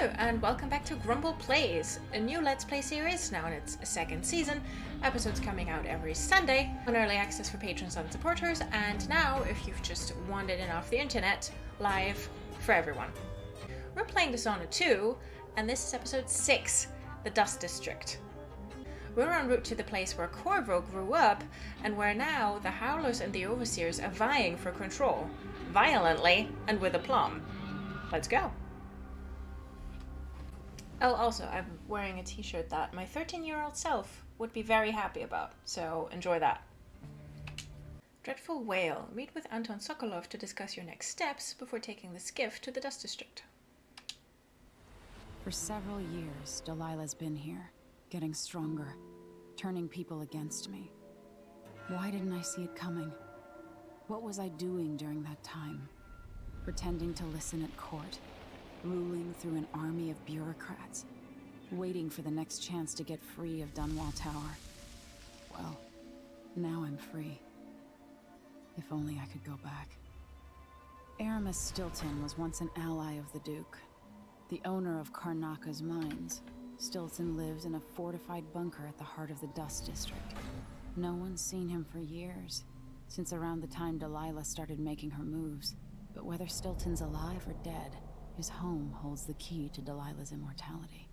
Hello and welcome back to Grumble Plays, a new Let's Play series now in its second season. Episodes coming out every Sunday on early access for patrons and supporters, and now, if you've just wandered in off the internet, live for everyone. We're playing Dishonored 2, and this is episode 6, the Dust District. We're en route to the place where Corvo grew up, and where now the Howlers and the Overseers are vying for control, violently and with aplomb. Let's go. Oh, also, I'm wearing a t-shirt that my 13-year-old self would be very happy about, so enjoy that. Dreadful Whale. Meet with Anton Sokolov to discuss your next steps before taking the skiff to the Dust District. For several years, Delilah's been here, getting stronger, turning people against me. Why didn't I see it coming? What was I doing during that time? Pretending to listen at court, ruling through an army of bureaucrats, waiting for the next chance to get free of Dunwall Tower. Well, now I'm free. If only I could go back. Aramis Stilton was once an ally of the Duke, the owner of Karnaka's mines. Stilton lived in a fortified bunker at the heart of the Dust District. No one's seen him for years, since around the time Delilah started making her moves. But whether Stilton's alive or dead, his home holds the key to Delilah's immortality.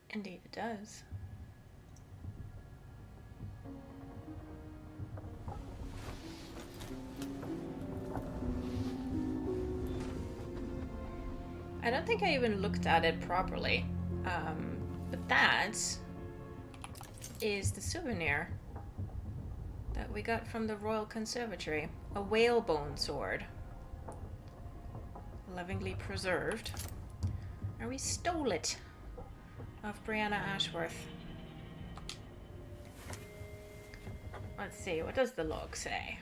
Indeed it does. I don't think I even looked at it properly, but that is the souvenir that we got from the Royal Conservatory. A whalebone sword. Lovingly preserved. And we stole it off Brianna Ashworth. Let's see, what does the log say?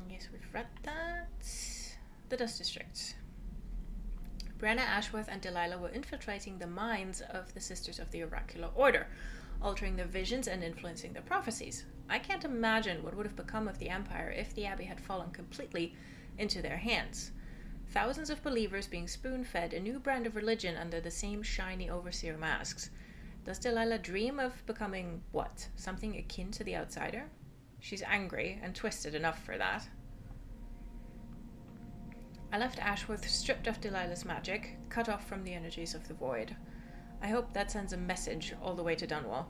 Yes, we've read that. The Dust District. Brianna Ashworth and Delilah were infiltrating the minds of the Sisters of the Oracular Order, altering their visions and influencing their prophecies. I can't imagine what would have become of the Empire if the Abbey had fallen completely into their hands. Thousands of believers being spoon-fed a new brand of religion under the same shiny overseer masks. Does Delilah dream of becoming, what, something akin to the Outsider? She's angry and twisted enough for that. I left Ashworth stripped of Delilah's magic, cut off from the energies of the void. I hope that sends a message all the way to Dunwall.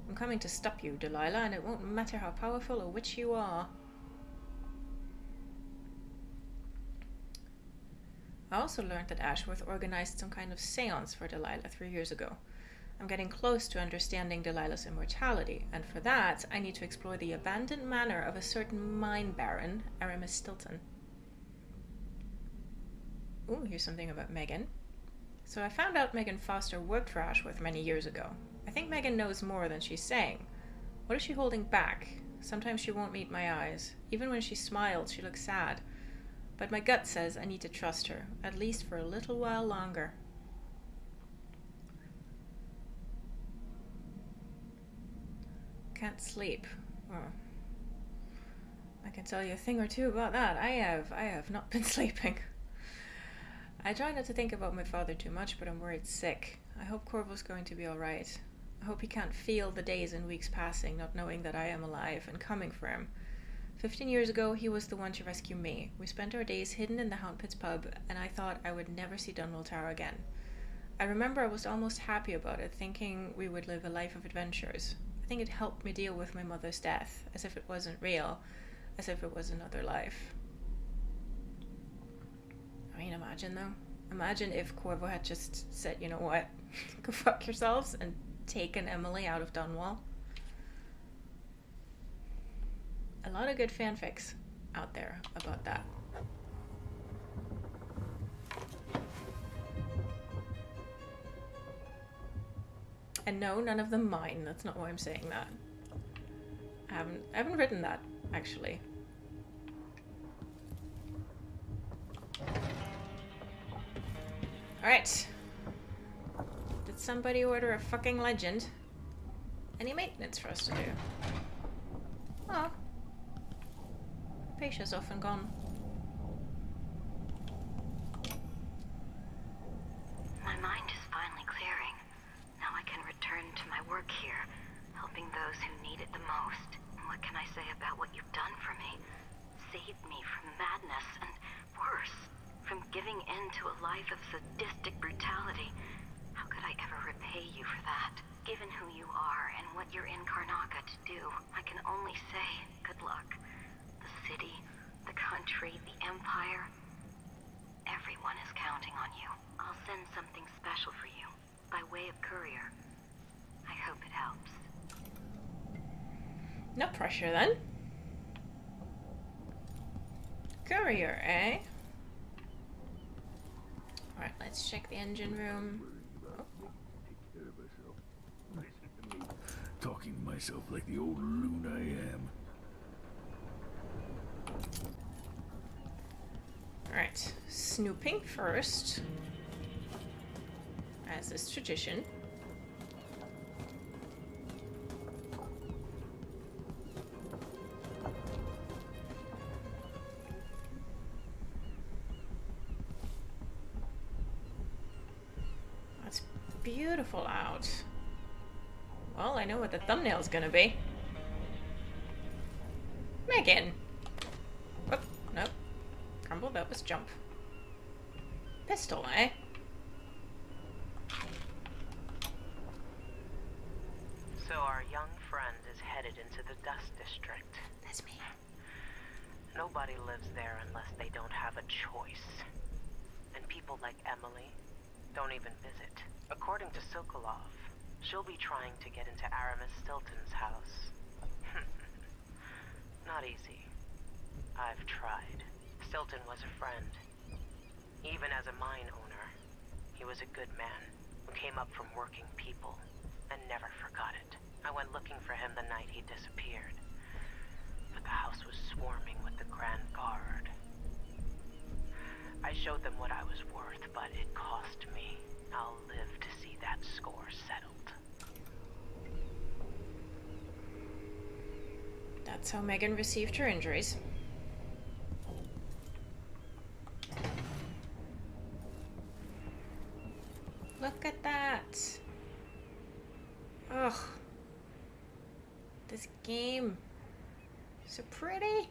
I'm coming to stop you, Delilah, and it won't matter how powerful a witch you are. I also learned that Ashworth organized some kind of seance for Delilah 3 years ago. I'm getting close to understanding Delilah's immortality, and for that, I need to explore the abandoned manor of a certain mine baron, Aramis Stilton. Ooh, here's something about Megan. So I found out Megan Foster worked for Ashworth many years ago. I think Megan knows more than she's saying. What is she holding back? Sometimes she won't meet my eyes. Even when she smiles, she looks sad. But my gut says I need to trust her, at least for a little while longer. Can't sleep. Oh. I can tell you a thing or two about that. I have not been sleeping. I try not to think about my father too much, but I'm worried sick. I hope Corvo's going to be alright. I hope he can't feel the days and weeks passing, not knowing that I am alive and coming for him. 15 years ago, he was the one to rescue me. We spent our days hidden in the Hound Pits pub, and I thought I would never see Dunwall Tower again. I remember I was almost happy about it, thinking we would live a life of adventures. I think it helped me deal with my mother's death, as if it wasn't real, as if it was another life. I mean, imagine though. Imagine if Corvo had just said, you know what, go fuck yourselves, and taken Emily out of Dunwall. A lot of good fanfics out there about that. And no, none of them mine. That's not why I'm saying that. I haven't written that, actually. Alright. Did somebody order a fucking legend? Any maintenance for us to do? Oh. Patia's off and gone. My mind is finally clearing. Now I can return to my work here, helping those who need it the most. What can I say about what you've done for me? Saved me from madness and, worse, from giving in to a life of sadistic brutality. How could I ever repay you for that? Given who you are and what you're in Karnaca to do, I can only say good luck. The city, the country, the empire, everyone is counting on you. I'll send something special for you, by way of courier. I hope it helps. No pressure then. Courier, eh? Alright, let's check the engine room. Talking to myself like the old loon I am. Alright, snooping first, as is tradition. It's beautiful out. Well, I know what the thumbnail's gonna be. Megan! Whoop, nope. Crumble, that was jump. Pistol, eh? So our young friend is headed into the Dust District. That's me. Nobody lives there unless they don't have a choice. And people like Emily don't even visit. According to Sokolov, she'll be trying to get into Aramis Stilton's house. Not easy. I've tried. Stilton was a friend. Even as a mine owner, he was a good man who came up from working people and never forgot it. I went looking for him the night he disappeared, but the house was swarming with the Grand Guard. I showed them what I was worth, but it cost me. I'll live to see that score settled. That's how Megan received her injuries. Look at that. Ugh. This game. So pretty.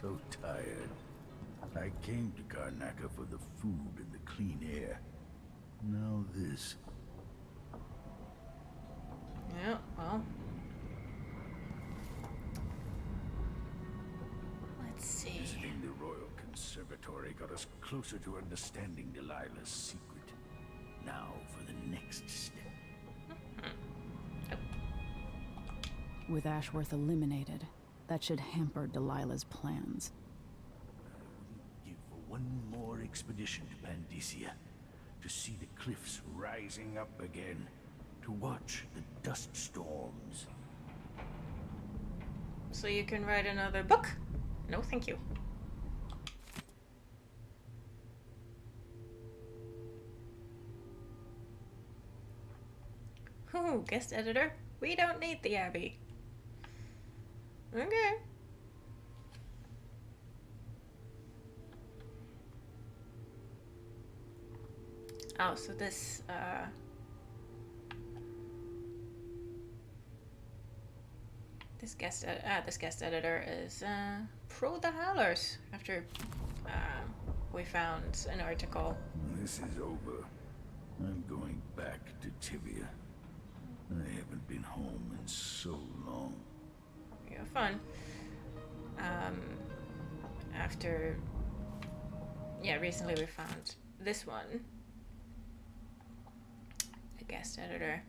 So tired. I came to Karnaca for the food and the clean air. Now this. Yeah, well. Let's see. Visiting the Royal Conservatory got us closer to understanding Delilah's secret. Now for the next step. With Ashworth eliminated, that should hamper Delilah's plans. I wouldn't give for one more expedition to Pandysia. To see the cliffs rising up again. To watch the dust storms. So you can write another book? No, thank you. Ooh, guest editor. We don't need the Abbey. Okay. Oh, so this this guest editor is pro the Howlers after we found an article. This is over. I'm going back to Tibia. I haven't been home in so long. You have fun. After recently we found this one. A guest editor.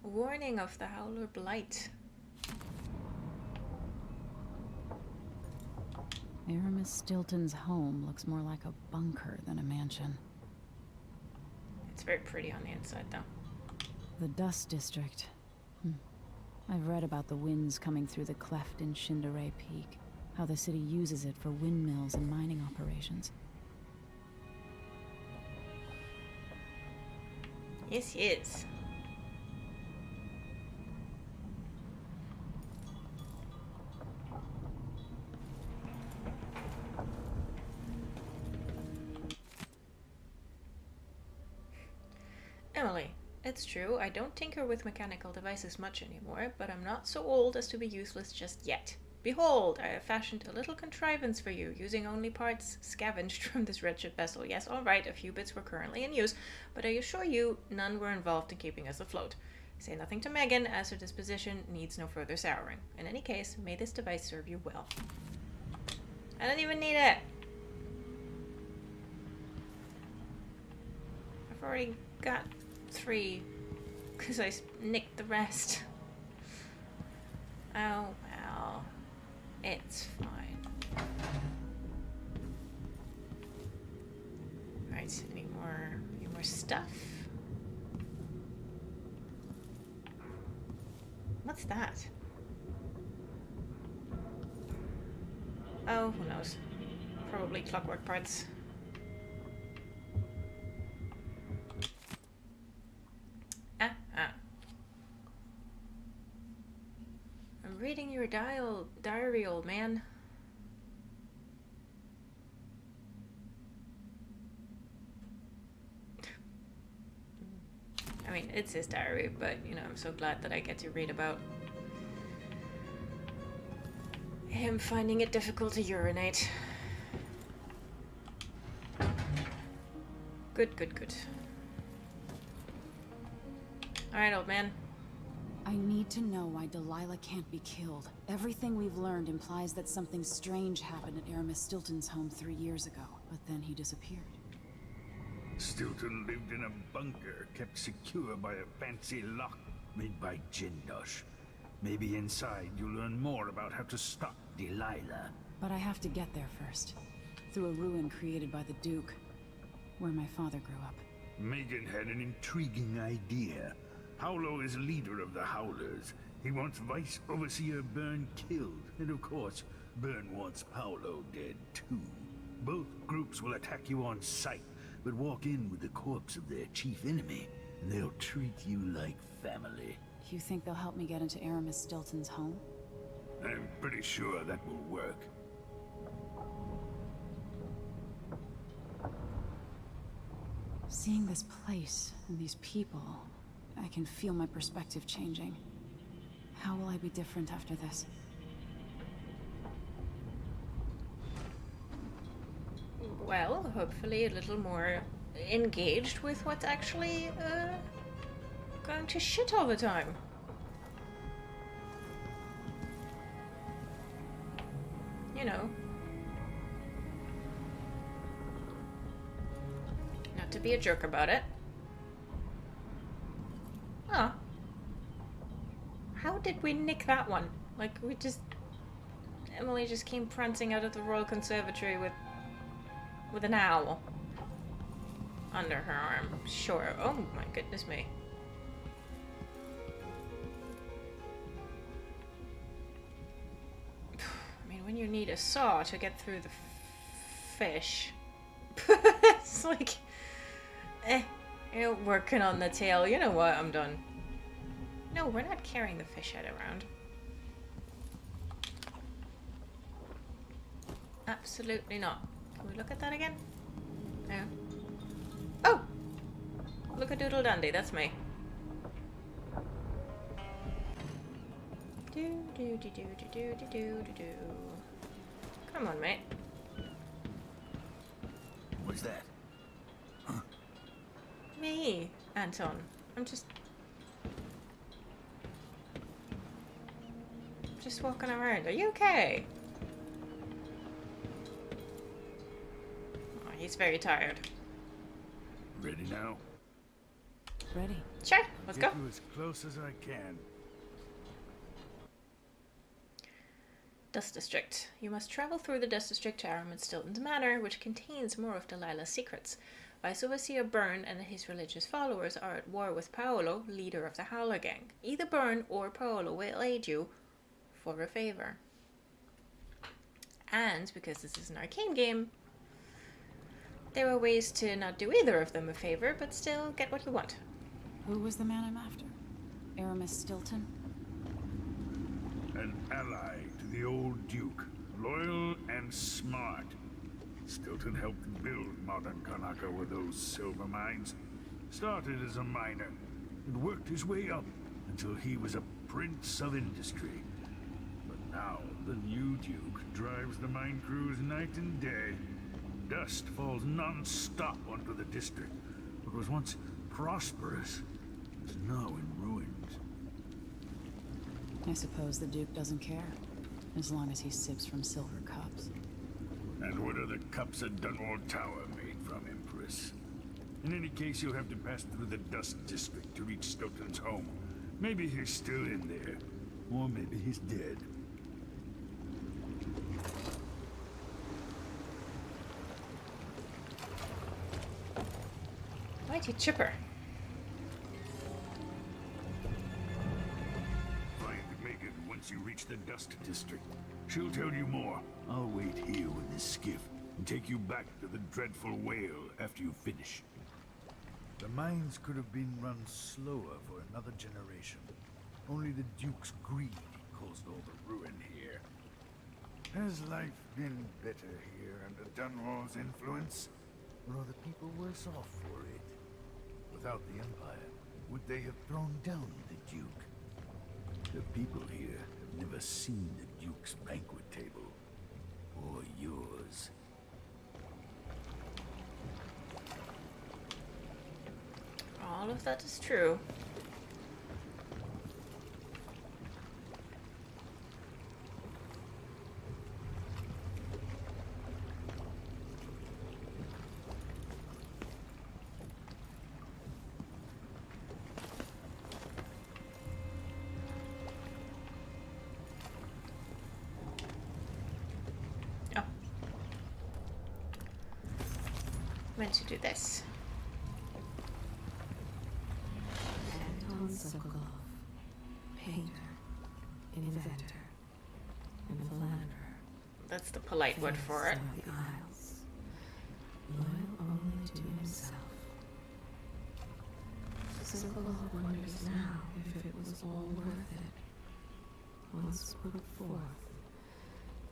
Warning of the Howler Blight. Aramis Stilton's home looks more like a bunker than a mansion. It's very pretty on the inside, though. The Dust District. I've read about the winds coming through the cleft in Shindaray Peak, how the city uses it for windmills and mining operations. Yes, yes. Emily, it's true, I don't tinker with mechanical devices much anymore, but I'm not so old as to be useless just yet. Behold, I have fashioned a little contrivance for you, using only parts scavenged from this wretched vessel. Yes, all right, a few bits were currently in use, but I assure you none were involved in keeping us afloat. Say nothing to Megan, as her disposition needs no further souring. In any case, may this device serve you well. I don't even need it. I've already got 3, because I nicked the rest. Oh, well. It's fine. Right, any more stuff? What's that? Oh, who knows? Probably clockwork parts. I'm reading your diary, old man. I mean, it's his diary, but, you know, I'm so glad that I get to read about him finding it difficult to urinate. Good, good, good. Alright, old man. I need to know why Delilah can't be killed. Everything we've learned implies that something strange happened at Aramis Stilton's home 3 years ago, but then he disappeared. Stilton lived in a bunker, kept secure by a fancy lock made by Jindosh. Maybe inside you'll learn more about how to stop Delilah. But I have to get there first. Through a ruin created by the Duke, where my father grew up. Megan had an intriguing idea. PAOLO is leader of the Howlers. He wants Vice Overseer BYRNE killed, and of course, BYRNE wants PAOLO dead too. Both groups will attack you on sight, but walk in with the corpse of their chief enemy, and they'll treat you like family. You think they'll help me get into Aramis Stilton's home? I'm pretty sure that will work. Seeing this place and these people, I can feel my perspective changing. How will I be different after this? Well, hopefully a little more engaged with what's actually going to shit all the time. You know. Not to be a jerk about it. Huh. How did we nick that one? Like, we just... Emily just came prancing out of the Royal Conservatory with an owl under her arm. Sure. Oh my goodness me. I mean, when you need a saw to get through the fish, it's like, you're working on the tail. You know what? I'm done. No, we're not carrying the fish head around. Absolutely not. Can we look at that again? No. Oh! Look at Doodle Dandy, that's me. Do do do do do do do do do. Come on, mate. What's that? Huh? Me, Anton. I'm just walking around. Are you okay? Oh, he's very tired. Ready now? Ready. Sure, let's go. Get you as close as I can. Dust District. You must travel through the Dust District to Aramis Stilton's Manor, which contains more of Delilah's secrets. Vice Overseer BYRNE and his religious followers are at war with PAOLO, leader of the Howler gang. Either BYRNE or PAOLO will aid you for a favor. And because this is an arcane game, there are ways to not do either of them a favor, but still get what you want. Who was the man I'm after? Aramis Stilton? An ally to the old Duke, loyal and smart. Stilton helped build modern Kanaka with those silver mines. Started as a miner and worked his way up until he was a prince of industry. But now the new Duke drives the mine crews night and day. Dust falls non-stop onto the district. What was once prosperous is now in ruins. I suppose the Duke doesn't care, as long as he sips from silver cups. And what are the cups at Dunwall Tower made from, Empress? In any case, you'll have to pass through the Dust District to reach Stilton's home. Maybe he's still in there, or maybe he's dead. Mighty chipper. Find Megan once you reach the Dust District. She'll tell you more. I'll wait here with this skiff and take you back to the dreadful whale after you finish. The mines could have been run slower for another generation. Only the Duke's greed caused all the ruin here. Has life been better here under Dunwall's influence? Or are the people worse off for it? Without the Empire, would they have thrown down the Duke? The people here have never seen the Duke's banquet table. Or yours. All of that is true. Oh. Meant to do this. Sokolov, painter, inventor, and philanderer. That's the polite word for it. Face of the Isles, loyal only to himself. Sokolov wonders now if it was all worth it. Once put forth,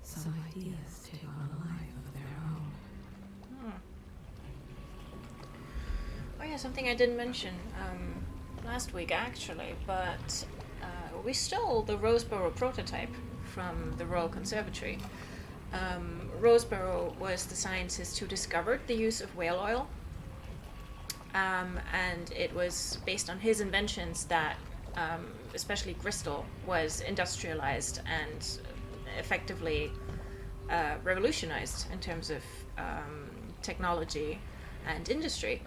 some ideas take on a life of their own. Oh yeah, something I didn't mention last week actually, but we stole the Roseboro prototype from the Royal Conservatory. Roseboro was the scientist who discovered the use of whale oil, and it was based on his inventions that especially crystal was industrialized and effectively revolutionized in terms of technology and industry.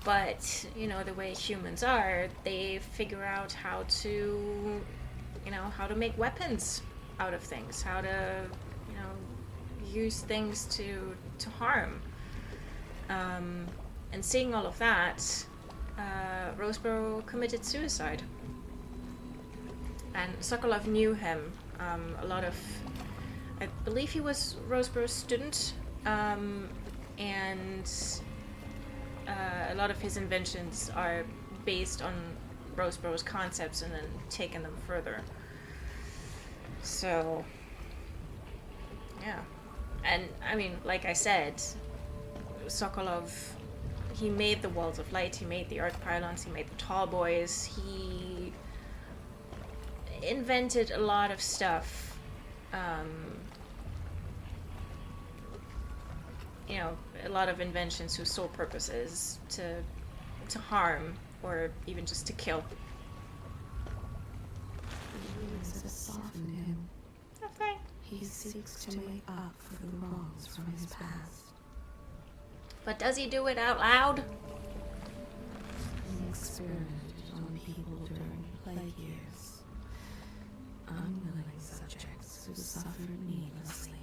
But, you know, the way humans are, they figure out how to, how to make weapons out of things, how to, use things to harm. And seeing all of that, Roseboro committed suicide. And Sokolov knew him. I believe he was Roseboro's student, and a lot of his inventions are based on Roseboro's concepts and then taken them further. So, yeah. And, I mean, like I said, Sokolov, he made the Walls of Light, he made the Arc Pylons, he made the Tall Boys, he invented a lot of stuff, a lot of inventions whose sole purpose is to harm or even just to kill. The years have softened him. Okay. He seeks to make up for the wrongs from his past. But does he do it out loud? He experimented on people during plague years. Unwilling subjects who suffered needlessly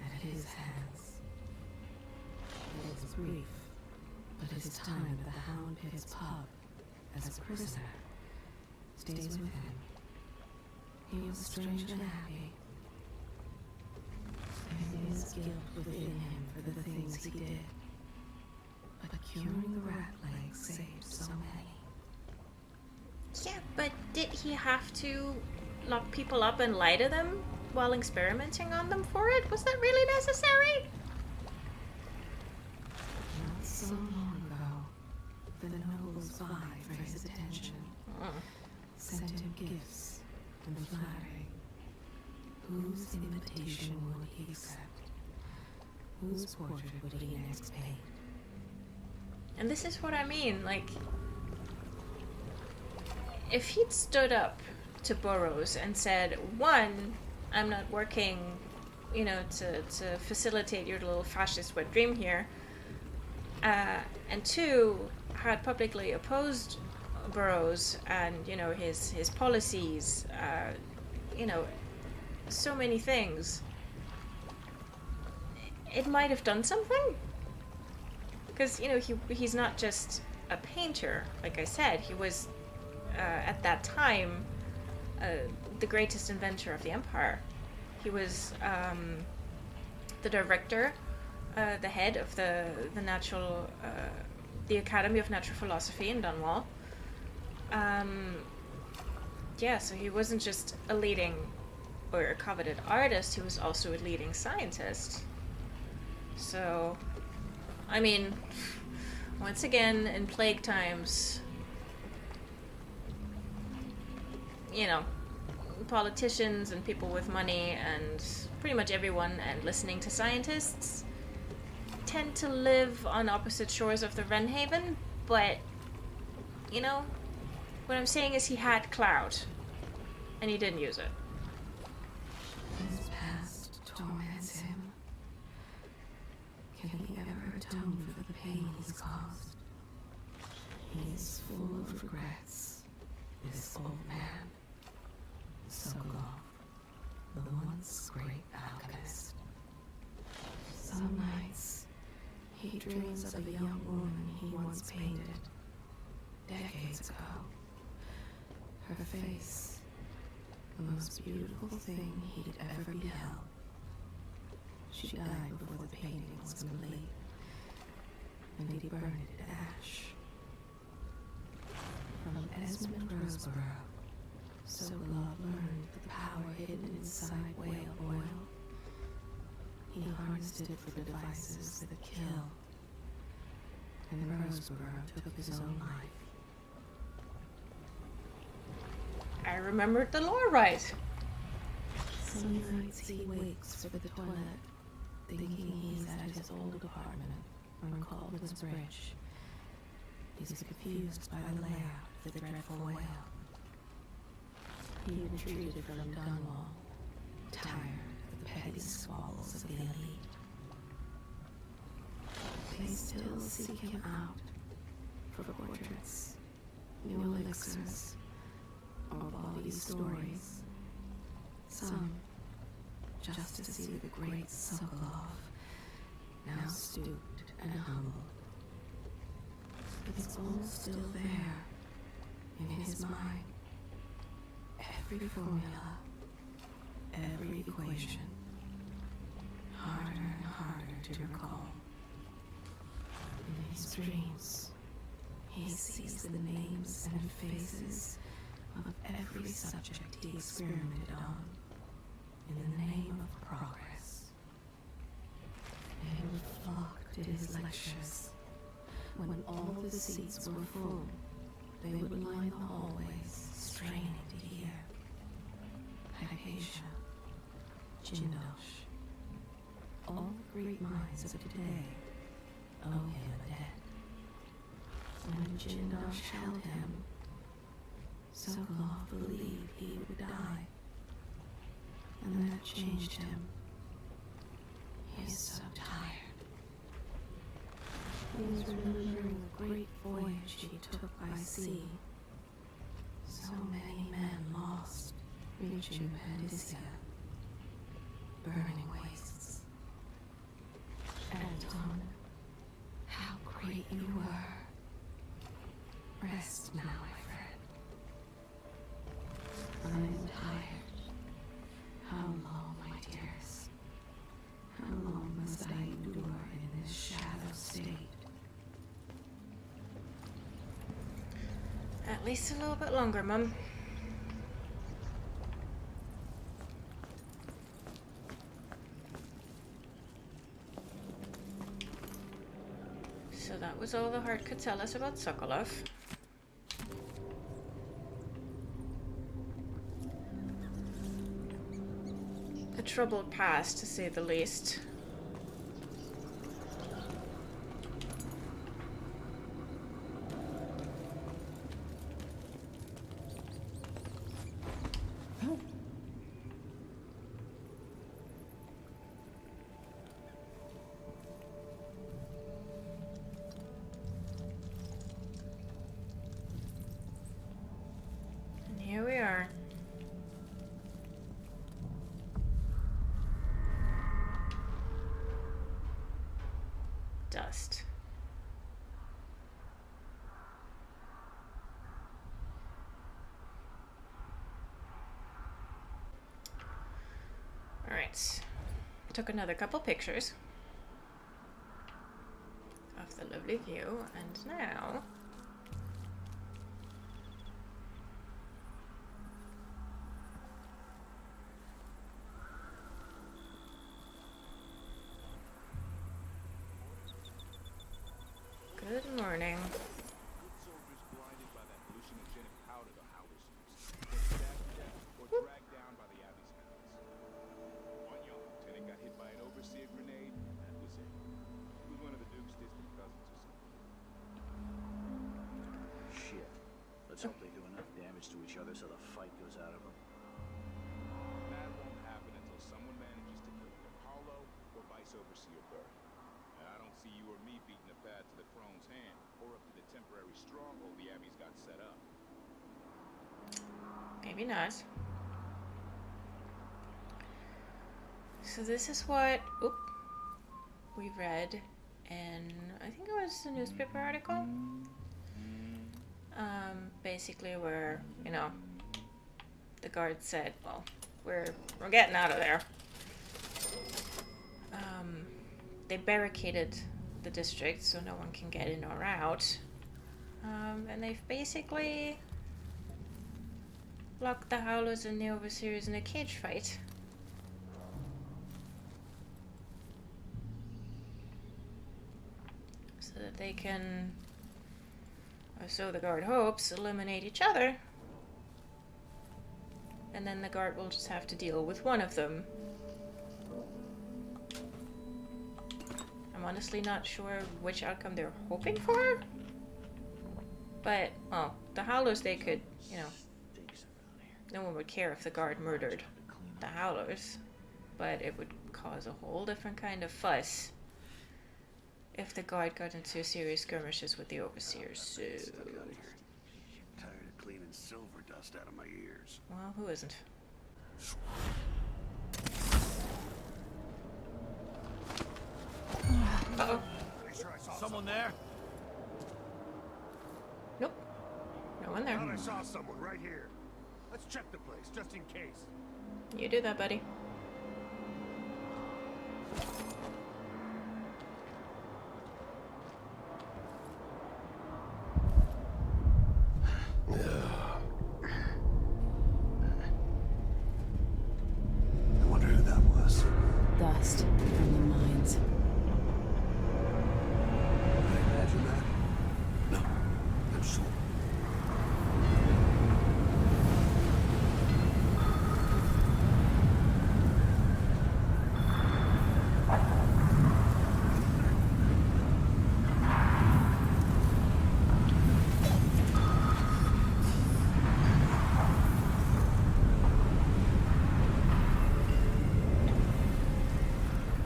at his hands. was brief, but his time at the Hound Pit's pub as a prisoner stays with him. He was strangely happy. There is guilt within him for the things he did, but curing the rat plague saved so many. Yeah, but did he have to lock people up and lie to them while experimenting on them for it? Was that really necessary? Not so long ago, the nobles vied for his attention, sent him gifts and flattery. Whose invitation would he accept? Whose portrait would he next paint? And this is what I mean, like, if he'd stood up to Burroughs and said, one, I'm not working, you know, to facilitate your little fascist wet dream here, and two, had publicly opposed Burroughs and, you know, his policies, you know, so many things, it might have done something. Because, you know, he's not just a painter, like I said, he was, at that time, the greatest inventor of the Empire. He was the director, the head of the Academy of Natural Philosophy in Dunwall. Yeah, so he wasn't just a leading or a coveted artist, he was also a leading scientist. So, I mean, once again, in plague times, you know, politicians and people with money and pretty much everyone and listening to scientists tend to live on opposite shores of the Renhaven, but, you know, what I'm saying is he had clout, and he didn't use it. His past torments him. Can he ever atone for the pain he's caused? He is full of regrets, this old man. Sokolov, the once great alchemist. Some nights, he dreams of a young woman he once painted, decades ago. Her face, the most beautiful thing he'd ever beheld. She died before the painting was complete, and he burned it to ash. From Esmond Roseborough, Sokolov learned the power hidden inside whale oil. He harnessed it for devices that kill, and Roseborough took his own life. I remembered the lore right. Some nights he wakes for the toilet, thinking he's at his old apartment on Caldwell's Bridge. He's confused by the layout of the dreadful whale. He retreated from Dunwall, tired of the petty squabbles of the elite. They still seek him out for portraits, new elixirs, or bawdy stories. Some just to see the great Sokolov, now stooped and humble. It's all still there, in his mind. Every formula, every equation, harder and harder to recall. In his dreams, he sees the names and faces of every subject he experimented on in the name of progress. They would flock to his lectures. When all the seats were full, they would line the hallways, straining to hear. Hypatia, Jindosh, all the great minds of today owe him a debt. When Jindosh held him, Sokolov believed he would die, and that changed him. He is so tired. He was remembering the great voyage he took by sea. So many men lost, reaching Pandysia, burning wastes. Anton, Rest now, my friend. I am tired. How long, my dearest? How long must I endure in this shadow state? At least a little bit longer, Mum. So that was all the heart could tell us about Sokolov. A troubled past, to say the least. And here we are. Dust. Alright. Took another couple pictures of the lovely view, and now good morning. Soldiers blinded by that hallucinogenic powder the Howlers used, were stabbed to death or dragged down by the Abbey's hounds. One young lieutenant got hit by an overseer grenade, and that was it. He was one of the Duke's distant cousins or something. Shit. Let's hope they do enough damage to each other so the fight goes out of them. That won't happen until someone manages to kill either PAOLO or Vice Overseer BYRNE. I don't see you or me beating a path to the Crone's hand, or up to the temporary stronghold the Abbey's got set up. Maybe not. So this is what we read in, I think it was a newspaper article. Basically where, you know, the guard said, well, we're getting out of there. They barricaded the district so no one can get in or out. And they've basically locked the Howlers and the Overseers in a cage fight. So that they can, or so the guard hopes, eliminate each other. And then the guard will just have to deal with one of them. I'm honestly not sure which outcome they're hoping for. But, well, the Howlers, they could, you know, no one would care if the guard murdered the Howlers. But it would cause a whole different kind of fuss if the guard got into serious skirmishes with the Overseers. So, Tired of cleaning silver dust out of my ears. well, who isn't? Uh-oh. Someone there? Nope. No one there. Thought I saw someone right here. Let's check the place, just in case. You do that, buddy. I wonder who that was. Dust from the mines. I imagine that. No, I'm sure.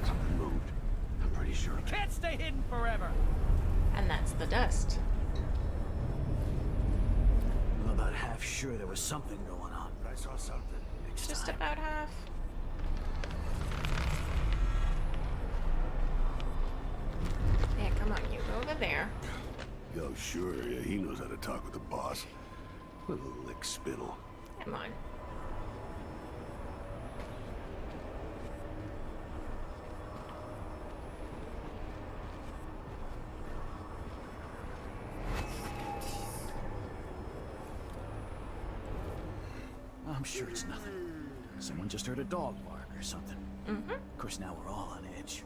Something moved. I'm pretty sure. Can't stay hidden forever! And that's the dust. I'm about half sure there was something going on. I saw something. Next Just time. about half. Yeah, come on, you go over there. Oh, sure, yeah, he knows how to talk with the boss. Little lick spittle. Come on. I'm sure it's nothing. Someone just heard a dog bark or something. Mm-hmm. Of course, now we're all on edge.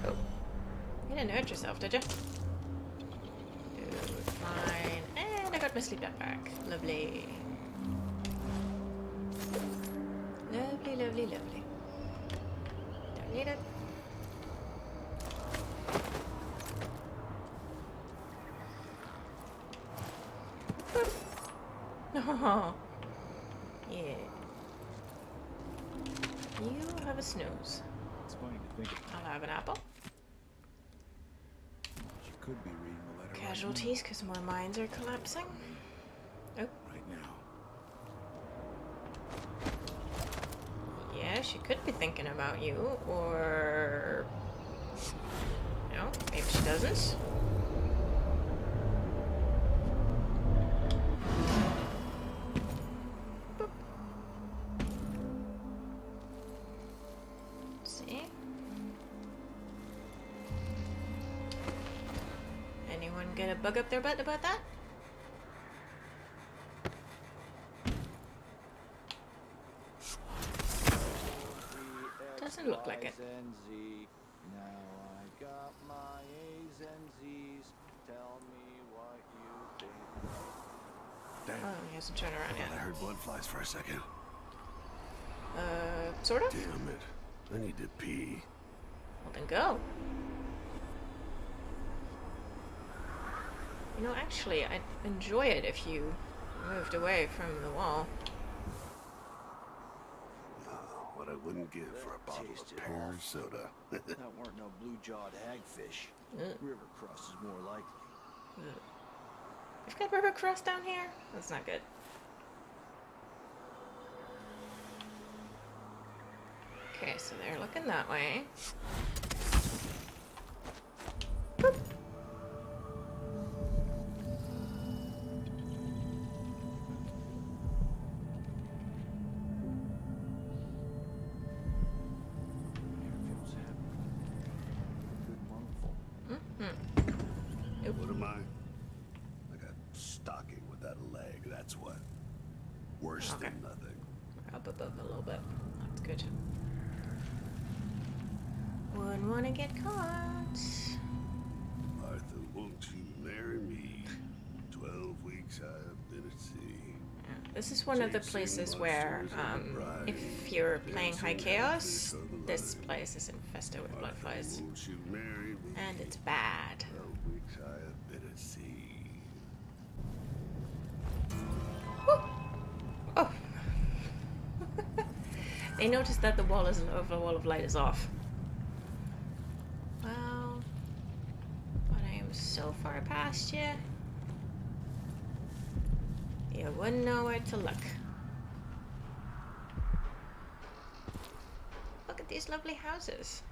Cool. You didn't hurt yourself, did you? Good, fine. And I got my sleep back. Lovely. Lovely, lovely, lovely. Don't need it. Oh, yeah. You have a snooze. It's funny to think I'll have an apple. she could be reading the letter Casualties, because more mines are collapsing. Oh, right now. yeah, she could be thinking about you, or... No, maybe she doesn't. Boop. See? Anyone get a bug up their butt about that? Doesn't look like it. Now I got my A's and Z's. Tell me what you think. Damn, Oh, he hasn't turned around I yet. heard blood flies for a second. Sort of? Damn it. I need to pee. Well, then go. You know, actually, I'd enjoy it if you moved away from the wall. What I wouldn't give for a bottle tasted of pear awful. soda. That weren't no blue-jawed hagfish. Ugh. River crust is more likely. We've got river crust down here? That's not good. Okay, so they're looking that way. Boop. What am I? Like a stocking without a leg, that's what. Worse Okay. than nothing. Up above a little bit. That's good. Wouldn't want to get caught. Martha, won't you marry me? 12 weeks I have been at sea. Yeah, this is one of the places where, if you're playing High Chaos, this place is infested with blood flies. Won't you marry me? And it's bad. 12 weeks I have been at sea. Oh! They noticed that the wall of light is off. Well, but I am so far past you. You wouldn't know where to look. Look at these lovely houses.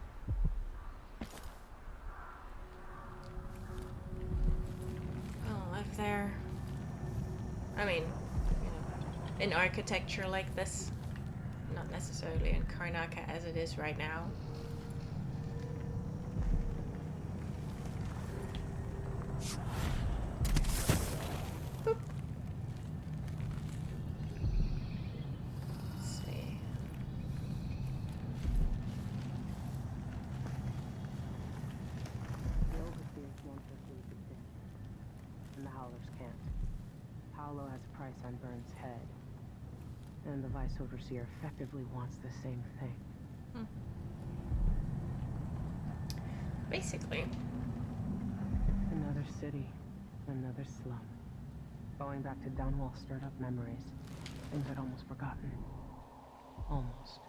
I'll live there. I mean, you know, in architecture like this. Not necessarily in Karnaka as it is right now. Boop. Let's see. The Overseers want us to exist, and the Howlers can't. PAOLO has a price on Byrne's head, and the Vice Overseer effectively wants the same thing. Basically. Another city, another slum. Going back to Dunwall stirred up memories, things I'd almost forgotten. Almost.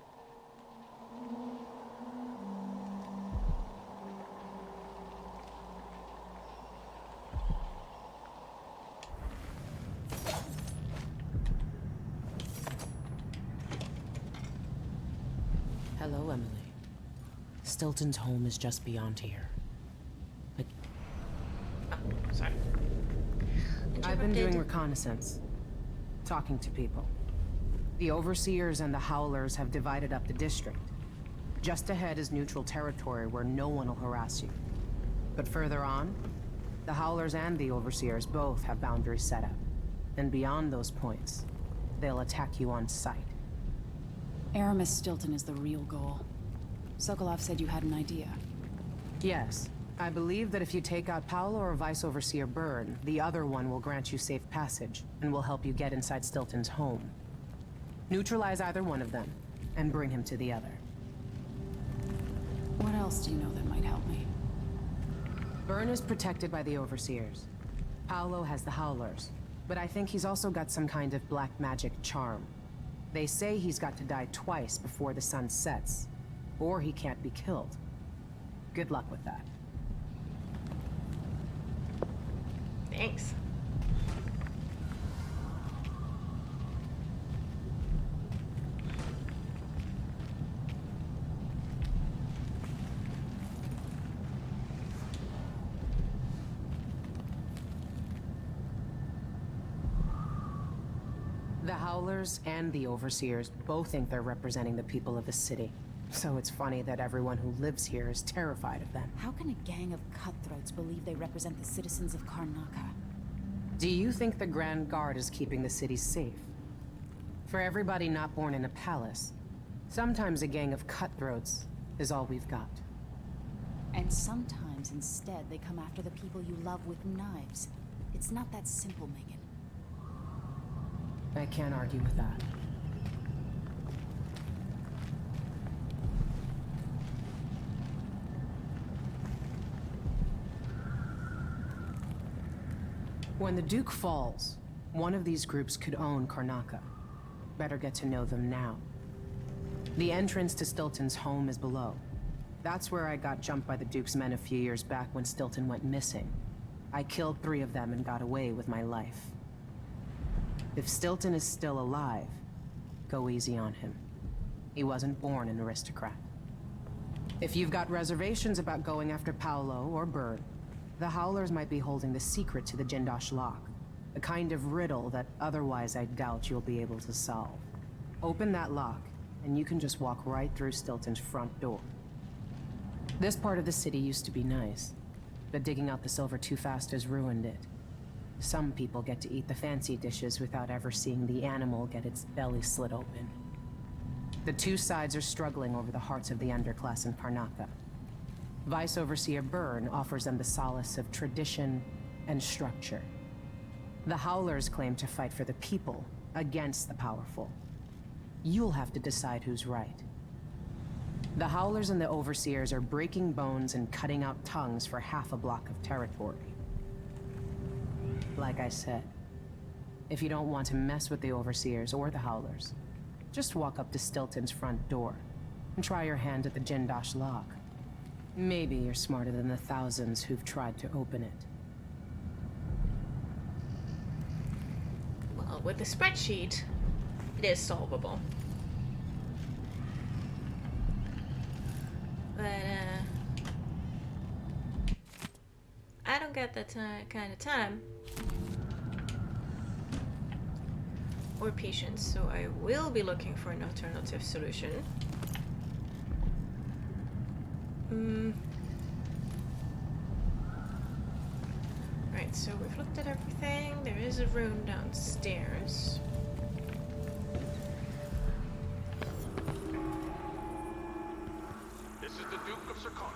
Hello, Emily. Stilton's home is just beyond here. Sorry. I've been doing Interrupted. reconnaissance. Talking to people. The Overseers and the Howlers have divided up the district. Just ahead is neutral territory where no one will harass you. But further on, the Howlers and the Overseers both have boundaries set up. And beyond those points, they'll attack you on sight. Aramis Stilton is the real goal. Sokolov said you had an idea. Yes. I believe that if you take out PAOLO or Vice Overseer BYRNE, the other one will grant you safe passage, and will help you get inside Stilton's home. Neutralize either one of them, and bring him to the other. What else do you know that might help me? BYRNE is protected by the Overseers. PAOLO has the Howlers, but I think he's also got some kind of black magic charm. They say he's got to die twice before the sun sets, or he can't be killed. Good luck with that. Thanks. The Howlers and the Overseers both think they're representing the people of the city. So it's funny that everyone who lives here is terrified of them. How can a gang of cutthroats believe they represent the citizens of Karnaca? Do you think the Grand Guard is keeping the city safe? For everybody not born in a palace, sometimes a gang of cutthroats is all we've got. And sometimes, instead, they come after the people you love with knives. It's not that simple, Megan. I can't argue with that. When the Duke falls, one of these groups could own Karnaca. Better get to know them now. The entrance to Stilton's home is below. That's where I got jumped by the Duke's men a few years back when Stilton went missing. I killed 3 of them and got away with my life. If Stilton is still alive, go easy on him. He wasn't born an aristocrat. If you've got reservations about going after PAOLO or BYRNE, the Howlers might be holding the secret to the Jindosh lock, a kind of riddle that otherwise I doubt you'll be able to solve. Open that lock, and you can just walk right through Stilton's front door. This part of the city used to be nice, but digging out the silver too fast has ruined it. Some people get to eat the fancy dishes without ever seeing the animal get its belly slit open. The two sides are struggling over the hearts of the underclass in Karnaca. Vice Overseer BYRNE offers them the solace of tradition and structure. The Howlers claim to fight for the people against the powerful. You'll have to decide who's right. The Howlers and the Overseers are breaking bones and cutting out tongues for half a block of territory. Like I said, if you don't want to mess with the Overseers or the Howlers, just walk up to Stilton's front door and try your hand at the Jindosh lock. Maybe you're smarter than the thousands who've tried to open it. Well, with the spreadsheet, it is solvable. But, I don't get that kind of time or patience, so I will be looking for an alternative solution. Right, so we've looked at everything. There is a room downstairs. This is the Duke of Sarkon.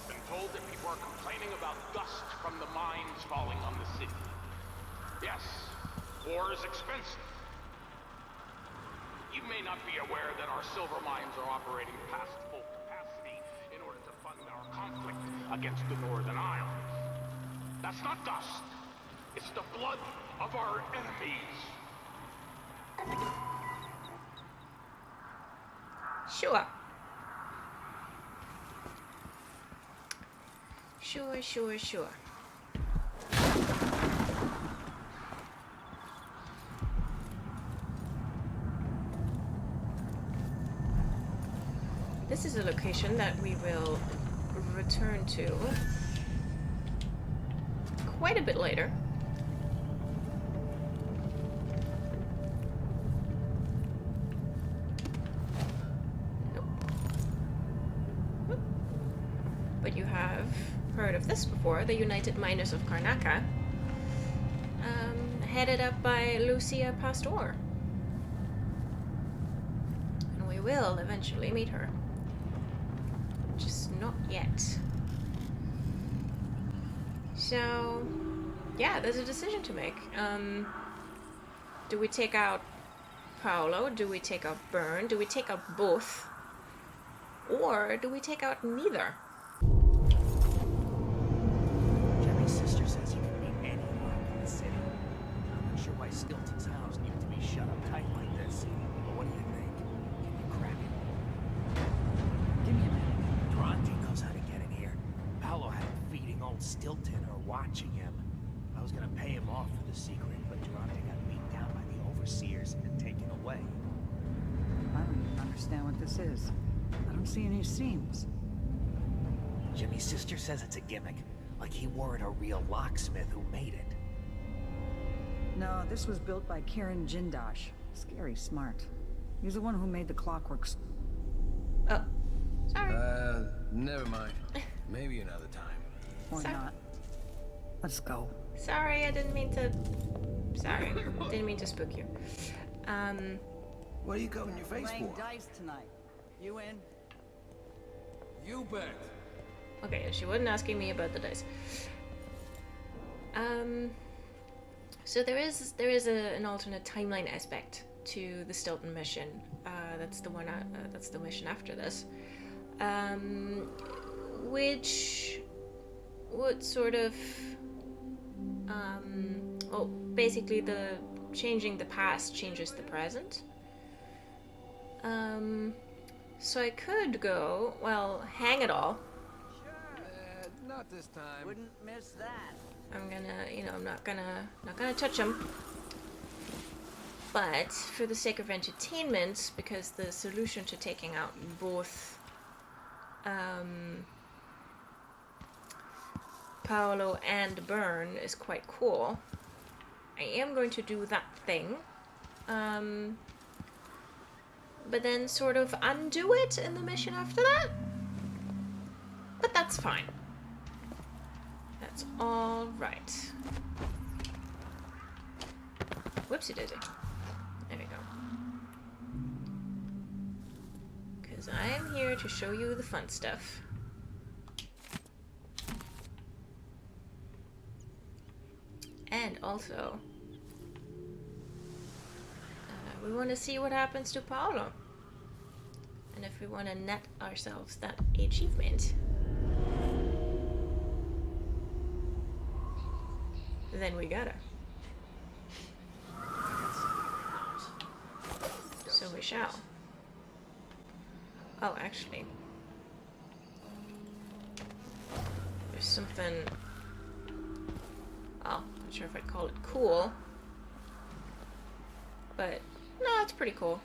Been told that people are complaining about dust from the mines falling on the city. Yes, war is expensive. You may not be aware that our silver mines are operating past full capacity in order to fund our conflict against the Northern Isles. That's not dust. It's the blood of our enemies. Sure. Sure. this is a location that we will return to quite a bit later. Nope. Nope. But you have heard of this before, the United Miners of Karnaca, headed up by Lucia Pastor. And we will eventually meet her. Just not yet. So, yeah, there's a decision to make. Do we take out PAOLO? Do we take out BYRNE? Do we take out both? Or do we take out neither? Jerry's sister says you can meet anyone in the city. I'm not sure why Stilton's house needs to be shut up tight like this. But what do you think? Can you crack it? Give me a minute. Durante knows how to get in here. Paolo had him feeding old Stilton or watching him. I was gonna pay him off for the secret, but Durante got beat down by the overseers and taken away. I don't even understand what this is. I don't see any seams. Jimmy's sister says it's a gimmick, like he weren't a real locksmith who made it. No, this was built by Kieran Jindosh. Scary smart. He's the one who made the clockworks. Oh, sorry. Never mind. Maybe another time. Or Sorry. not. Let's go. Sorry, I didn't mean to... Sorry, didn't mean to spook you. What are you covering your face Playing for? dice tonight. You in? You bet. Okay, she wasn't asking me about the dice. So there is an alternate timeline aspect to the Stilton mission. That's the one. That's the mission after this, which would sort of, well, basically the changing the past changes the present. So I could go, well, hang it all. Not this time. Wouldn't miss that. I'm gonna, you know, I'm not gonna touch them. But for the sake of entertainment, because the solution to taking out both PAOLO and BYRNE is quite cool, I am going to do that thing. But then sort of undo it in the mission after that. But that's fine. That's all right. Whoopsie daisy. There we go. Because I am here to show you the fun stuff. And also, we want to see what happens to PAOLO. And if we want to net ourselves that achievement, then we gotta. So we shall. Oh, actually, there's something, well, not sure if I'd call it cool, but no, it's pretty cool.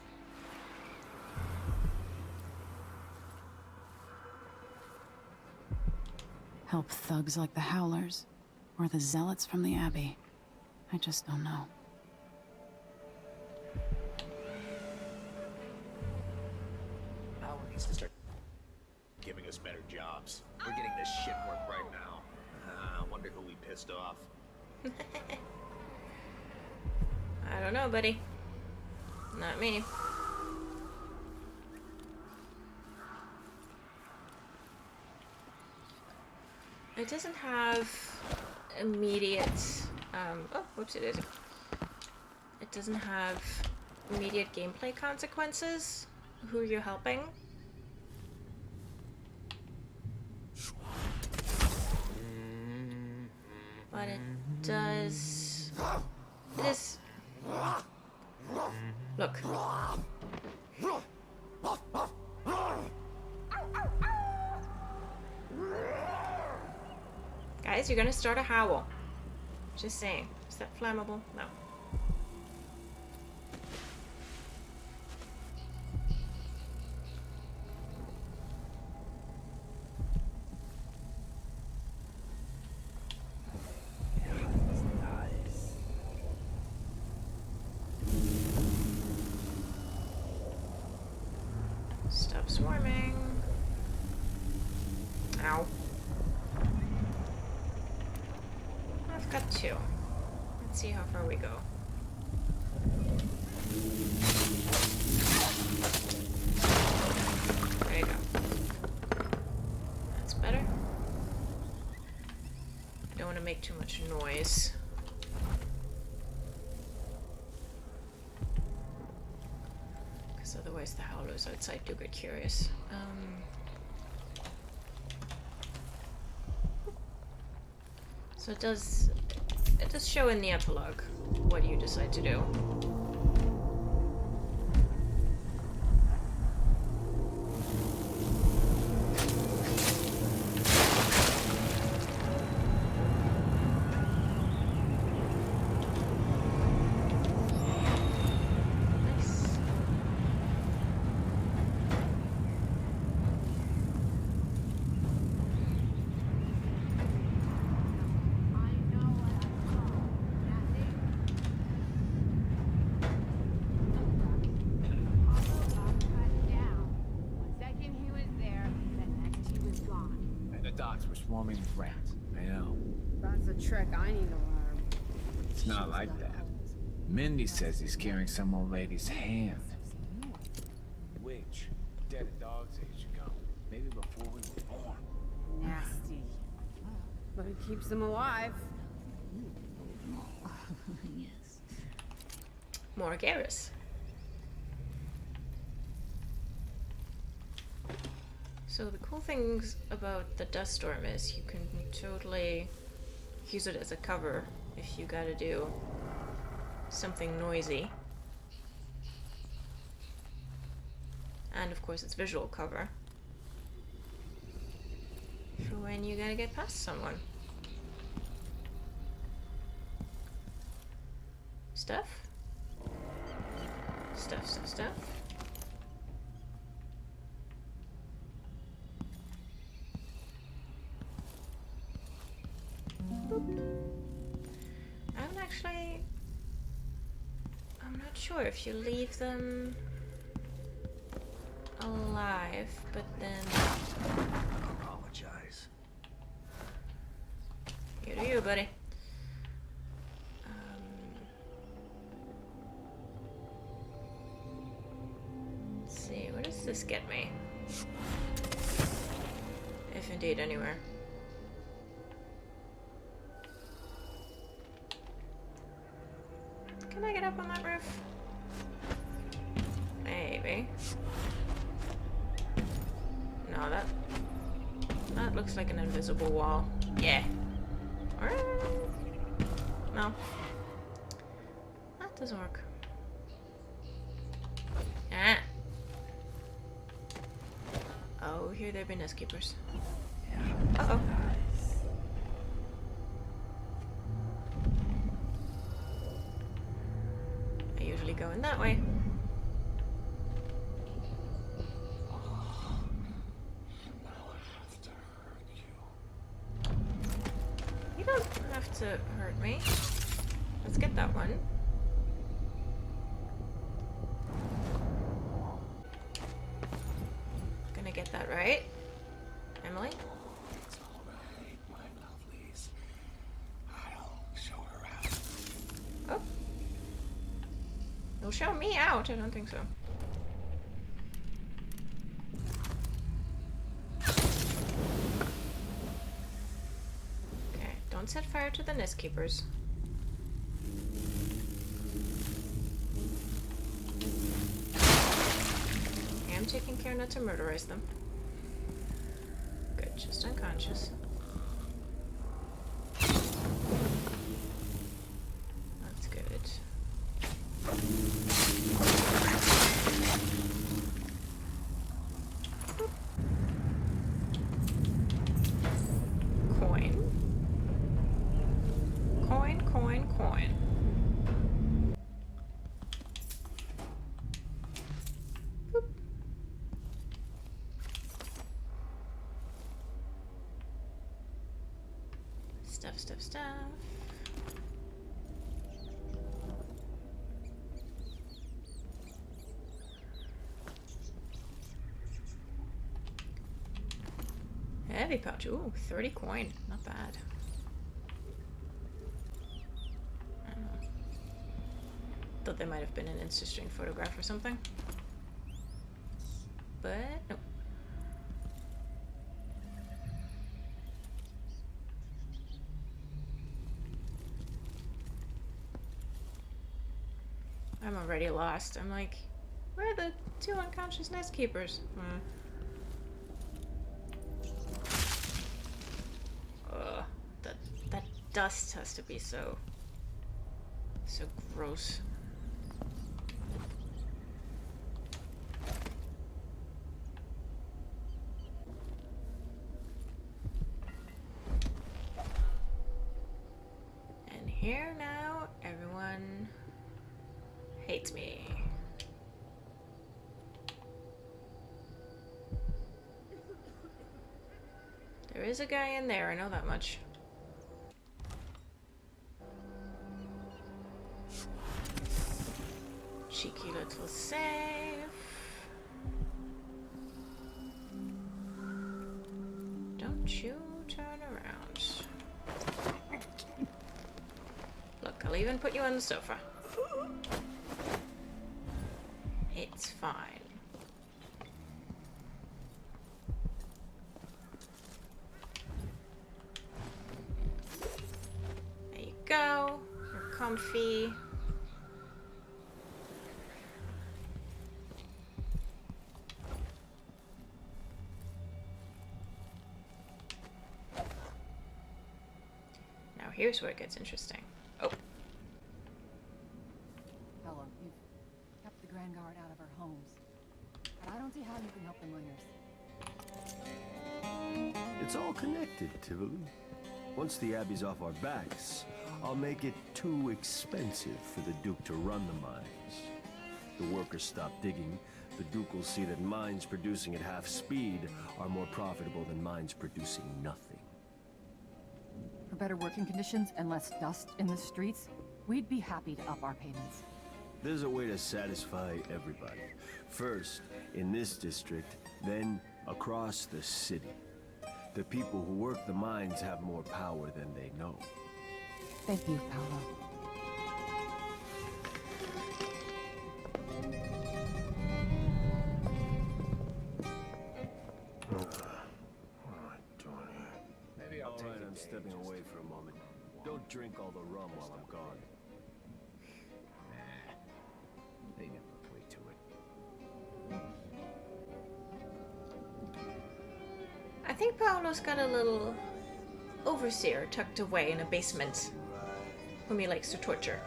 Help thugs like the Howlers, or the zealots from the Abbey. I just don't know. Paolo needs to start giving us better jobs. We're getting this shit work right now. I wonder who we pissed off. I don't know, buddy. Not me. It doesn't have immediate, oh, whoops, it is. It doesn't have immediate gameplay consequences, who you're helping. But it does, it is, look. Guys, you're gonna start a howl. Just saying. Is that flammable? No. swarming. Ow. I've got 2. Let's see how far we go. There you go. That's better. I don't want to make too much noise. Because otherwise the Howlers outside do get curious. So it does show in the epilogue what you decide to do. Swarming with rats. I know. That's a trick I need to learn. It's not like that. Mindy says he's carrying some old lady's hand. Which? Dead a dog's age ago. Maybe before we were born. Nasty. But it keeps them alive. Yes. More Garrus. So the cool things about the dust storm is you can totally use it as a cover if you gotta do something noisy. And of course it's visual cover for when you gotta get past someone. Stuff? Stuff, stuff, stuff. I'm not sure if you leave them alive, but then... Apologize. You do you, buddy. Let's see, where does this get me? If indeed anywhere. Can I get up on that roof? Maybe. No, that looks like an invisible wall. Yeah. No. That doesn't work. Ah. Oh, here there be nest keepers. Uh-oh. Going that way. You don't have to hurt me. Let's get that one. Gonna get that right. Emily? It's all right, my lovelies. I'll show her out. Oh. You'll show me out? I don't think so. Okay, don't set fire to the nest keepers. I am taking care not to murderize them. Good, just unconscious. That's good. Coin. Coin, coin, coin. Boop. Stuff, stuff, stuff. heavy pouch. Ooh, 30 coin. Not bad. I don't know. Thought there might have been an Insta-string photograph or something. But no. I'm already lost. I'm like, where are the two unconscious nest keepers? Ugh, that dust has to be so gross. And here now, everyone hates me. There is a guy in there, I know that much. Cheeky little save. Don't you turn around. Look, I'll even put you on the sofa. It's fine. There you go. You're comfy. Now here's where it gets interesting. Oh. Hello, you've kept the Grand Guard out of our homes. But I don't see how you can help the miners. It's all connected, Tivoli. Once the Abbey's off our backs, I'll make it too expensive for the Duke to run the mines. The workers stop digging. The Duke will see that mines producing at half speed are more profitable than mines producing nothing. For better working conditions and less dust in the streets, we'd be happy to up our payments. There's a way to satisfy everybody. First, in this district, then across the city. The people who work the mines have more power than they know. Thank you, Paolo. Maybe I'll take it. I'm stepping away for a moment. Don't drink all the rum while I'm gone. Nah. They never agree to it. I think Paolo's got a little overseer tucked away in a basement whom he likes to torture.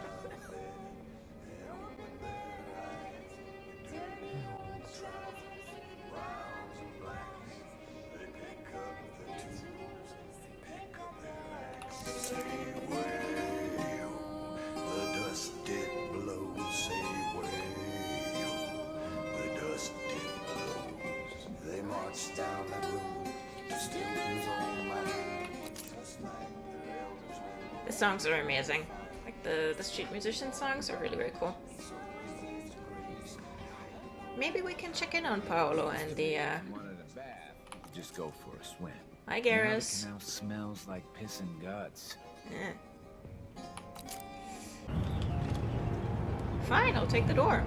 The songs are amazing. Like the street musician songs are really, really cool. Maybe we can check in on Paolo and the Wanted a bath? Just go for a swim. Hi, You know, Garrus. the canal smells like piss and guts. Yeah. Fine, I'll take the door.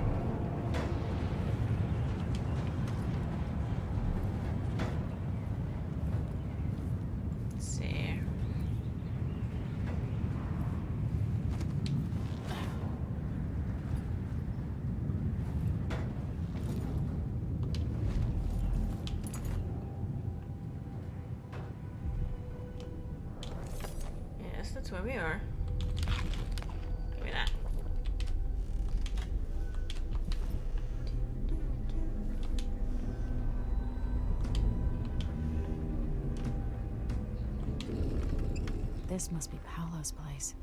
Let's see. Yes, that's where we are. Give me that. This must be Paolo's place.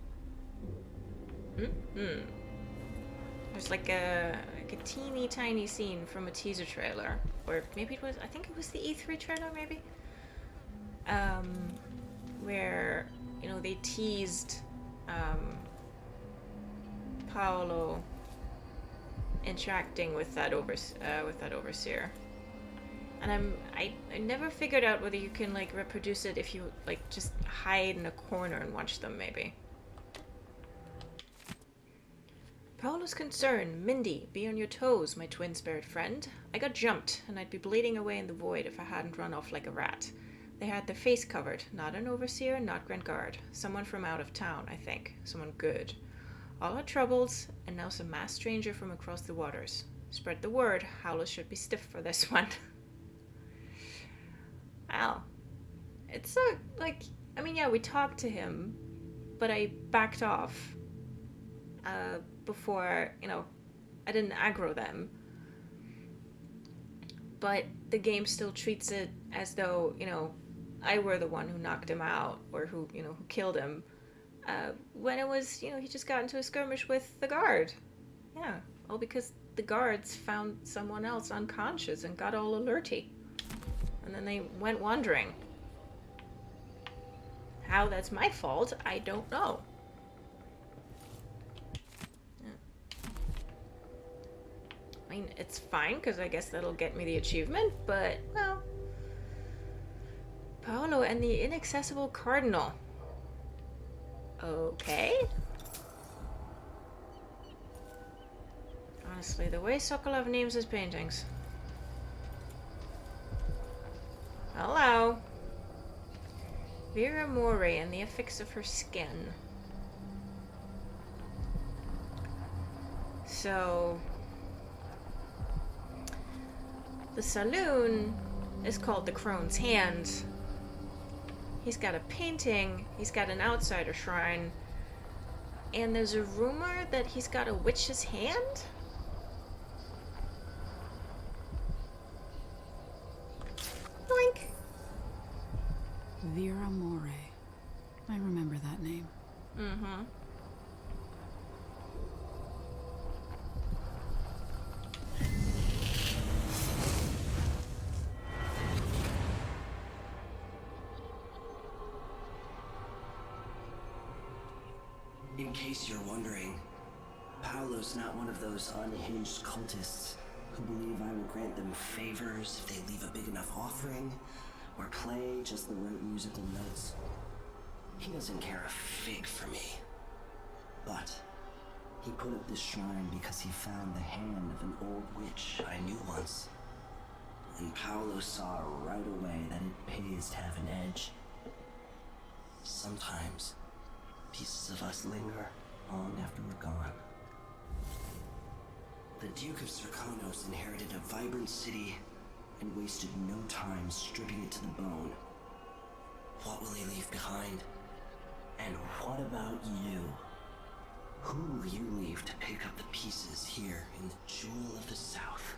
Mm-hmm. There's like a teeny tiny scene from a teaser trailer, or maybe it was, I think it was the E3 trailer, maybe, where, you know, they teased Paolo interacting with that overseer. And I never figured out whether you can like reproduce it if you like just hide in a corner and watch them maybe. Paolo's concern. Mindy, be on your toes, my twin spirit friend. I got jumped, and I'd be bleeding away in the void if I hadn't run off like a rat. They had their face covered. Not an overseer, not Grand Guard. Someone from out of town, I think. Someone good. All our troubles, and now some masked stranger from across the waters. Spread the word. Howlers should be stiff for this one. Wow. It's like, I mean, yeah, we talked to him, but I backed off. Before, you know, I didn't aggro them. But the game still treats it as though, you know, I were the one who knocked him out, or who, you know, who killed him. When it was, you know, he just got into a skirmish with the guard. Yeah, all because the guards found someone else unconscious and got all alerty. And then they went wandering. How that's my fault, I don't know. I mean, it's fine, because I guess that'll get me the achievement, but, well... Paolo and the inaccessible cardinal. Okay. Honestly, the way Sokolov names his paintings. Hello. Vera Moray and the effects of her skin. So... the saloon is called the Crone's Hand. He's got a painting, he's got an outsider shrine, and there's a rumor that he's got a witch's hand? Boink. Vera Moray. I remember that name. Mm-hmm. In case you're wondering, Paolo's not one of those unhinged cultists who believe I will grant them favors if they leave a big enough offering or play just the right musical notes. He doesn't care a fig for me. But he put up this shrine because he found the hand of an old witch I knew once. And Paolo saw right away that it pays to have an edge. Sometimes pieces of us linger long after we're gone. The Duke of Serkonos inherited a vibrant city and wasted no time stripping it to the bone. What will he leave behind? And what about you? Who will you leave to pick up the pieces here in the Jewel of the South?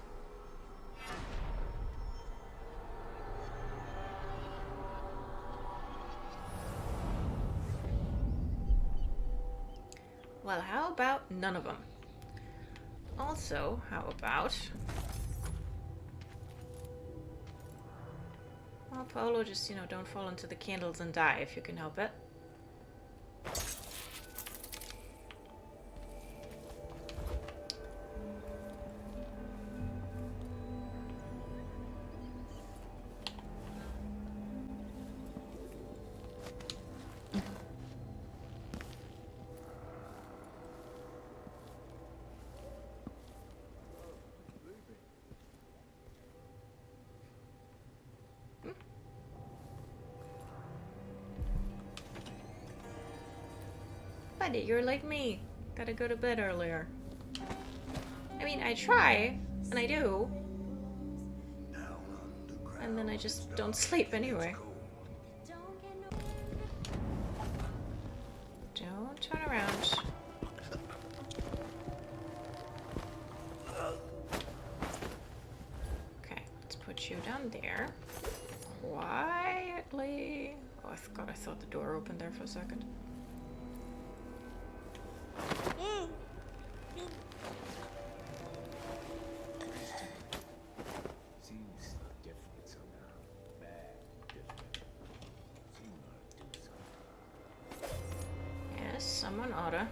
Well, how about none of them? Also, how about... well, Paolo, just, you know, don't fall into the candles and die if you can help it. Buddy, you're like me. Gotta go to bed earlier. I mean, I try, and I do. And then I just don't sleep anyway. Don't turn around. Okay, let's put you down there. Quietly. Oh, God, I thought the door opened there for a second. Seems different somehow. Bad, different. Someone ought to do something. Yes, someone oughta.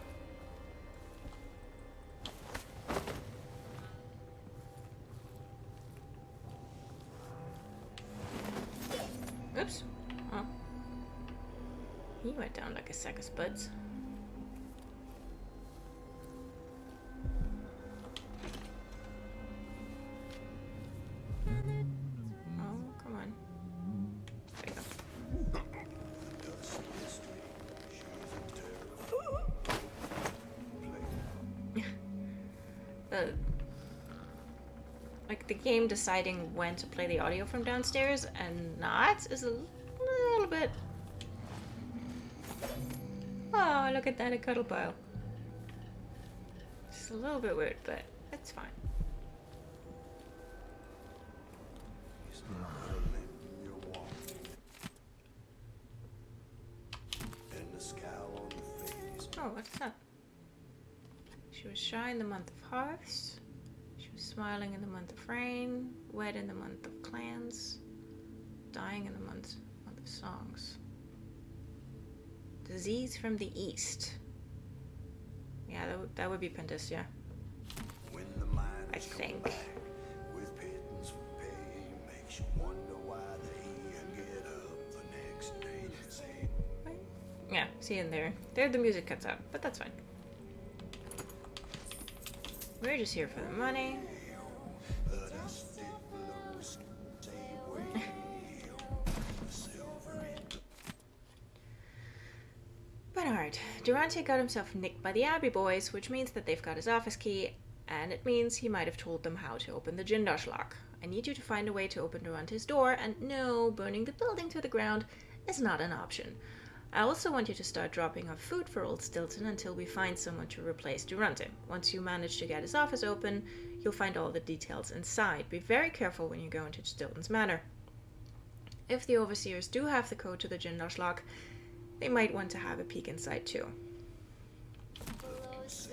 went down like a sack of spuds. Oh, come on. There you go. Like the game deciding when to play the audio from downstairs and not is a little bit. Oh, look at that, a cuddle pile. It's a little bit weird, but it's fine. Oh, what's that? She was shy in the month of harvest. She was smiling in the month of rain, wet in the month of clans, dying in the month of songs. Disease from the east. Yeah, that would be Pandysia. I think. With pittance for pay, makes you wonder why they get up the next day. Say, yeah, see in there. There the music cuts out, but that's fine. We're just here for the money. But alright, Durante got himself nicked by the Abbey boys, which means that they've got his office key, and it means he might have told them how to open the Jindosh lock. I need you to find a way to open Durante's door, and no, burning the building to the ground is not an option. I also want you to start dropping off food for old Stilton until we find someone to replace Durante. Once you manage to get his office open, you'll find all the details inside. Be very careful when you go into Stilton's manor. If the overseers do have the code to the Jindosh lock, they might want to have a peek inside too.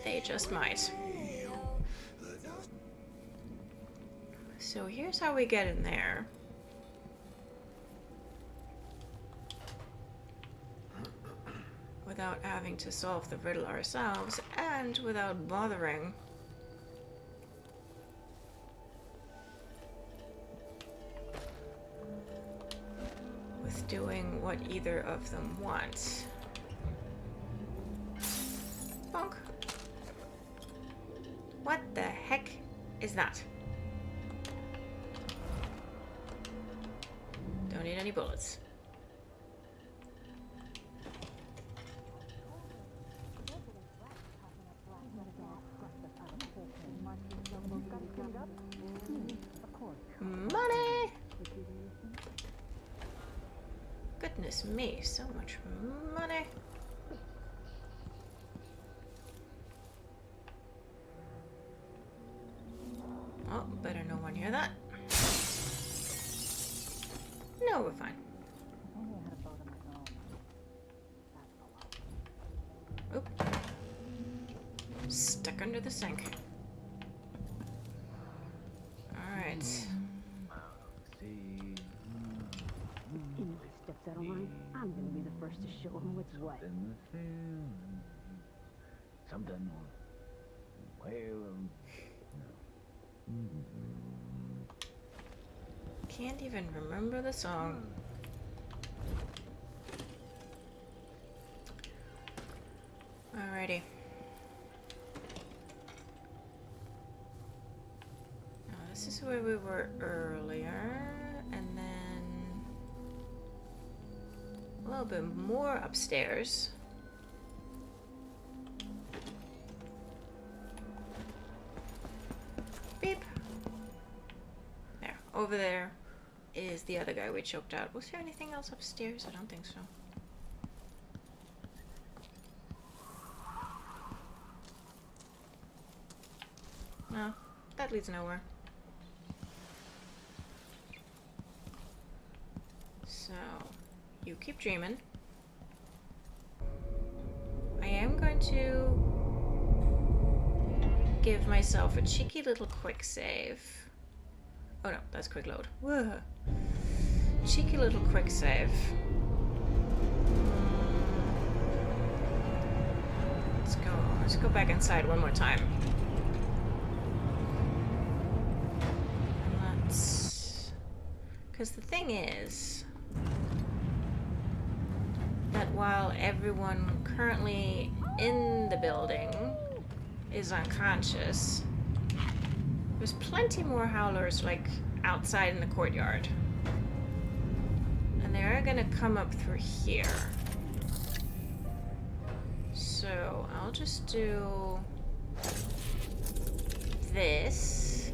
They just might. So here's how we get in there. Without having to solve the riddle ourselves, and without bothering with doing what either of them want. Bonk. What the heck is that? Don't need any bullets. Money! Goodness me, so much money. Oh, better no one hear that. No, we're fine. Oop. Stuck under the sink. Alright. Steps out of line, I'm gonna be the first to show him what's what. Something. Can't even remember the song. Alrighty. Now this is where we were earlier, and then a little bit more upstairs. Beep. There, over there is the other guy we choked out. Was there anything else upstairs? I don't think so. No, that leads nowhere. So, you keep dreaming. I am going to give myself a cheeky little quick save. Oh no, that's quick load. Whoa. Cheeky little quick save. Let's go back inside one more time. And let's... Because the thing is... that while everyone currently in the building is unconscious, there's plenty more Howlers, like, outside in the courtyard. And they're gonna come up through here. So, I'll just do this.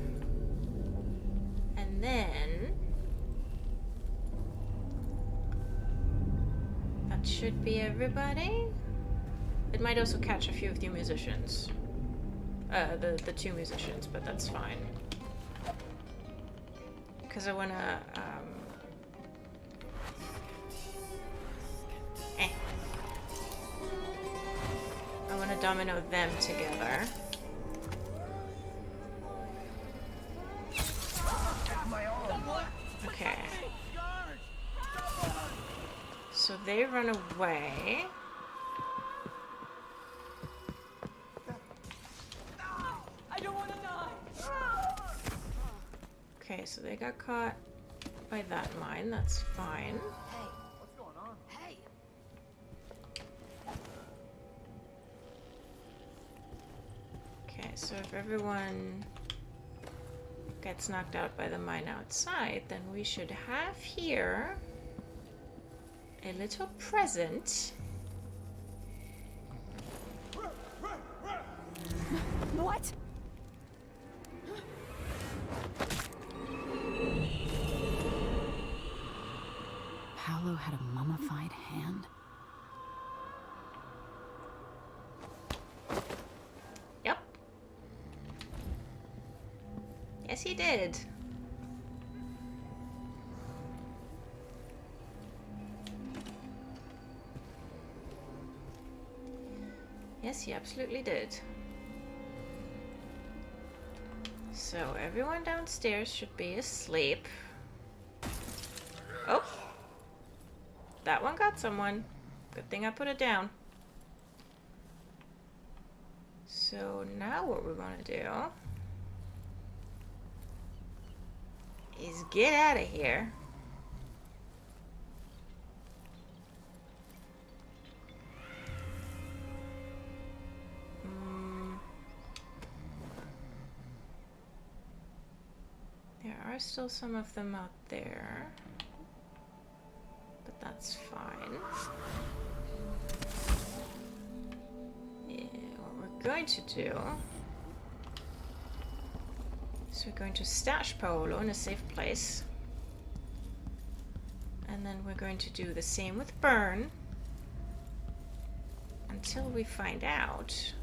And then that should be everybody. It might also catch a few of the musicians. The two musicians, but that's fine. Because I wanna, I wanna domino them together. Okay. So they run away. I don't want to die. Okay, so they got caught by that mine. That's fine. Hey, what's going on? Hey. Okay, so if everyone gets knocked out by the mine outside, then we should have here a little present. What? Paolo had a mummified hand? Yep. Yes, he did. Yes, he absolutely did. So everyone downstairs should be asleep. Oh! That one got someone. Good thing I put it down. So now what we're gonna do is get out of here. There are still some of them out there, but that's fine. Yeah, what we're going to do is we're going to stash Paolo in a safe place, and then we're going to do the same with BYRNE until we find out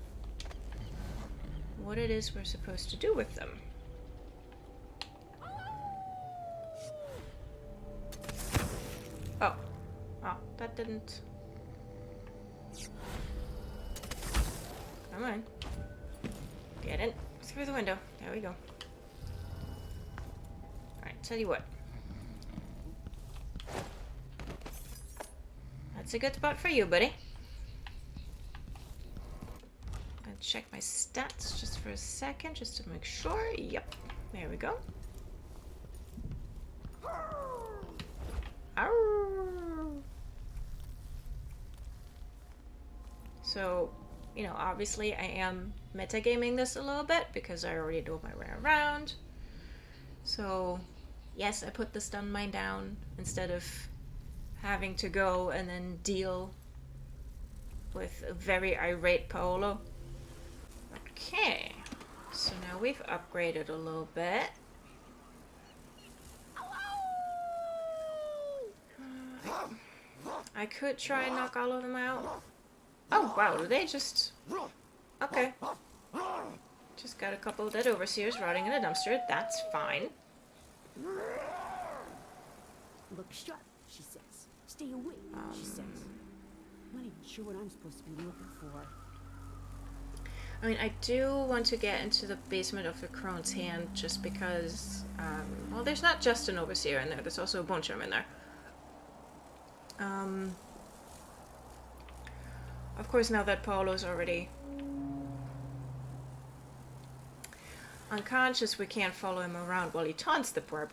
what it is we're supposed to do with them. Oh, that didn't... Come on. Get in. Through the window. There we go. Alright, tell you what. That's a good spot for you, buddy. I'll check my stats just for a second, just to make sure. Yep. There we go. So, you know, obviously I am metagaming this a little bit because I already know my way around. So, yes, I put the stun mine down instead of having to go and then deal with a very irate Paolo. Okay, so now we've upgraded a little bit. I could try and knock all of them out. Oh, wow, do they just... Okay. Just got a couple of dead overseers rotting in a dumpster. That's fine. Look sharp, she says. Stay away, she says. I'm not even sure what I'm supposed to be looking for. I mean, I do want to get into the basement of the Crone's Hand just because, well, there's not just an overseer in there. There's also a bone charm in there. Of course, now that Paolo's already unconscious, we can't follow him around while he taunts the poor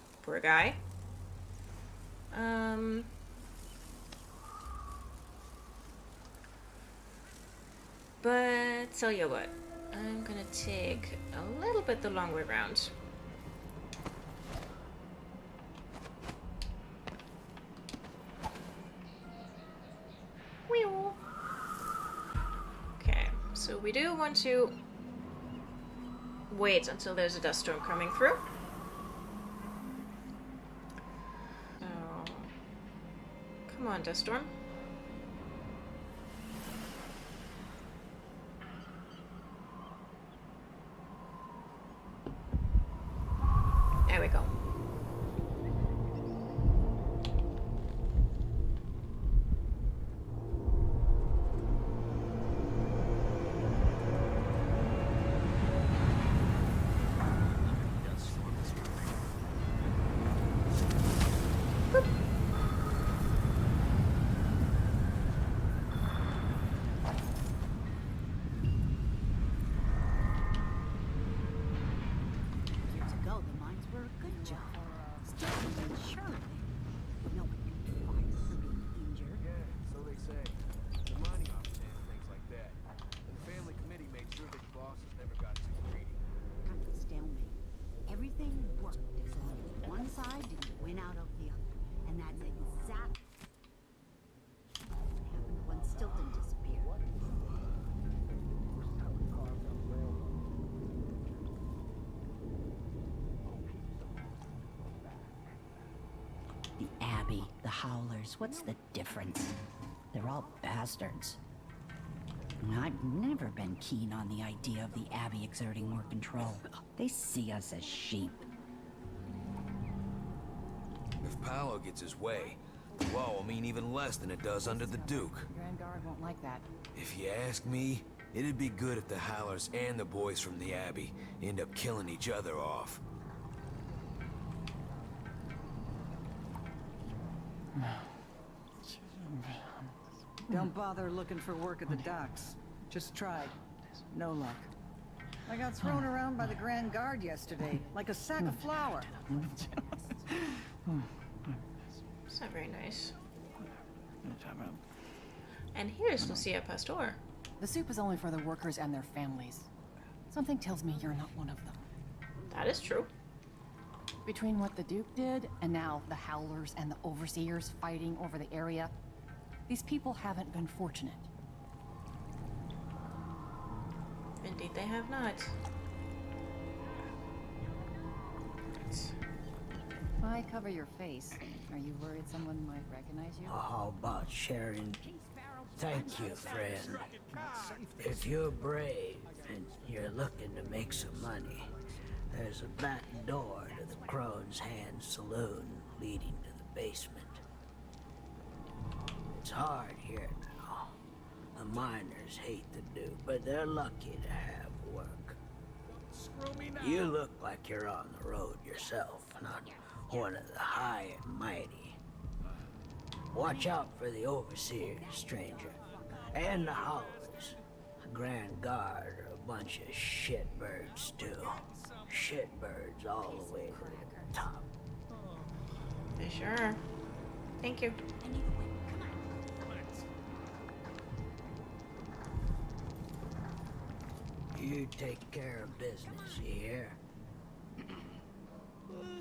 But tell you what, I'm gonna take a little bit the long way round. Okay, so we do want to wait until there's a dust storm coming through. So, come on, dust storm. There we go. Years ago, the mines were a good job. Still, surely. No one can be fired for being injured. Yeah, so they say. The mining office things like that. And the family committee made sure that bosses never got too greedy. Kind of a stalemate. Everything worked as long as one side didn't win out of the other. And that's exactly what happened when Stilton disappeared. The Abbey, the Howlers, what's the difference? They're all bastards. I've never been keen on the idea of the Abbey exerting more control. They see us as sheep. If PAOLO gets his way, the wall will mean even less than it does under the Duke. Grand Guard won't like that. If you ask me, it'd be good if the Howlers and the boys from the Abbey end up killing each other off. Don't bother looking for work at the docks. Just tried. No luck. I got thrown around by the Grand Guard yesterday, like a sack of flour. It's not very nice. And here's Lucia Pastor. The soup is only for the workers and their families. Something tells me you're not one of them. That is true. Between what the Duke did, and now the Howlers and the Overseers fighting over the area, these people haven't been fortunate. Indeed, they have not. Why cover your face? Are you worried someone might recognize you? How about sharing? Thank you, friend. If you're brave and you're looking to make some money, there's a back door to the Crone's Hand Saloon leading to the basement. It's hard here now. The miners hate the Duke, but they're lucky to have work. You look like you're on the road yourself, not one of the high and mighty. Watch out for the Overseers, stranger, and the Howlers. The Grand Guard are a bunch of shitbirds, too. Shitbirds all the way to the top. They sure are. Thank you. You take care of business, you hear?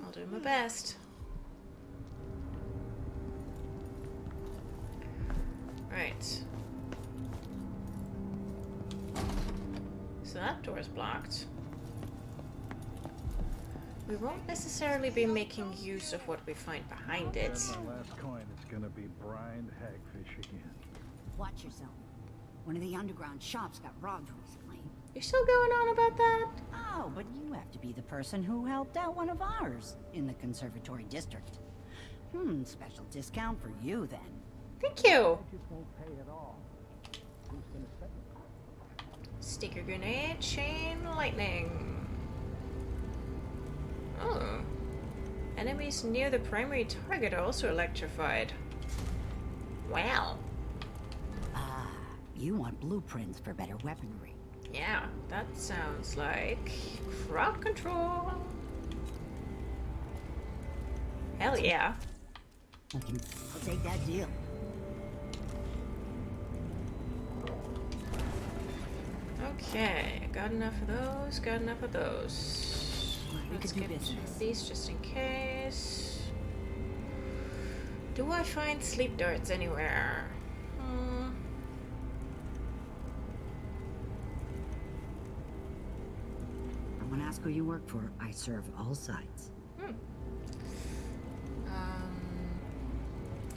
I'll do my best. Right. So that door's blocked. We won't necessarily be making use of what we find behind it. My last coin is gonna be brined hagfish again. Watch yourself. One of the underground shops got robbed recently. You're still going on about that? Oh, but you have to be the person who helped out one of ours in the Conservatory District. Special discount for you then. Thank you. Just won't pay at all. Who's gonna pay? Sticker grenade, chain lightning. Oh. Enemies near the primary target are also electrified. Wow. Ah, you want blueprints for better weaponry. Yeah, that sounds like crowd control. Hell yeah. I'll take that deal. Okay, got enough of those, got enough of those. Let's get these just in case. Do I find sleep darts anywhere? I want to ask who you work for. I serve all sides.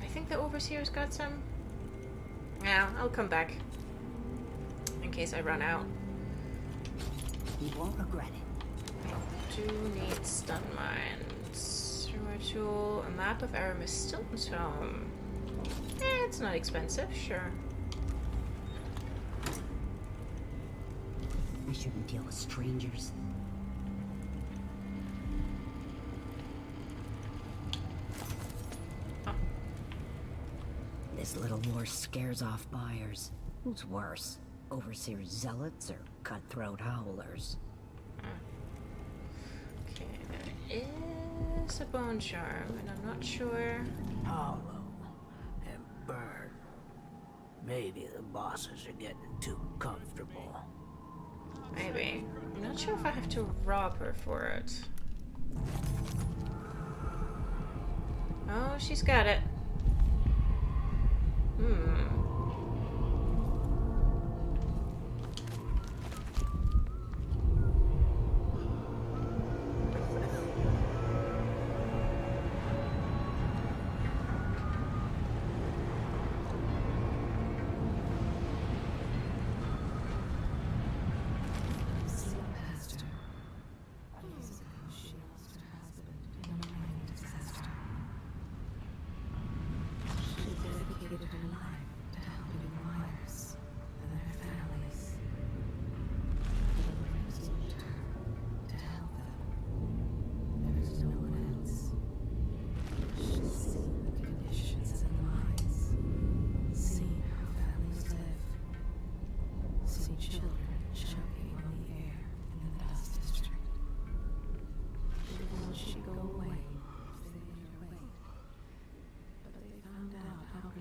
I think the Overseer's got some. Yeah, I'll come back. In case I run out. You won't regret it. I do need stun mines. Through tool, a map of Aramis Stilton's home. It's not expensive, sure. I shouldn't deal with strangers. This little war scares off buyers. Who's worse? Overseer zealots or cutthroat howlers? Okay, there is a bone charm, and I'm not sure. PAOLO and BYRNE. Maybe the bosses are getting too comfortable. Maybe. I'm not sure if I have to rob her for it. Oh, she's got it.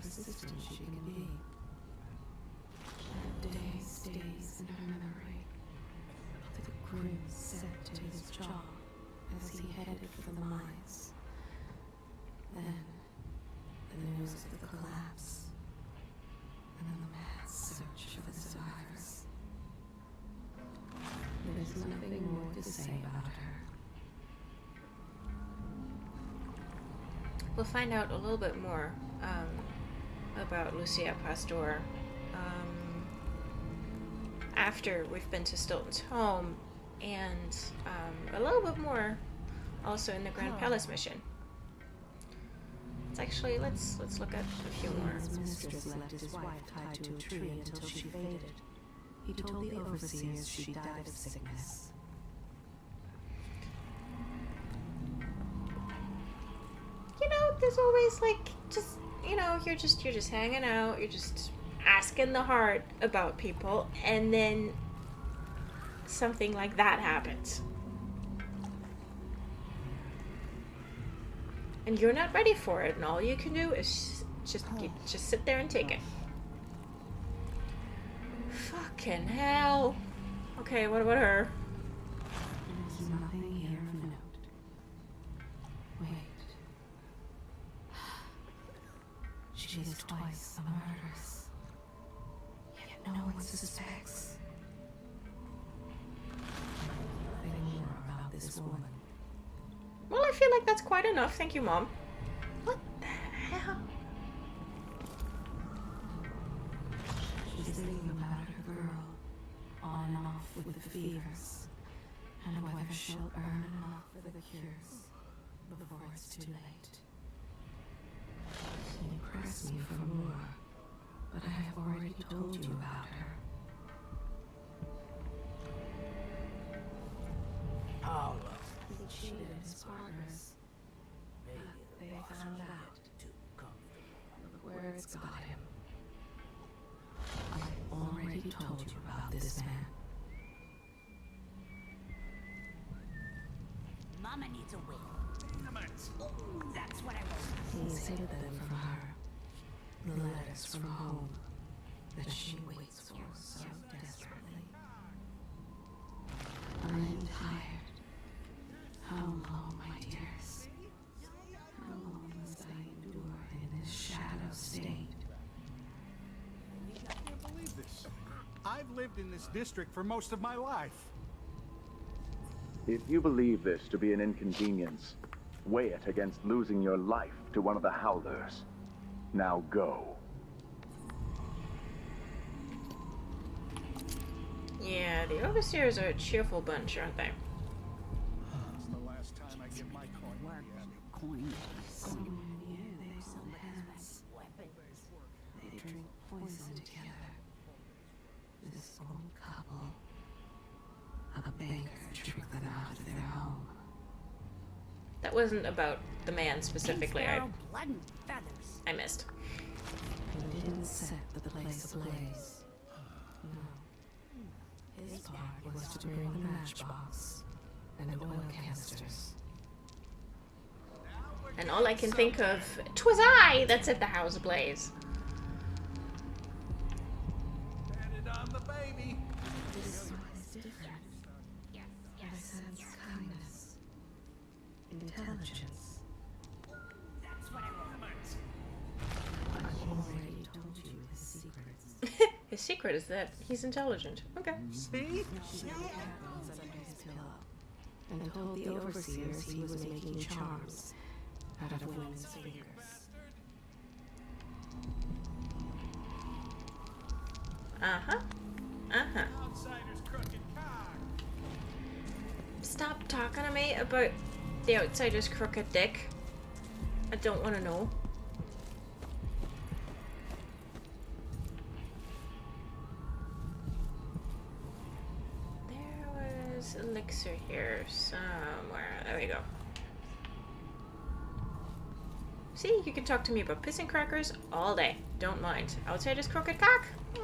persistent she can be. That day stays in her memory. The grin set to his jaw as he headed for the mines. Then, the news of the collapse, and then the mad search for the survivors. There's nothing more to say about her. We'll find out a little bit more about Lucia Pastor after we've been to Stilton's home, and a little bit more also in the Grand Palace mission. It's actually, let's look at a few more. His mistress left his wife tied to a tree until she faded. He told the overseers she died of sickness. You know, there's always like just, you know, you're just hanging out, you're just asking the heart about people, and then something like that happens. And you're not ready for it, and all you can do is just sit there and take it. Fucking hell. Okay, what about her? There's nothing here of note. Wait. She is twice a murderess. Yet no one suspects. Nothing more about this woman. Well, I feel like that's quite enough. Thank you, Mom. What the hell? She's thinking about her girl, on and off with the fevers, and whether she'll earn enough for the cures before it's too late. She pressed me for more, but I have already told you about her. PAOLO. He cheated his partners. They found out. Look where it's got him. I've already told you about this man. Mama needs a win. Ooh, that's what I want. He's hid them from her. The letters from home that she waits for so desperately. tired. How long, my dears? How long must I endure in this shadow state? I can't believe this. I've lived in this district for most of my life. If you believe this to be an inconvenience, weigh it against losing your life to one of the Howlers. Now go. Yeah, the Overseers are a cheerful bunch, aren't they? It's the last time I get my coin. Coin. Somewhere near they still have they drink poison together. This old couple. A banker tricked them out of their home. That wasn't about the man specifically. Blood and feathers. I missed. He didn't set the place ablaze. No. His part was to bring the matchbox and the oil canisters. And all I can think of, 'twas I that set the house ablaze. Handed on the baby. This one is different. I sense kindness, intelligence. That's what I want. I've already told you his secrets. His secret is that he's intelligent. Okay. See? She had captains under his pillow and told the overseers he was making charms out of women's fingers. Uh-huh. Uh-huh. Outsider's crooked cock. Stop talking to me about the outsider's crooked dick. I don't want to know. There was elixir here somewhere. There we go. See, you can talk to me about pissing crackers all day. Don't mind. Outsider's crooked cock? The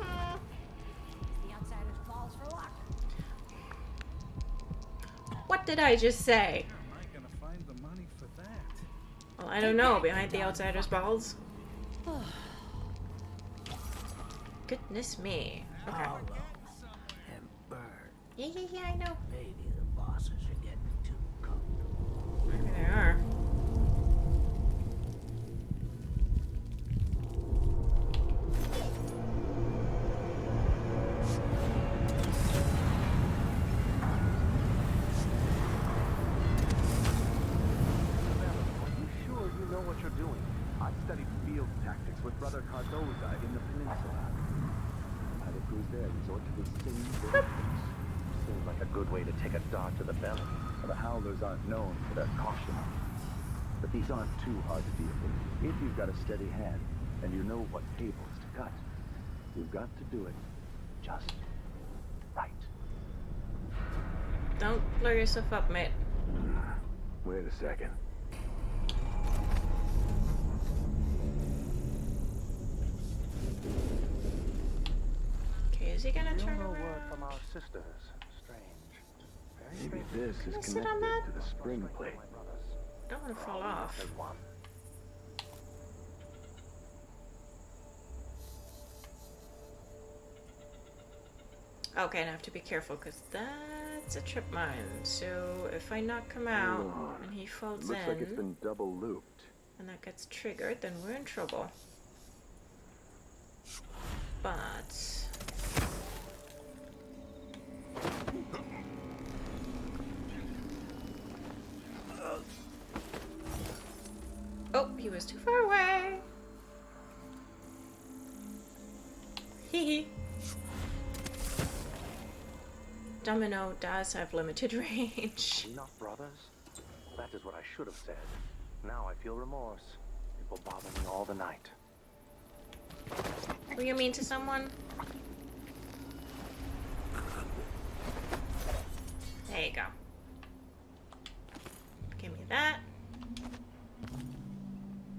outsider's balls for luck. What did I just say? Where am I gonna find the money for that? Well, I don't know. Behind the outsider's balls? Goodness me. Okay. Paolo and Byrne. Yeah, I know. Maybe the bosses are getting too comfortable. Maybe they are. With Brother Cardoza in the peninsula. Other crews there resort to the same tactics. Seems like a good way to take a dart to the belly. The Howlers aren't known for their caution. But these aren't too hard to deal with. If you've got a steady hand, and you know what cables to cut, you've got to do it just right. Don't blow yourself up, mate. Wait a second. Okay, is he gonna turn No around? word from our sisters. Strange. Maybe this Can I is sit on connected that? to the spring plate. Don't want to fall off. Okay, and I have to be careful because that's a trip mine. So if I knock him out and he falls Looks in, like it's been double looped. and that gets triggered, then we're in trouble. But oh, he was too far away. Hee hee. Domino does have limited range. Enough, brothers. That is what I should have said. Now I feel remorse. It will bother me all the night. Were you mean to someone? There you go. Give me that.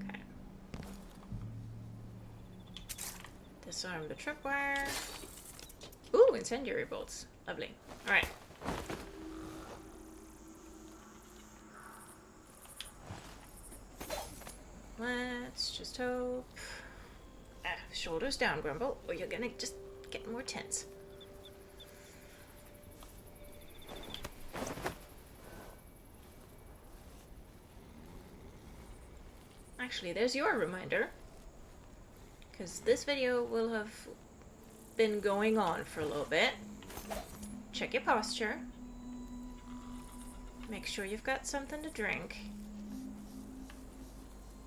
Okay. Disarm the tripwire. Ooh, incendiary bolts. Lovely. Alright. Let's just hope. Shoulders down, Grumble, or you're gonna just get more tense. Actually, there's your reminder. Because this video will have been going on for a little bit. Check your posture. Make sure you've got something to drink.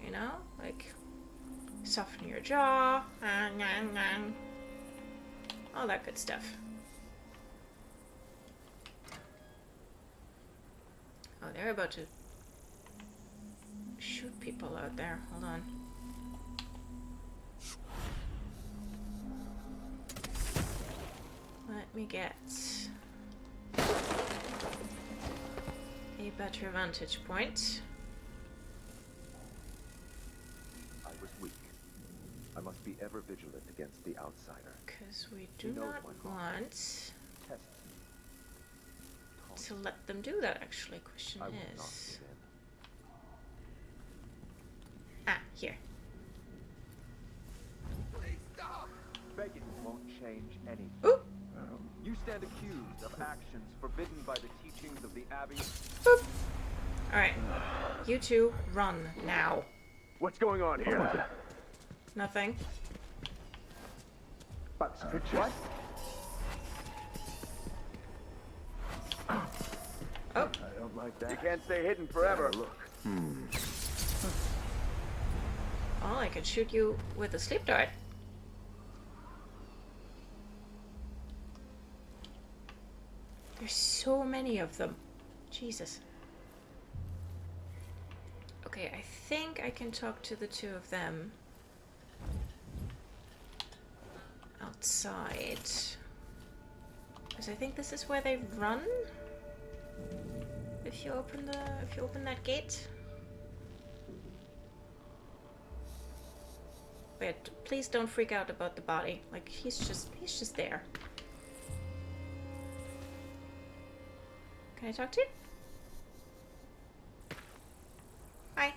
You know? Like, soften your jaw. All that good stuff. Oh, they're about to shoot people out there. Hold on. Let me get a better vantage point. I was weak. I must be ever vigilant against the outsider. Because we do not want to let them do that, actually. Question is... Ah, here. Please stop! Begging won't change anything. Ooh. You stand accused of actions forbidden by the teachings of the Abbey. Alright. You two, run now. What's going on here? Nothing. But what? Oh. I don't like that. You can't stay hidden forever. Look. Oh, I could shoot you with a sleep dart. There's so many of them. Jesus. Okay, I think I can talk to the two of them outside. Because I think this is where they run. If you open that gate. But please don't freak out about the body. Like he's just there. Can I talk to you? Hi.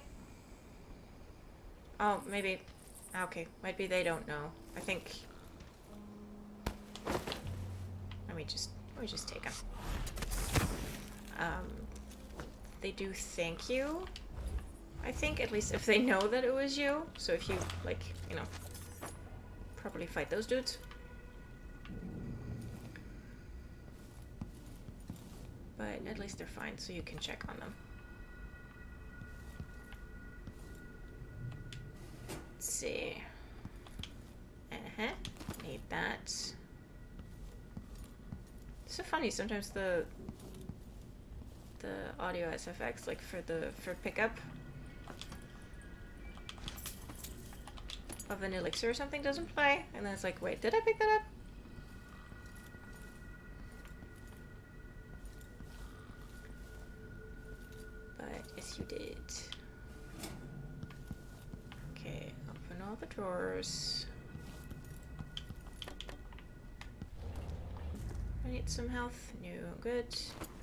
Oh, maybe. Okay, might be they don't know. I think. Let me just take them. They do thank you. I think, at least if they know that it was you. So if you, like, you know, properly fight those dudes. But at least they're fine, so you can check on them. Let's see. Need that. It's so funny, sometimes the audio SFX, like for pickup of an elixir or something doesn't play, and then it's like, wait, did I pick that up? But yes, you did. Okay, open all the drawers. I need some health. No, good.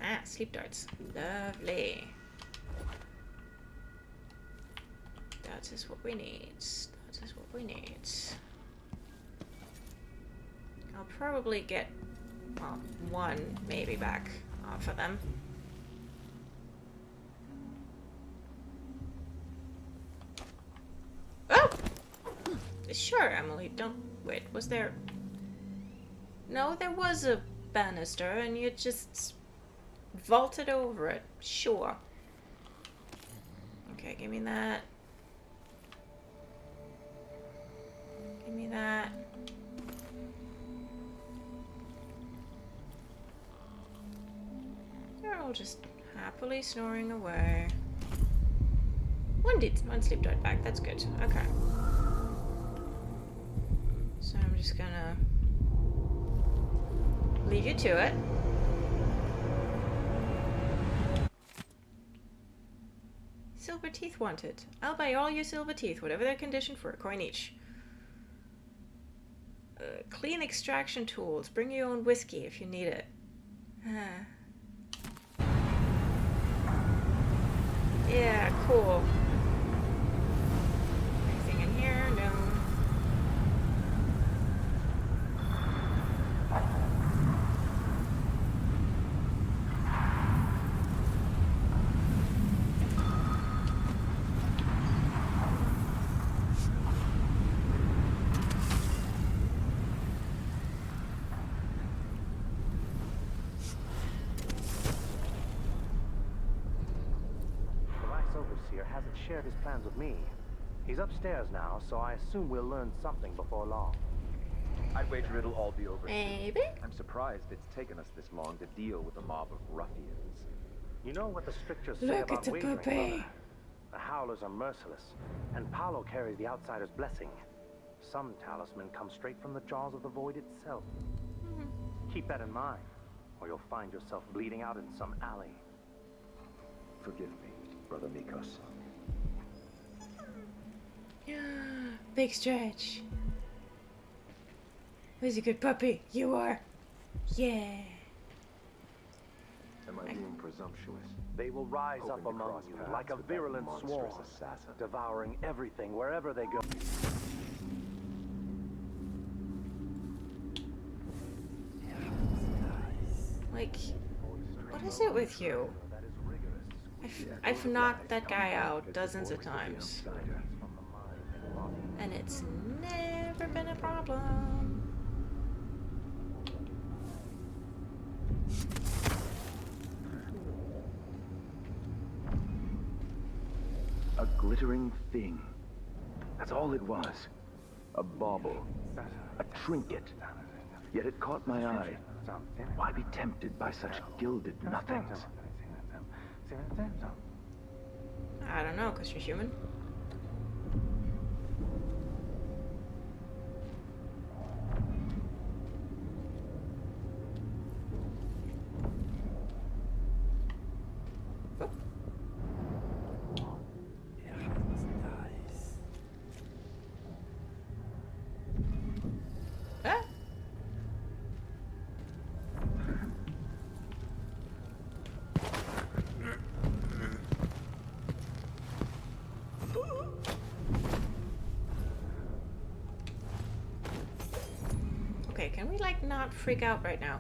Ah, sleep darts. Lovely. That is what we need. That is what we need. I'll probably get, well, one maybe back off of them. Oh! Sure, Emily, don't... Wait, was there... No, there was a banister and you just vaulted over it. Sure. Okay, give me that. Give me that. They're all just happily snoring away. One sleep dart back. That's good. Okay. So I'm just gonna leave you to it. Silver teeth wanted. I'll buy all your silver teeth, whatever their condition, for a coin each. Clean extraction tools. Bring your own whiskey if you need it. Yeah, cool. Anything in here? No. shared his plans with me. He's upstairs now, so I assume we'll learn something before long. I'd wager it'll all be over soon. Maybe? I'm surprised it's taken us this long to deal with a mob of ruffians. You know what the strictures say Look about at the wagering, puppy. brother? The Howlers are merciless, and PAOLO carries the outsider's blessing. Some talisman comes straight from the jaws of the void itself. Keep that in mind, or you'll find yourself bleeding out in some alley. Forgive me, Brother Mikos. Big stretch. Who's a good puppy? You are. Yeah. Am I being presumptuous? They will rise Hoping up to among cross you paths like a with that virulent monstrous swarm, assassin. devouring everything wherever they go. Like, what is it with you? I've knocked that guy out dozens of times. And it's never been a problem. A glittering thing. That's all it was. A bauble. A trinket. Yet it caught my eye. Why be tempted by such gilded nothings? I don't know, because you're human. Okay, can we like not freak out right now?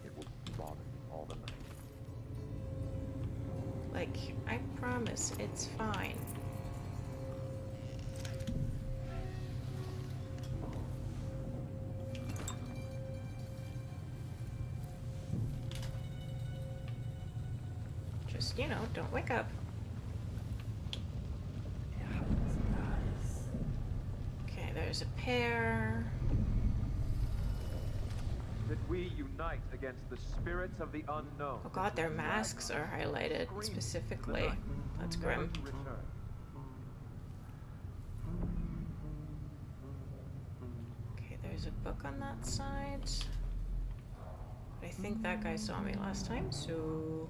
It will bother me all the night. Like, I promise, it's fine. Just, you know, don't wake up. Okay, there's a pair. That we unite against the spirits of the unknown. Oh god, their masks are highlighted specifically. That's grim. Okay, there's a book on that side. I think that guy saw me last time, so...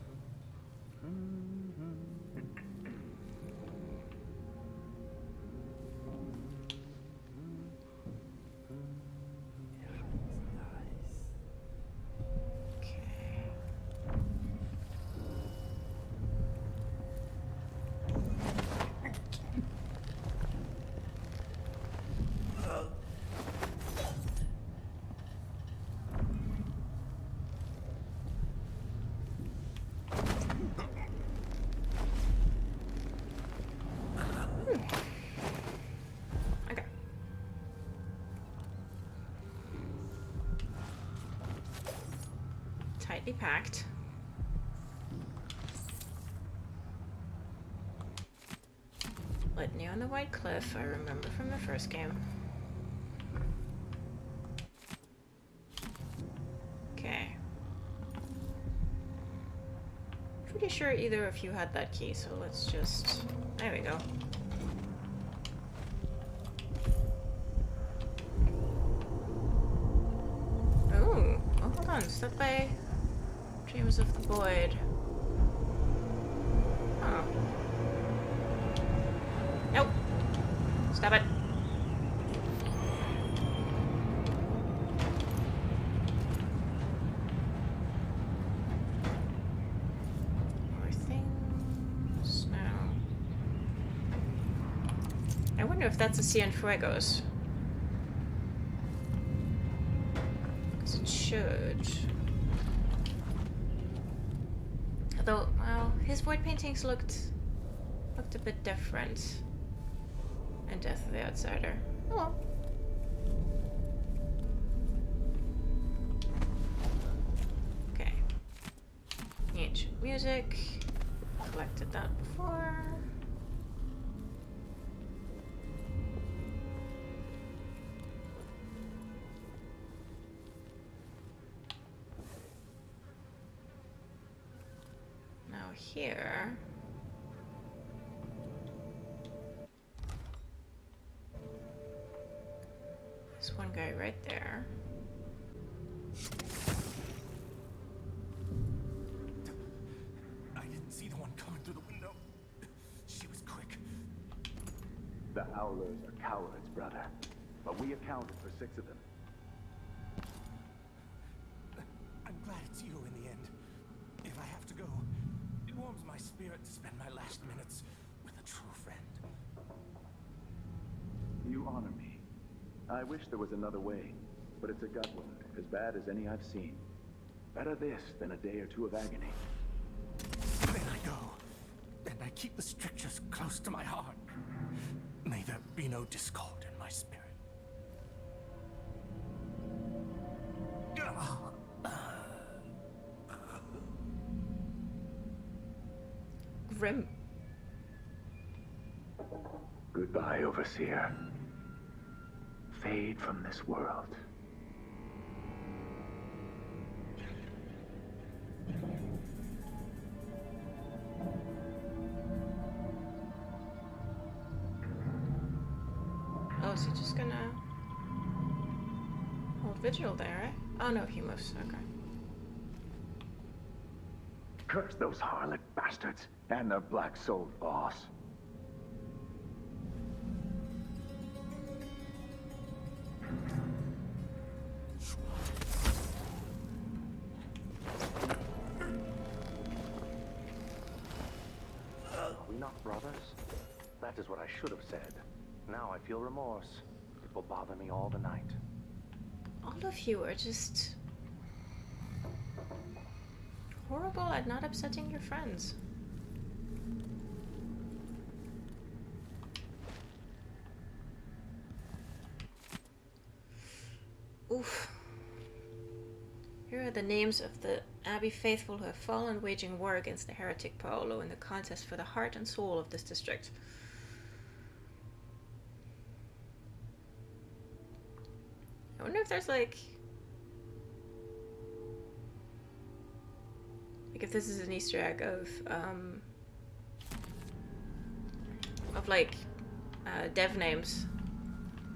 Okay. Tightly packed. Litany on the White Cliff, I remember from the first game. Okay. Pretty sure either of you had that key, so let's just... There we go. Oh, hold on. Stop by Dreams of the Void. Oh. Nope. Stop it. More things now. I wonder if that's a Cienfuegos. Because it should. Although, well, his void paintings looked a bit different in Death of the Outsider. Oh well. Okay. music. Collected that before. Now here. There's one guy right there. I didn't see the one coming through the window. She was quick. The Howlers are cowards, brother. But we accounted for 6 of them. I'm glad it's you in the end. If I have to go, it warms my spirit to spend my last minutes with a true friend. You honor me. I wish there was another way, but it's a gut wound, as bad as any I've seen. Better this than a day or 2 of agony. Then I go, and I keep the strictures close to my heart. May there be no discord in my spirit. Grim. Goodbye, Overseer. Fade from this world. Oh, is he just gonna hold vigil there, right? Oh no, he moves. Okay. Curse those harlot bastards and their black-souled boss. Are we not brothers? That is what I should have said. Now I feel remorse. It will bother me all the night. All of you are just horrible at not upsetting your friends. Oof. Here are the names of the Abbey faithful who have fallen waging war against the heretic PAOLO in the contest for the heart and soul of this district. I wonder if there's like if this is an Easter egg of like dev names.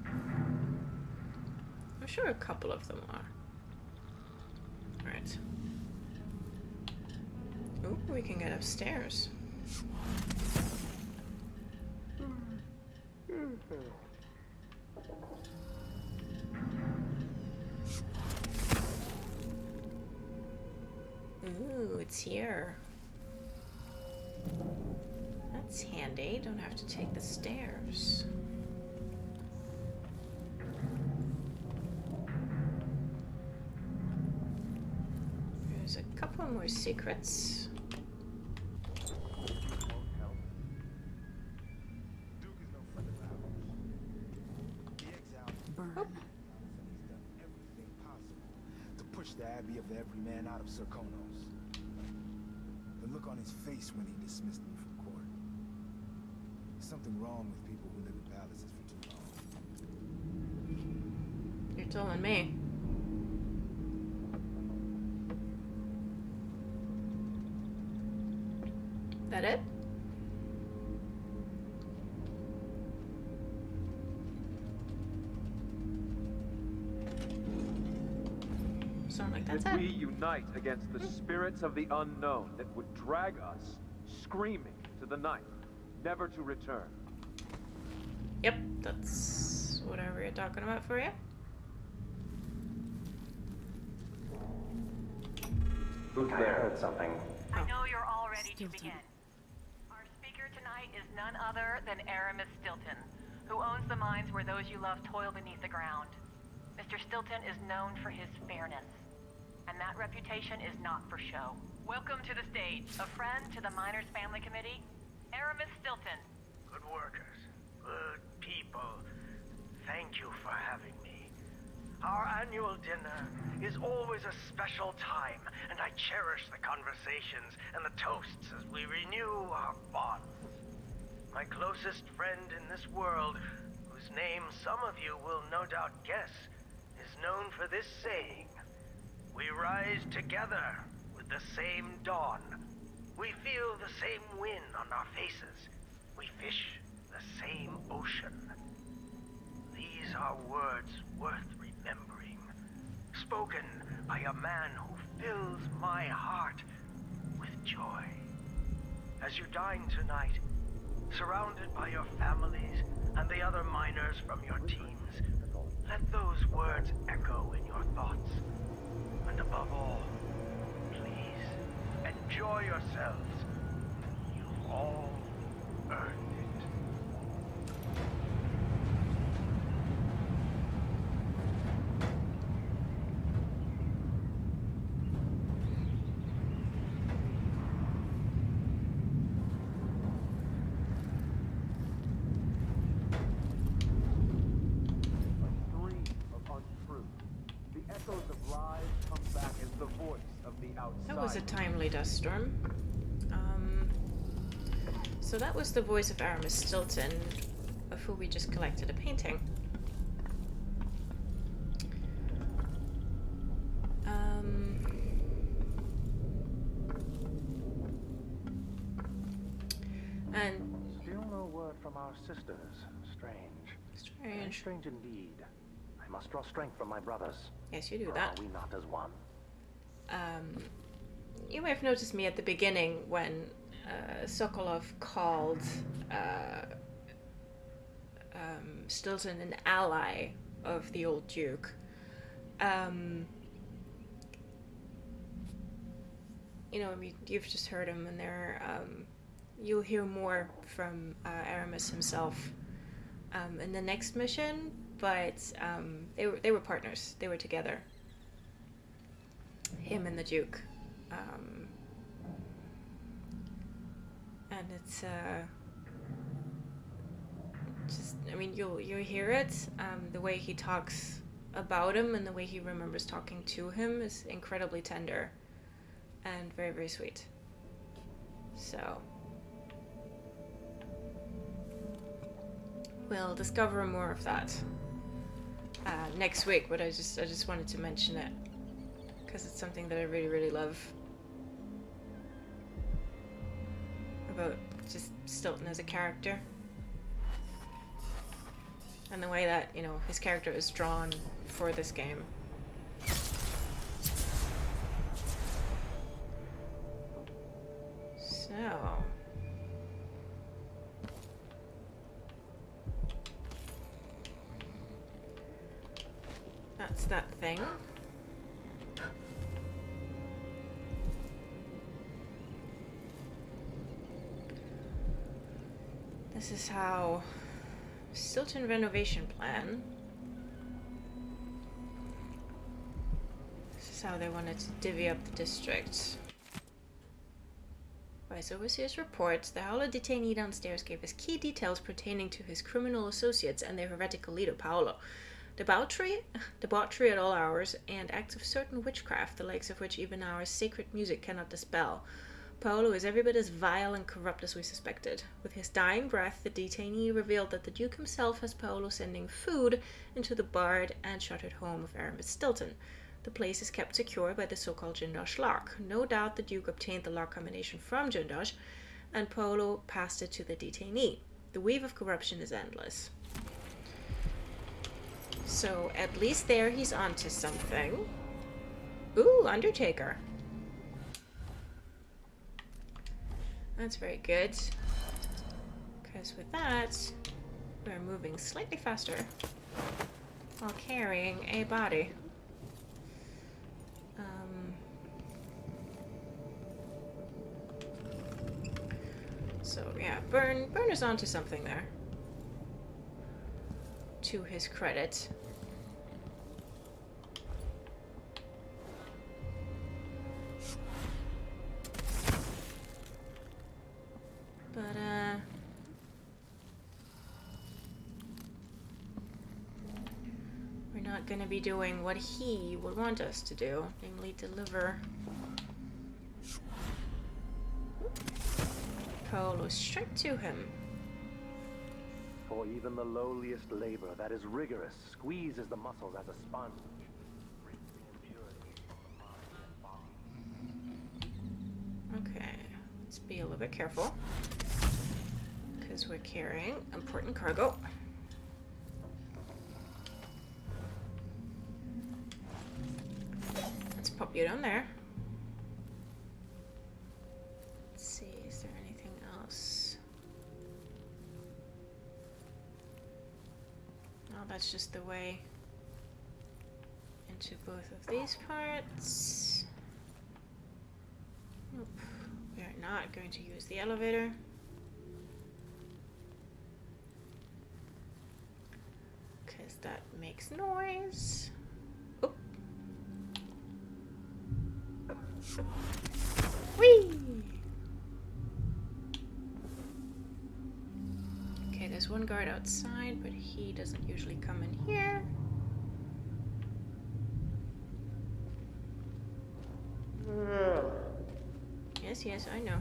I'm sure a couple of them are. Alright. Ooh, we can get upstairs. Ooh, it's here. That's handy. Don't have to take the stairs. There's a couple more secrets. BYRNE. To push the Abbey of the Everyman out of Serkonos. The look on his face when he dismissed me from court. There's something wrong with people who live in palaces for too long. You're telling me. That it? Sound like that's That it. we unite against the spirits of the unknown that would drag us, screaming, to the night, never to return. Yep, that's whatever you're talking about for you. Who's there? I heard something. I know you're all ready to begin. Our speaker tonight is none other than Aramis Stilton, who owns the mines where those you love toil beneath the ground. Mr. Stilton is known for his fairness, and that reputation is not for show. Welcome to the stage, a friend to the Miners Family Committee, Aramis Stilton. Good workers, good people. Thank you for having me. Our annual dinner is always a special time, and I cherish the conversations and the toasts as we renew our bonds. My closest friend in this world, whose name some of you will no doubt guess, is known for this saying: we rise together with the same dawn. We feel the same wind on our faces. We fish the same ocean. These are words worth remembering, spoken by a man who fills my heart with joy. As you dine tonight, surrounded by your families and the other miners from your teams, let those words echo in your thoughts. And above all, please, enjoy yourselves. You've all earned it. That was a timely dust storm. So that was the voice of Aramis Stilton, of who we just collected a painting. And still no word from our sisters. Strange. Strange. Strange indeed. I must draw strength from my brothers. Yes, you do Or that. Are we not as one? You may have noticed me at the beginning when Sokolov called Stilton an ally of the old Duke. You know, I mean, you've just heard him, and you'll hear more from Aramis himself in the next mission. But they were partners. They were together. Him and the Duke. And it's just, I mean, you'll hear it. The way he talks about him and the way he remembers talking to him is incredibly tender and very, very sweet. So we'll discover more of that next week, but I just wanted to mention it because it's something that I really, really love about just Stilton as a character, and the way that, you know, his character is drawn for this game. So that's that thing. This is how Stilton renovation plan. This is how they wanted to divvy up the district. Vice Overseer's report, the Howler detainee downstairs gave us key details pertaining to his criminal associates and their heretical leader, PAOLO. Debauchery at all hours, and acts of certain witchcraft, the likes of which even our sacred music cannot dispel. PAOLO is every bit as vile and corrupt as we suspected. With his dying breath, the detainee revealed that the Duke himself has PAOLO sending food into the barred and shuttered home of Aramis Stilton. The place is kept secure by the so-called Jindosh lock. No doubt the Duke obtained the lock combination from Jindosh, and PAOLO passed it to the detainee. The weave of corruption is endless. So at least there he's onto something. Ooh, Undertaker. That's very good, because with that, we're moving slightly faster while carrying a body. So yeah, Byrne is onto something there, to his credit. But, we're not gonna be doing what he would want us to do, namely deliver PAOLO straight to him. For even the lowliest labor that is rigorous squeezes the muscles as a sponge. Okay, let's be a little bit careful, because we're carrying important cargo. Let's pop you down there. Let's see, is there anything else? No, that's just the way into both of these parts. Nope, we are not going to use the elevator. Because that makes noise. Oh. Whee! Okay, there's one guard outside, but he doesn't usually come in here. Yes, yes, I know.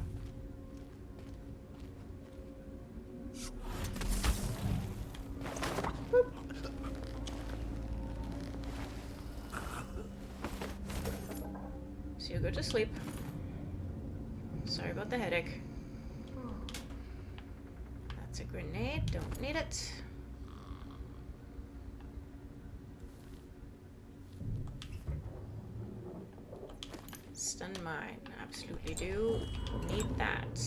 Boop. So you go to sleep. Sorry about the headache. That's a grenade, don't need it. Stun mine, absolutely do need that.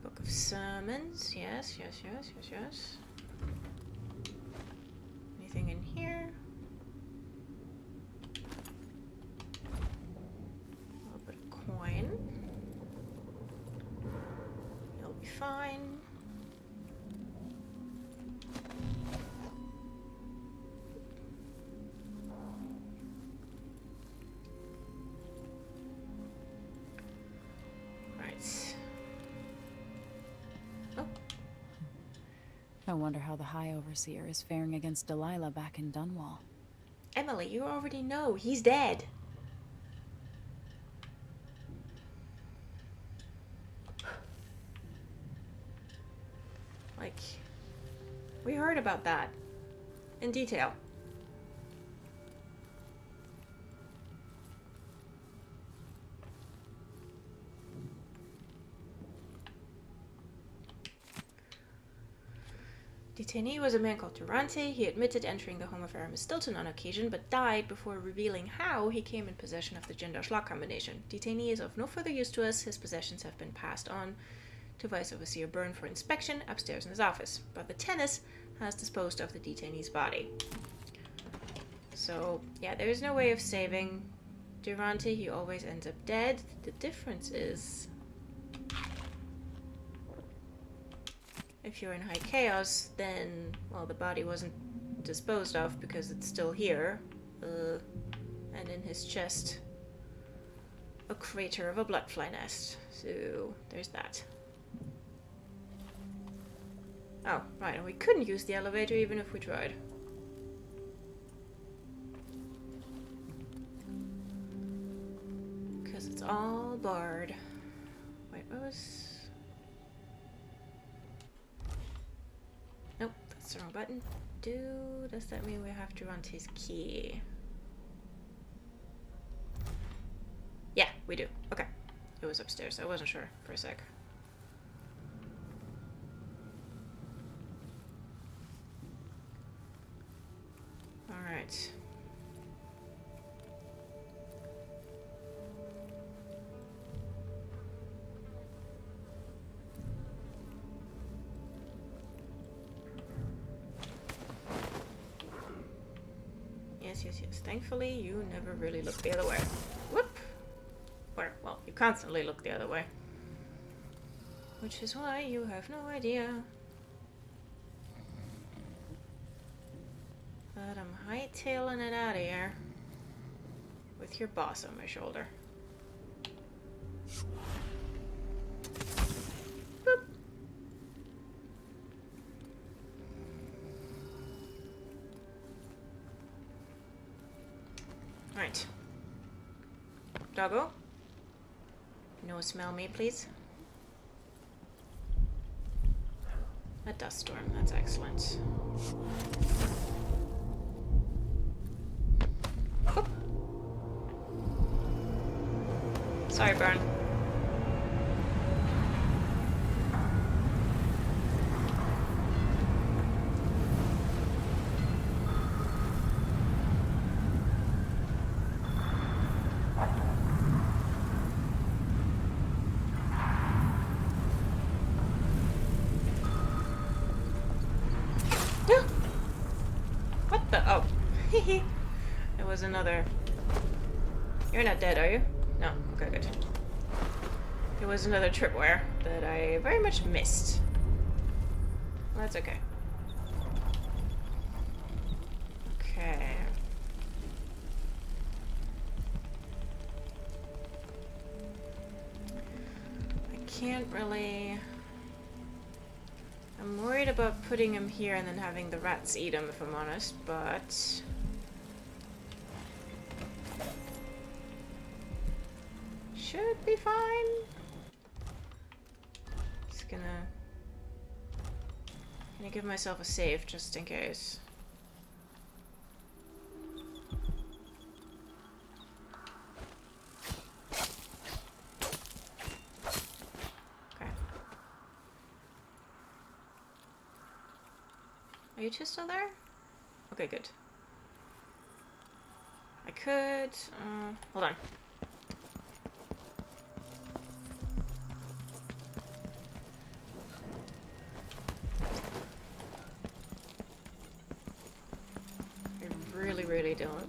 Book of Sermons, yes, yes, yes, yes, yes. Anything in here? A little bit of coin. You'll be fine. I wonder how the High Overseer is faring against Delilah back in Dunwall. Emily, you already know. He's dead. Like, we heard about that in detail. Detainee was a man called Durante. He admitted entering the home of Aramis Stilton on occasion, but died before revealing how he came in possession of the Jindar-Schlag combination. Detainee is of no further use to us. His possessions have been passed on to Vice Overseer BYRNE for inspection upstairs in his office. But the Tennis has disposed of the detainee's body. So, yeah, there is no way of saving Durante. He always ends up dead. The difference is, if you're in High Chaos, then, well, the body wasn't disposed of because it's still here. And in his chest, a crater of a bloodfly nest. So, there's that. Oh, right, and we couldn't use the elevator even if we tried. Because it's all barred. Wait, what was... Nope, that's the wrong button. Does that mean we have Durante's key? Yeah, we do. Okay. It was upstairs. I wasn't sure for a sec. Alright. Yes, yes, yes. Thankfully, you never really look the other way. Whoop! Or, well, you constantly look the other way. Which is why you have no idea that I'm hightailing it out of here with your boss on my shoulder. Boop. Right. Doggo? No smell me, please. A dust storm, that's excellent. Oop. Sorry, Byrne. What the? Oh. It was another. You're not dead, are you? No. Okay, good. There was another tripwire that I very much missed. Well, that's okay. Okay. I can't really... I'm worried about putting him here and then having the rats eat him, if I'm honest, but... should be fine. Just gonna give myself a save just in case. Okay. Are you two still there? Okay, good. I could, hold on.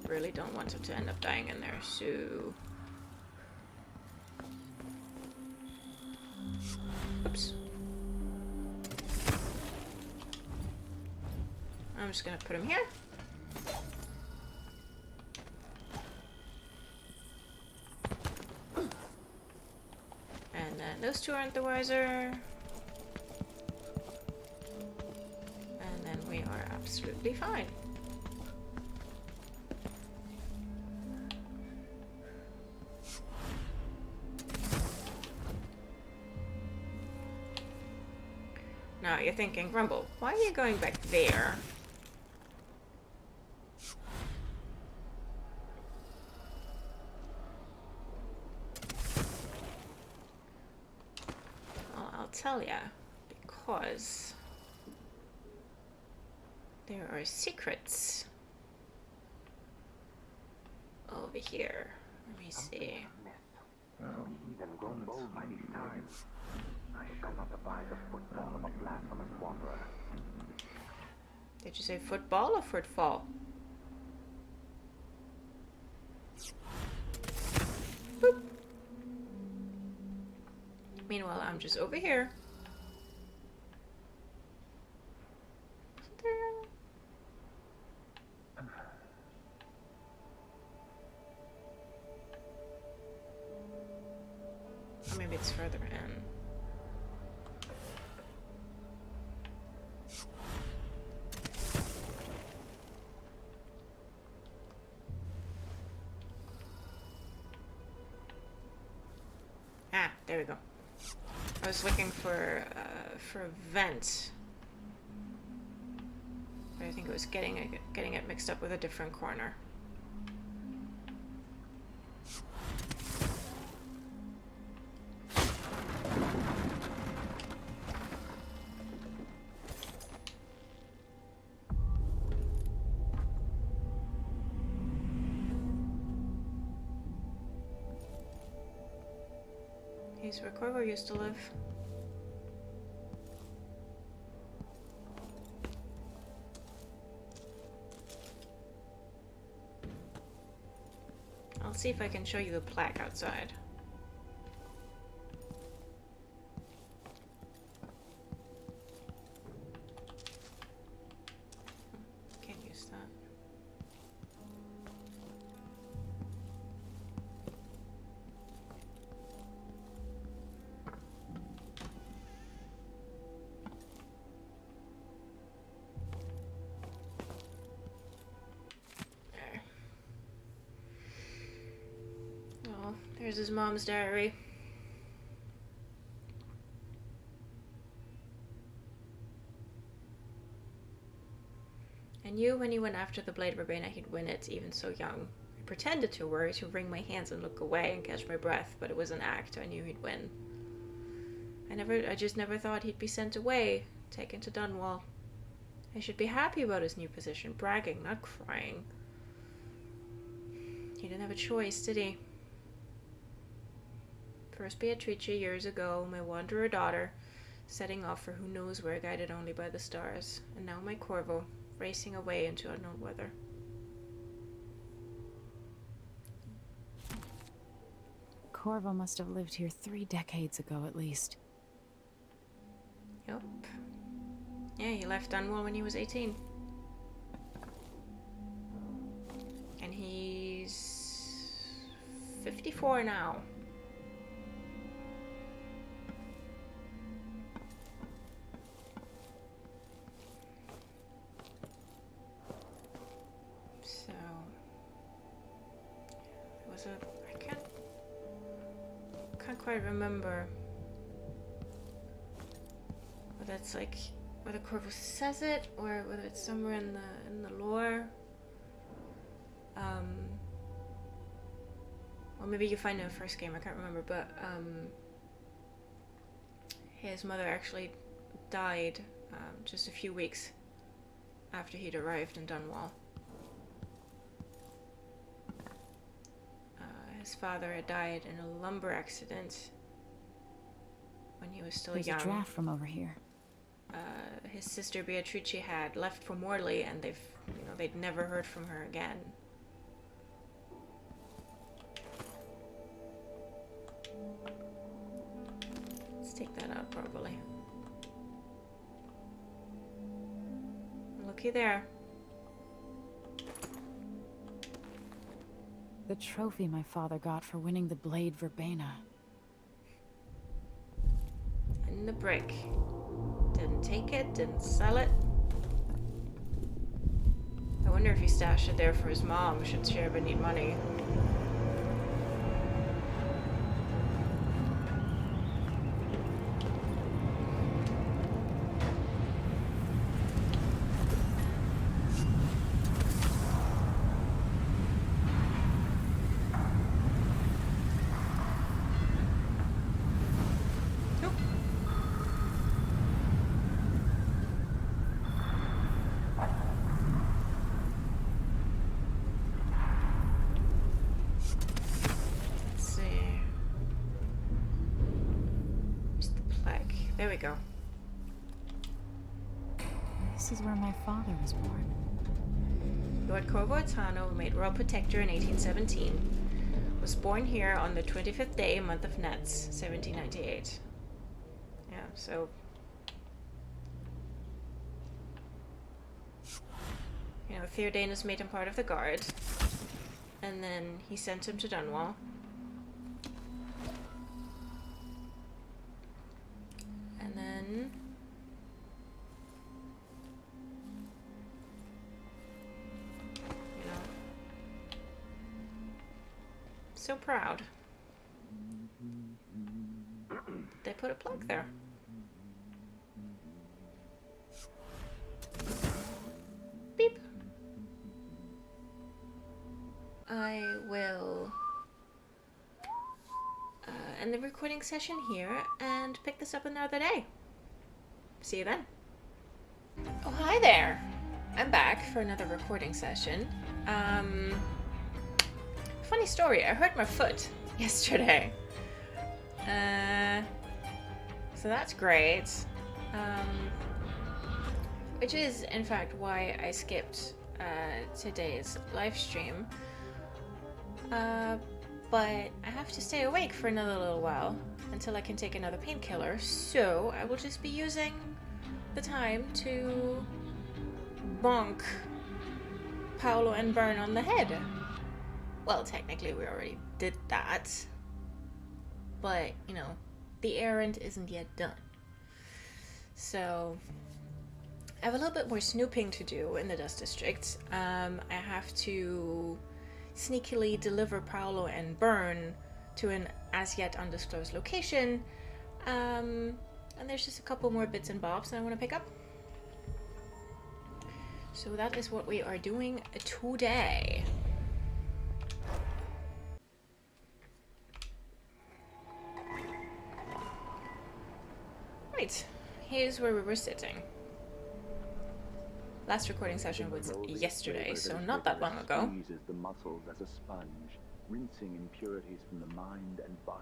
Really don't want him to end up dying in there, so... Oops. I'm just gonna put him here. And then those two aren't the wiser. And then we are absolutely fine. Now you're thinking, Grumble, why are you going back there? Well, I'll tell ya, because there are secrets over here. Let me see. Heathen grown bold by these times. I shall not abide the footfall of a blasphemous wanderer. Did you say football or footfall? Boop. Meanwhile, I'm just over here. Isn't there... Or maybe it's further in. Ah, there we go. I was looking for a vent, but I think it was getting it mixed up with a different corner. Here's where Corvo used to live. I'll see if I can show you the plaque outside. Can't use that. Here's his mom's diary. I knew when he went after the Blade Verbena he'd win it, even so young. I pretended to worry, to wring my hands and look away and catch my breath, but it was an act. I knew he'd win. I just never thought he'd be sent away, taken to Dunwall. I should be happy about his new position, bragging, not crying. He didn't have a choice, did he? First Beatrice years ago, my wanderer daughter, setting off for who knows where, guided only by the stars. And now my Corvo, racing away into unknown weather. Corvo must have lived here 3 decades ago at least. Yup. Yeah, he left Dunwall when he was 18. And he's 54 now. So there was I can't quite remember whether it's like whether Corvo says it or whether it's somewhere in the lore. Or maybe you find it in the first game, I can't remember, but his mother actually died just a few weeks after he'd arrived in Dunwall. His father had died in a lumber accident when he was still There's young. a draft from over here. His sister Beatrice had left for Morley, and they'd never heard from her again. Let's take that out properly. Looky there. The trophy my father got for winning the Blade Verbena. And the brick. Didn't take it, didn't sell it. I wonder if he stashed it there for his mom, should she ever need money. There we go. This is where my father was born. Lord Corvo Atano, made Royal Protector in 1817, was born here on the 25th day, month of Nets, 1798. Yeah, so... You know, Theodanus made him part of the guard, and then he sent him to Dunwall. And then... You know... So proud. They put a plug there. Beep. I will end the recording session here and pick this up another day. See you then. Oh, hi there. I'm back for another recording session. Funny story, I hurt my foot yesterday. So that's great. Which is, in fact, why I skipped today's live stream. But I have to stay awake for another little while until I can take another painkiller, so I will just be using the time to bonk PAOLO and BYRNE on the head. Well, technically we already did that, but, you know, the errand isn't yet done. So, I have a little bit more snooping to do in the Dust District. I have to sneakily deliver PAOLO and BYRNE to an as yet undisclosed location. And there's just a couple more bits and bobs that I want to pick up. So that is what we are doing today. Right, here's where we were sitting. Last recording session was yesterday, so not that long ago. Squeezes the muscles as a sponge, rinsing impurities from the mind and body.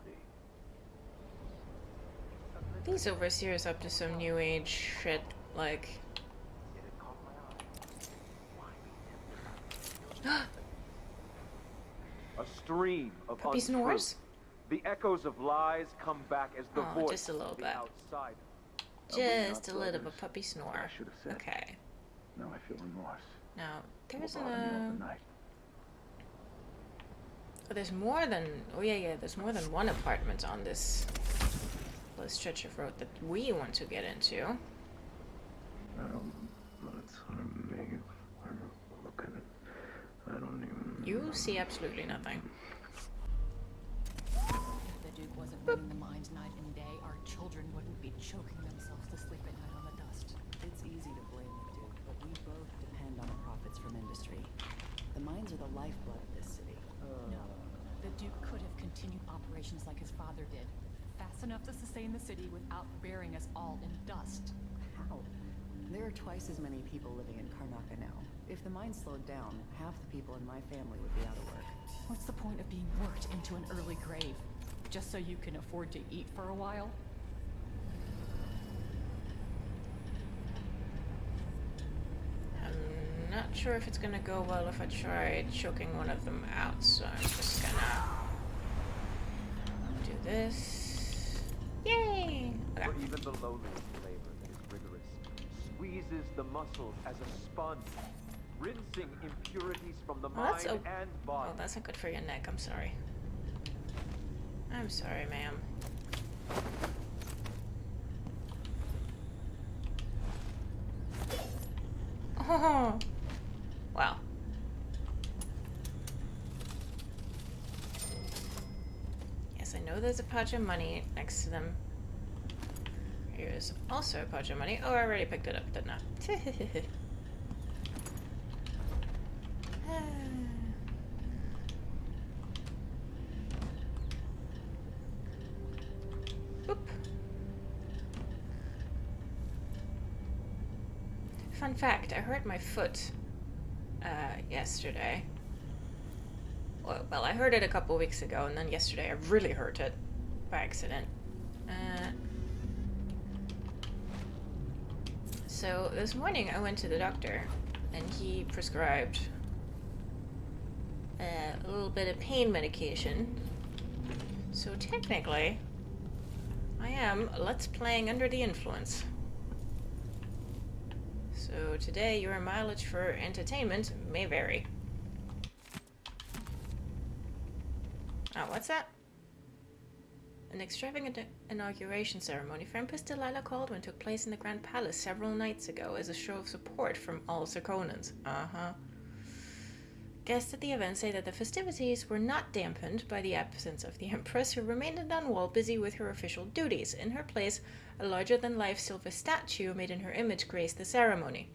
These overseers up to some new age shit, like... A stream of Puppy snores? The echoes of lies come back as the voice just a little of the bit. outsider. Just a little bit of a puppy snore. Okay. Now I feel remorse. Now, there's Will bother me a... overnight. Oh, there's more than... Oh, yeah, there's more than one apartment on this stretch of road that we want to get into. It's me. I'm looking. I don't even... You see absolutely nothing. If the Duke wasn't running the mines night and day, our children wouldn't be choking themselves to sleep at night on the dust. It's easy to blame the Duke, but we both depend on the profits from industry. The mines are the lifeblood of this city. No, the Duke could have continued operations like his father did, fast enough to sustain the city without burying us all in dust. How? There are twice as many people living in Karnaca now. If the mine slowed down, half the people in my family would be out of work. What's the point of being worked into an early grave? Just so you can afford to eat for a while? I'm not sure if it's gonna go well if I try choking one of them out, so I'm just gonna do this. Yay! Okay. For even the lowliest labor that is rigorous squeezes the muscles as a sponge, rinsing impurities from the mind and body. Oh, that's not good for your neck. I'm sorry. I'm sorry, ma'am. Oh, wow. Yes, I know there's a pouch of money next to them. Here's also a pouch of money. Oh, I already picked it up, didn't I? Boop. Fun fact, I hurt my foot yesterday. Well, I hurt it a couple weeks ago, and then yesterday I really hurt it by accident. So this morning I went to the doctor, and he prescribed a little bit of pain medication. So technically, I am let's playing under the influence. So today your mileage for entertainment may vary. Oh, what's that? An extravagant inauguration ceremony for Empress Delilah Caldwin took place in the Grand Palace several nights ago as a show of support from all Serkonans. Guests at the event say that the festivities were not dampened by the absence of the Empress, who remained in Dunwall busy with her official duties. In her place, a larger-than-life silver statue made in her image graced the ceremony.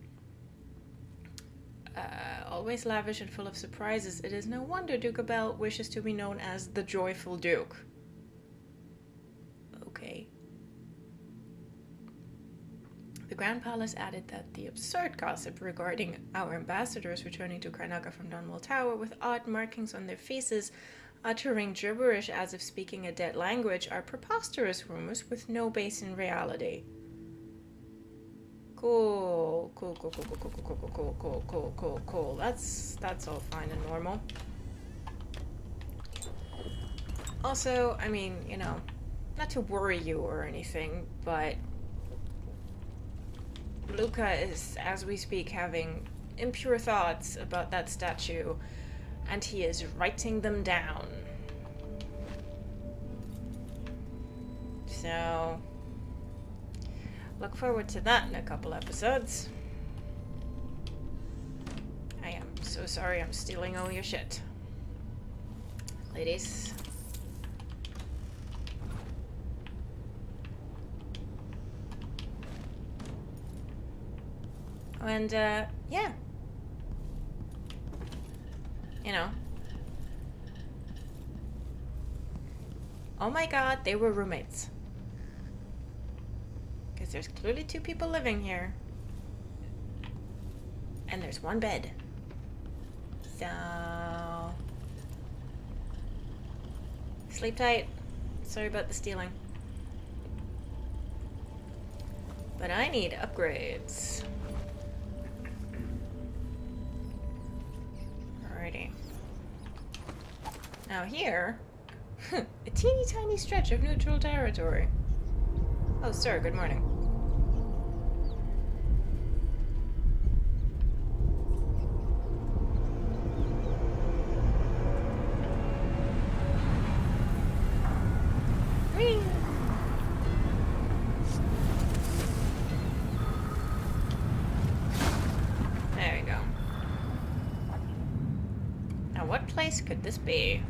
Always lavish and full of surprises, it is no wonder Duke Abel wishes to be known as the Joyful Duke. Okay. The Grand Palace added that the absurd gossip regarding our ambassadors returning to Karnaca from Dunwall Tower with odd markings on their faces, uttering gibberish as if speaking a dead language, are preposterous rumors with no base in reality. Cool. That's all fine and normal. Also, I mean, you know, not to worry you or anything, but Luca is, as we speak, having impure thoughts about that statue, and he is writing them down. So, look forward to that in a couple episodes. I am so sorry I'm stealing all your shit. Ladies, And, yeah. You know. Oh my god, they were roommates. Because there's clearly 2 people living here. And there's 1 bed. So... sleep tight. Sorry about the stealing. But I need upgrades. Alrighty. Now here, a teeny tiny stretch of neutral territory. Oh, sir, good morning. Whee! There we go. Now, what place could this be?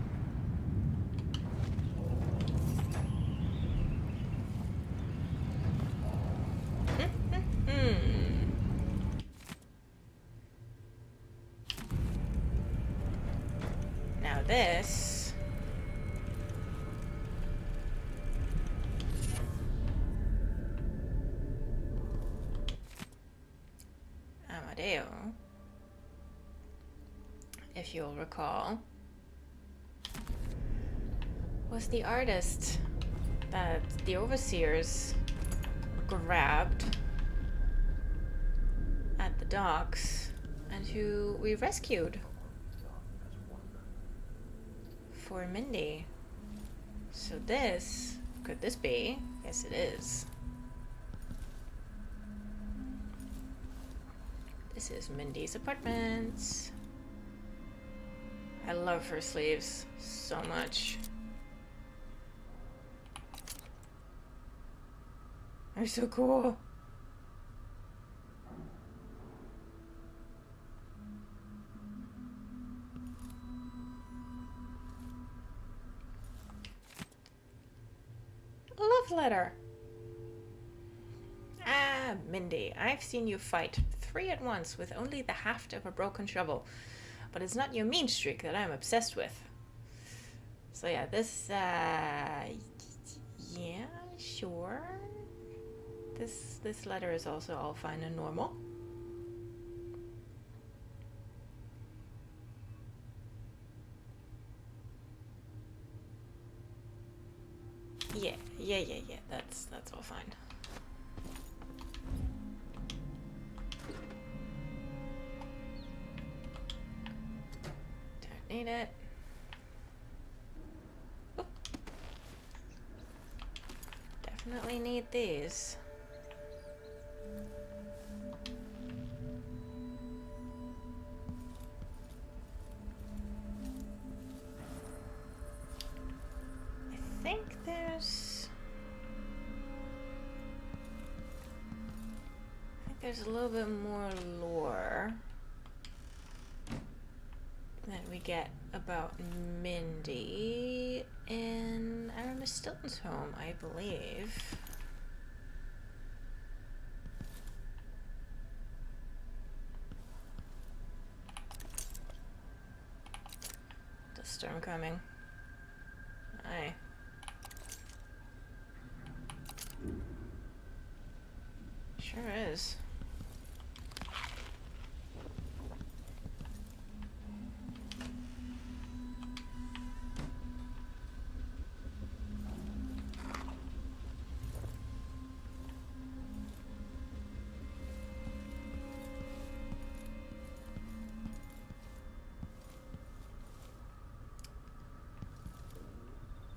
Now this... Amadeo, if you'll recall, was the artist that the overseers grabbed at the docks and who we rescued for Mindy. So this, could this be? Yes, it is. This is Mindy's apartment. I love her sleeves so much. They're so cool. Love letter. Ah, Mindy, I've seen you fight 3 at once with only the haft of a broken shovel. But it's not your mean streak that I'm obsessed with. So yeah, this, yeah, sure. This letter is also all fine and normal. Yeah, that's all fine. Don't need it. Oop. Definitely need these. I think there's a little bit more lore that we get about Mindy in Aramis Stilton's home, I believe. The storm coming. Aye. Sure is.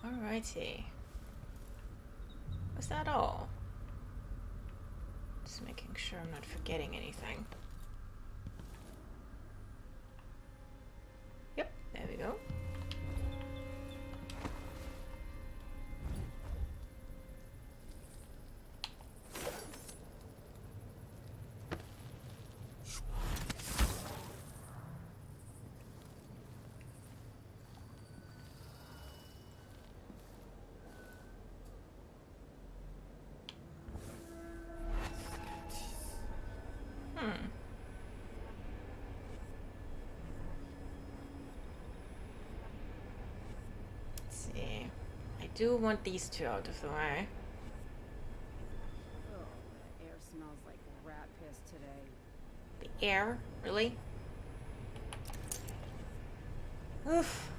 Alrighty. Was that all? Just making sure I'm not forgetting anything. Yep, there we go. do want these two out of the way. Oh, the air smells like rat piss today. The air? Really? Oof.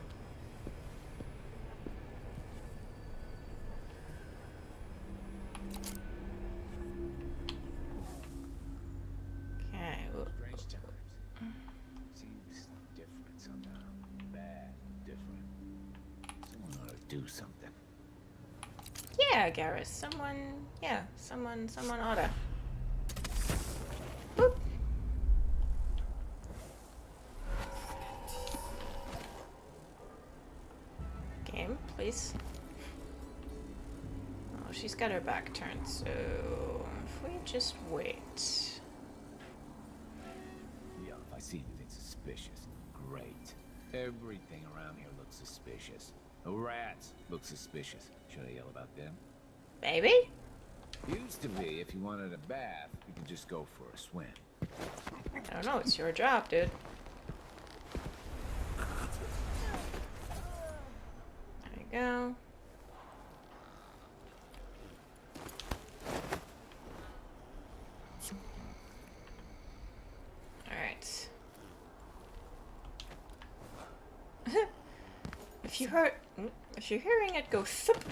Okay. Strange times. Seems different somehow. Bad, different. Someone ought to do something. Yeah, Garrus. Someone oughta. Boop. Game, please. Oh, she's got her back turned, so if we just wait. Yeah, if I see anything suspicious, great. Everything around here looks suspicious. The rats look suspicious. Should I yell about them? Baby? Used to be, if you wanted a bath, you could just go for a swim. I don't know, it's your job, dude. There you go. Alright. If you're hearing it go thup,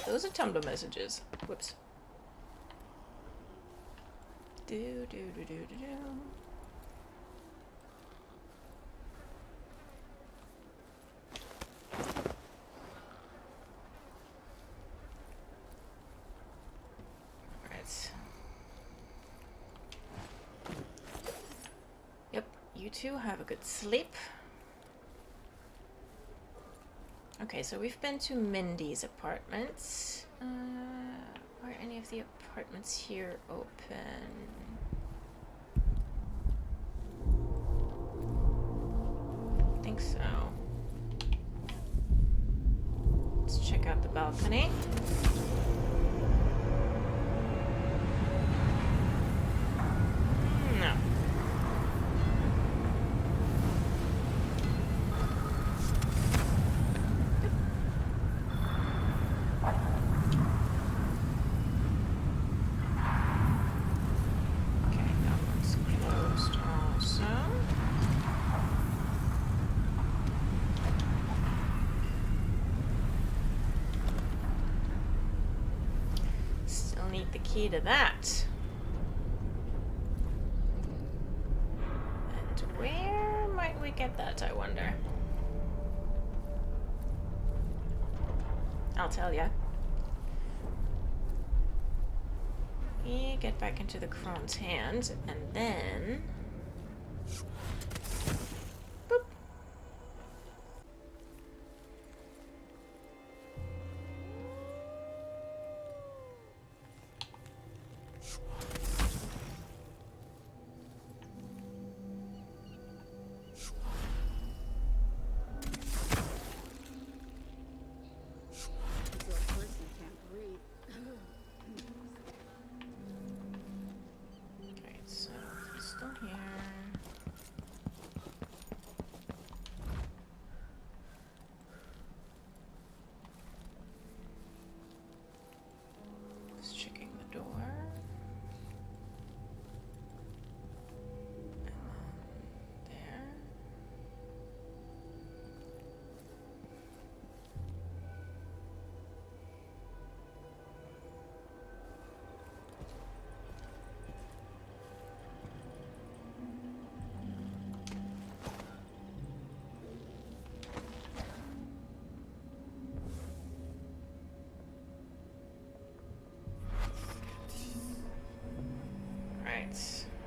those are Tumblr messages. Whoops. Do. Right. Yep, you two have a good sleep. Okay, so we've been to Mindy's apartments. Are any of the apartments here open? I think so. Let's check out the balcony. No. Key to that. And where might we get that, I wonder? I'll tell ya. We get back into the Crone's hand, and then... boop.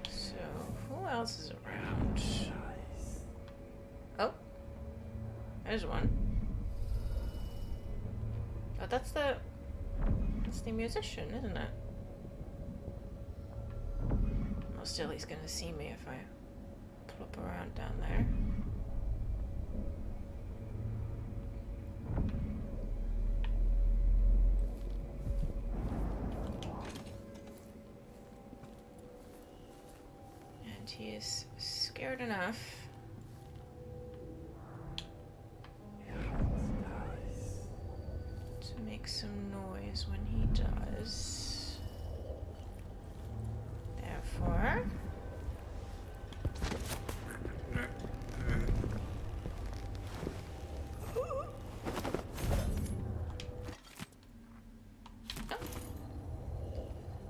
So, who else is around? Oh, there's one. Oh, that's the musician, isn't it? Well, still, he's gonna see me if I plop around down there. He is scared enough. To make make some noise when he does. Therefore...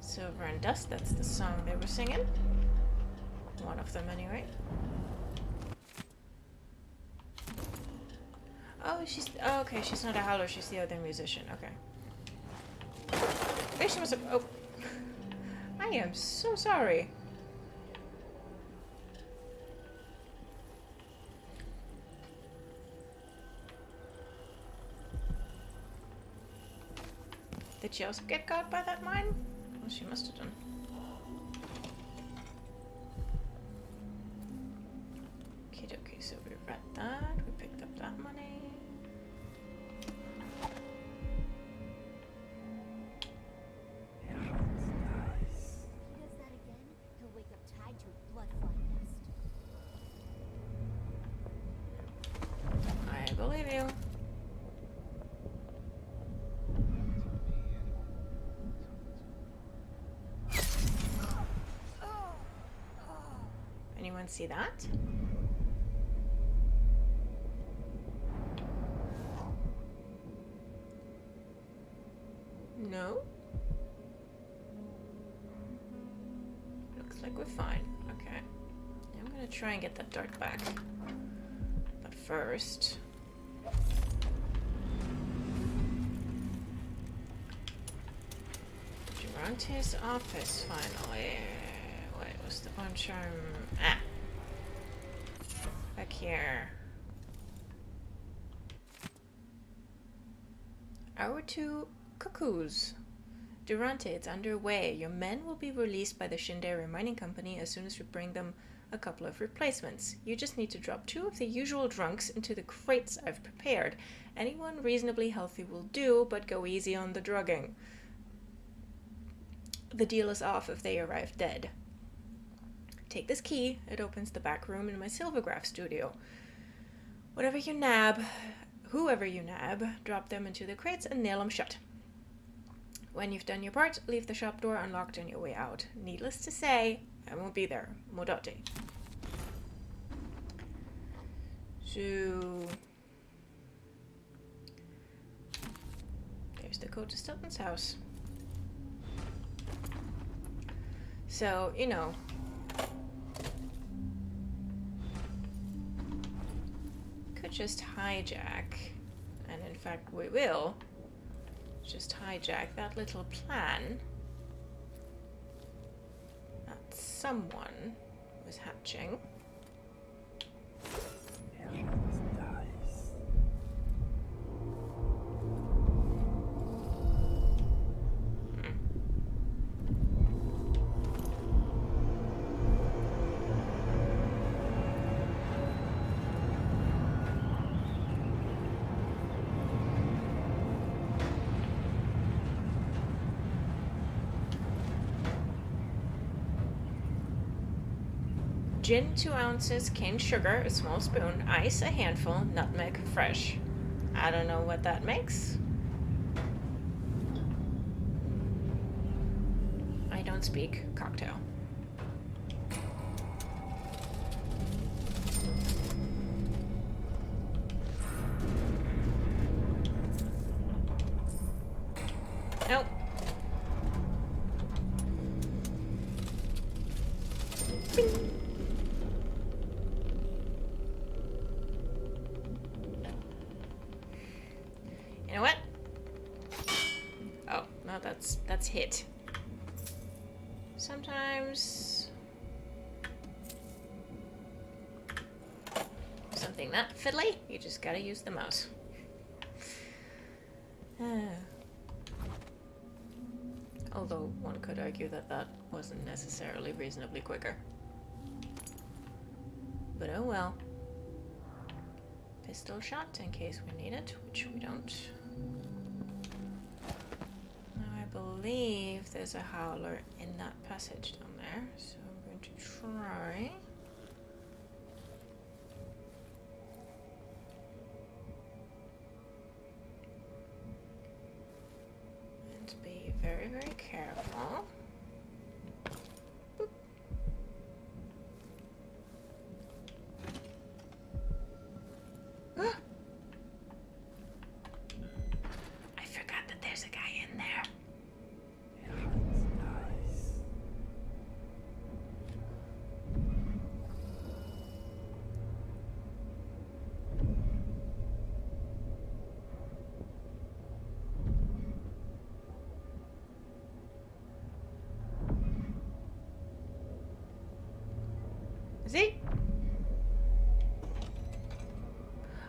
Silver and Dust, that's the song they were singing. One of them, anyway. Oh, she's... Oh, okay, she's not a howler, she's the other musician. Okay. Wait, she must have... Oh. I am so sorry. Did she also get caught by that mine? Well, she must have done. Okay, so we read that. We picked up that money. I believe you. Anyone see that? No? Looks like we're fine. Okay. I'm gonna try and get that dart back. But first... Durante's office, finally. Wait, what's the punch arm? Ah! Back here. Our two cuckoos. Durante, it's underway. Your men will be released by the Shindere Mining Company as soon as we bring them a couple of replacements. You just need to drop 2 of the usual drunks into the crates I've prepared. Anyone reasonably healthy will do, but go easy on the drugging. The deal is off if they arrive dead. Take this key. It opens the back room in my Silvergraph studio. Whoever you nab, drop them into the crates and nail them shut. When you've done your part, leave the shop door unlocked on your way out. Needless to say, I won't be there. Modote. So... there's the code to Stilton's house. So, you know... could just hijack, and in fact we will just hijack that little plan that someone was hatching. Gin 2 ounces, cane sugar a small spoon, ice a handful, nutmeg fresh. I don't know what that makes. I don't speak cocktail. Nope. Bing. You know what? Oh, no, that's hit. Sometimes something that fiddly, you just gotta use the mouse. Although one could argue that that wasn't necessarily reasonably quicker. But oh well. Pistol shot in case we need it, which we don't. Now I believe there's a howler in that passage down there, so I'm going to try. very, very careful. Boop. I forgot that there's a guy in there. Is he?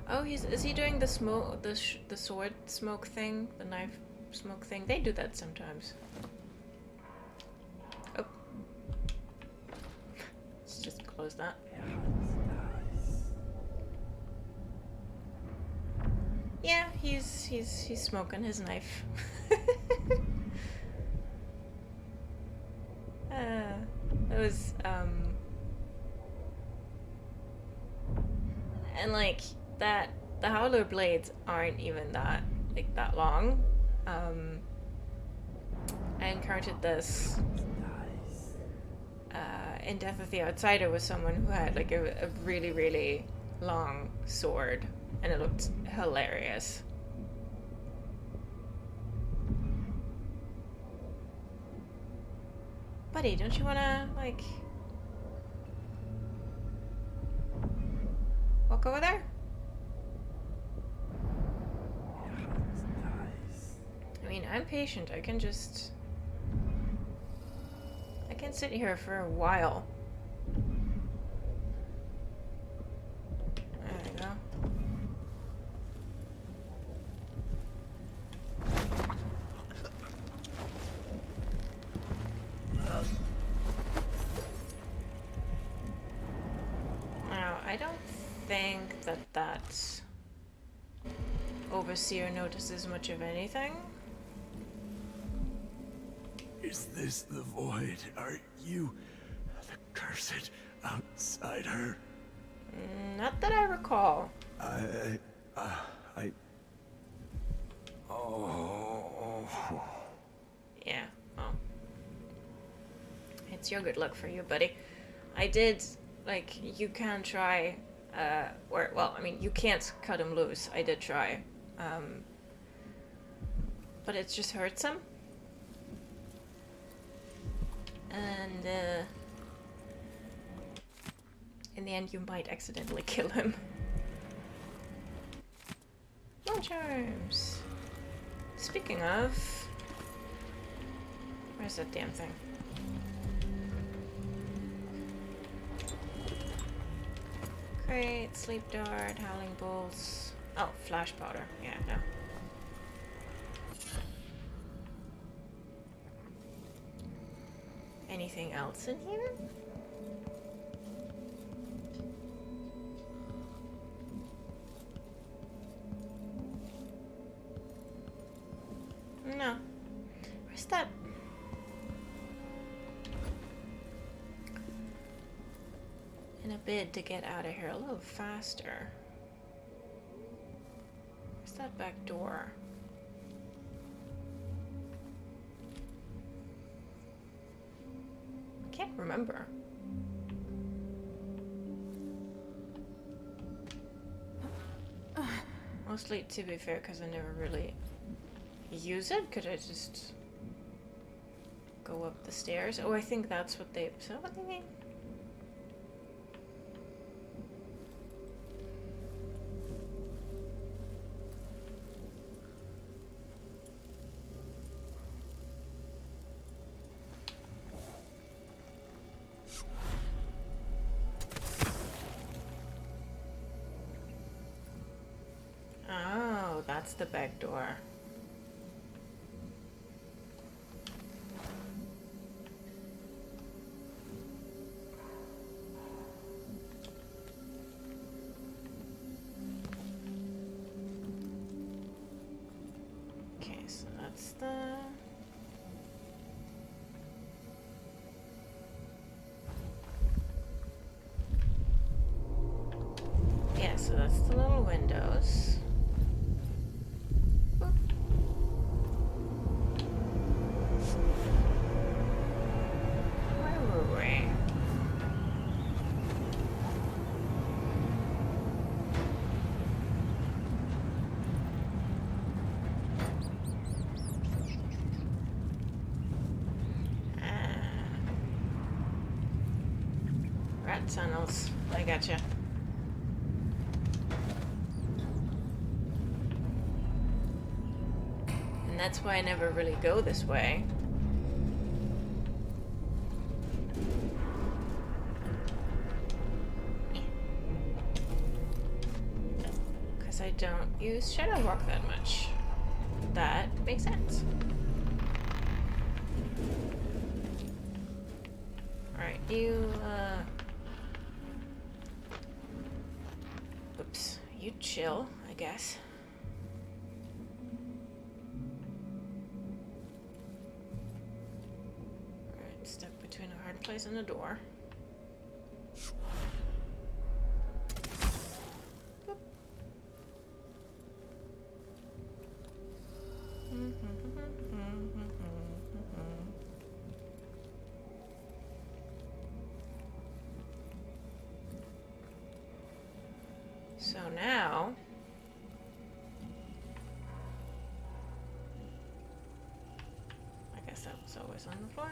Oh, is he doing the smoke, the sword smoke thing, the knife smoke thing? They do that sometimes. Oh, let's just close that. Yeah, he's smoking his knife. That was and like that, the Howler blades aren't even that long. I encountered this in Death of the Outsider with someone who had like a really, really long sword, and it looked hilarious. Buddy, don't you wanna like walk over there? I mean, I'm patient. I can sit here for a while. There we go. Now, I don't think that Overseer notices much of anything. Is this the void? Are you the cursed outsider? Not that I recall. Oh. Yeah, well. It's your good luck for you, buddy. I did, like, you can try, well, I mean, you can't cut him loose. I did try. But it just hurts him. And, in the end, you might accidentally kill him. More charms. Speaking of... Where's that damn thing? Crate, sleep dart, howling bolts. Oh, flash powder. Yeah, no. Anything else in here? No. Where's that? In a bid to get out of here a little faster. Where's that back door? I can't remember. Mostly, to be fair, because I never really use it. Could I just go up the stairs? Oh, I think that's what they... Is that what they mean? Oh, that's the back door. Okay, so that's the... Yeah, so that's the little windows. tunnels. I gotcha. And that's why I never really go this way. Because I don't use Shadow Walk that much. That makes sense. Alright, you, oops, you chill, I guess. Alright, stuck between a hard place and a door. So now, I guess that was always on the floor.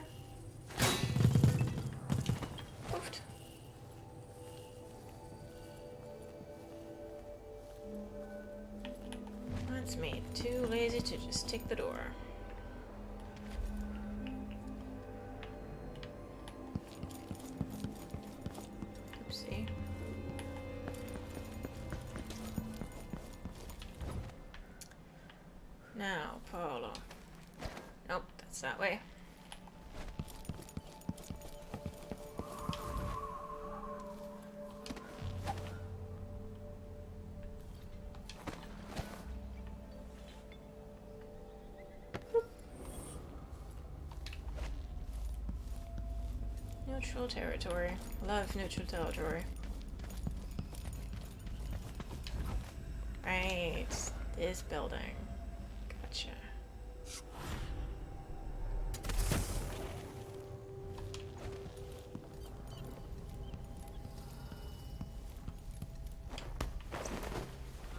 Oofed. That's me, too lazy to just take the door. Oopsie. Now, Paolo. Nope, that's that way. Neutral territory. Love neutral territory. Right, this building. Gotcha.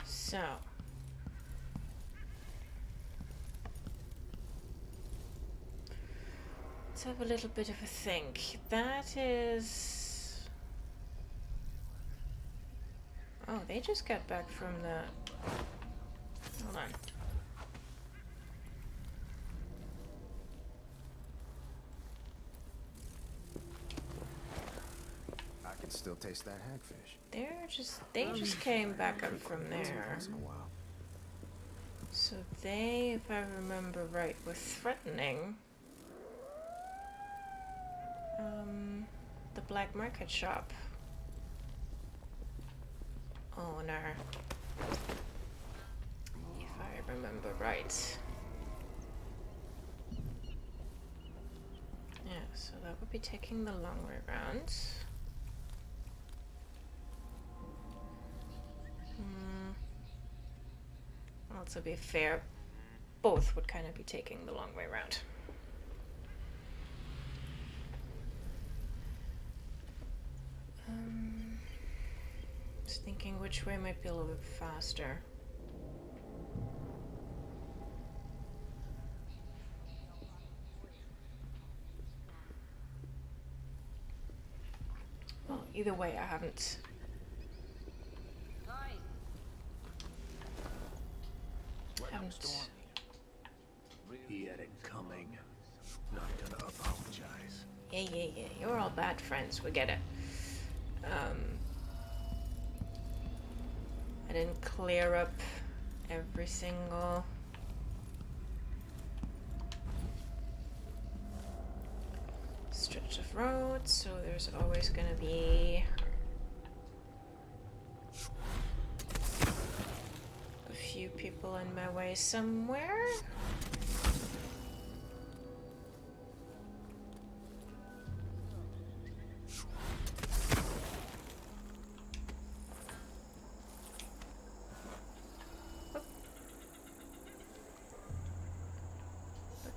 So. Let's have a little bit of a think. That is... Oh, they just got back from the... Hold on. I can still taste that hagfish. They just came back up from there. So they, if I remember right, were threatening the black market shop owner, if I remember right. Yeah, so that would be taking the long way around. Well, to be fair, both would kind of be taking the long way around. Just thinking which way might be a little bit faster. Well, either way, I haven't. He had it coming. Not gonna apologize. Yeah. You're all bad friends. We get it. I didn't clear up every single stretch of road, so there's always gonna be a few people in my way somewhere.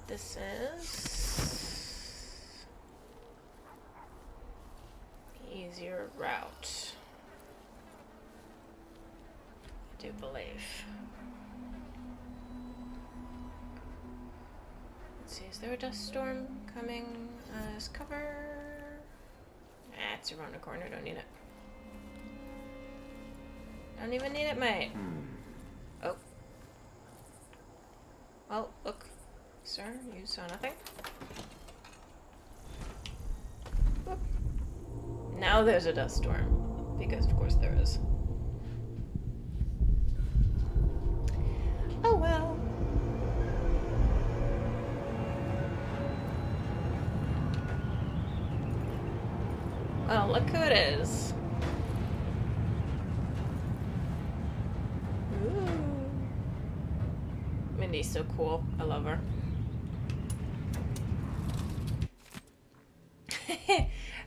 This is easier route, I do believe. Let's see, is there a dust storm coming as cover? it's around the corner. Don't need it. Don't even need it, mate. Oh. Well, look. Sir, you saw nothing? Whoop. Now there's a dust storm. Because of course there is. Oh well. Well, look who it is. Ooh. Mindy's so cool. I love her.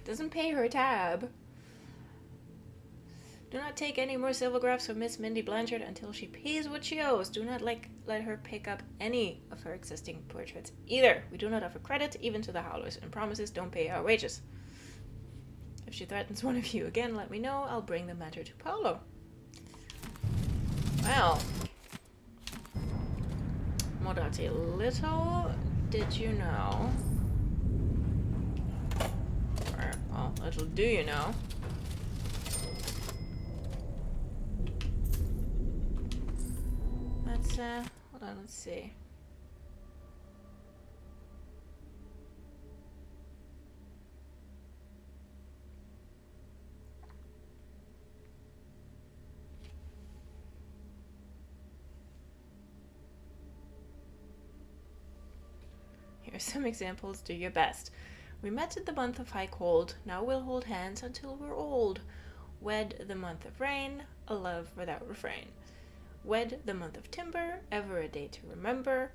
Doesn't pay her tab. Do not take any more silvergraphs from Miss Mindy Blanchard until she pays what she owes. Do not let her pick up any of her existing portraits either. We do not offer credit even to the Howlers, and promises don't pay our wages. If she threatens one of you again, let me know. I'll bring the matter to PAOLO. Well, Modati, little did you know, or, well, little do you know, let's, hold on, let's see. Here's some examples, do your best. We met in the month of high cold, now we'll hold hands until we're old. Wed the month of rain, a love without refrain. Wed the month of timber, ever a day to remember.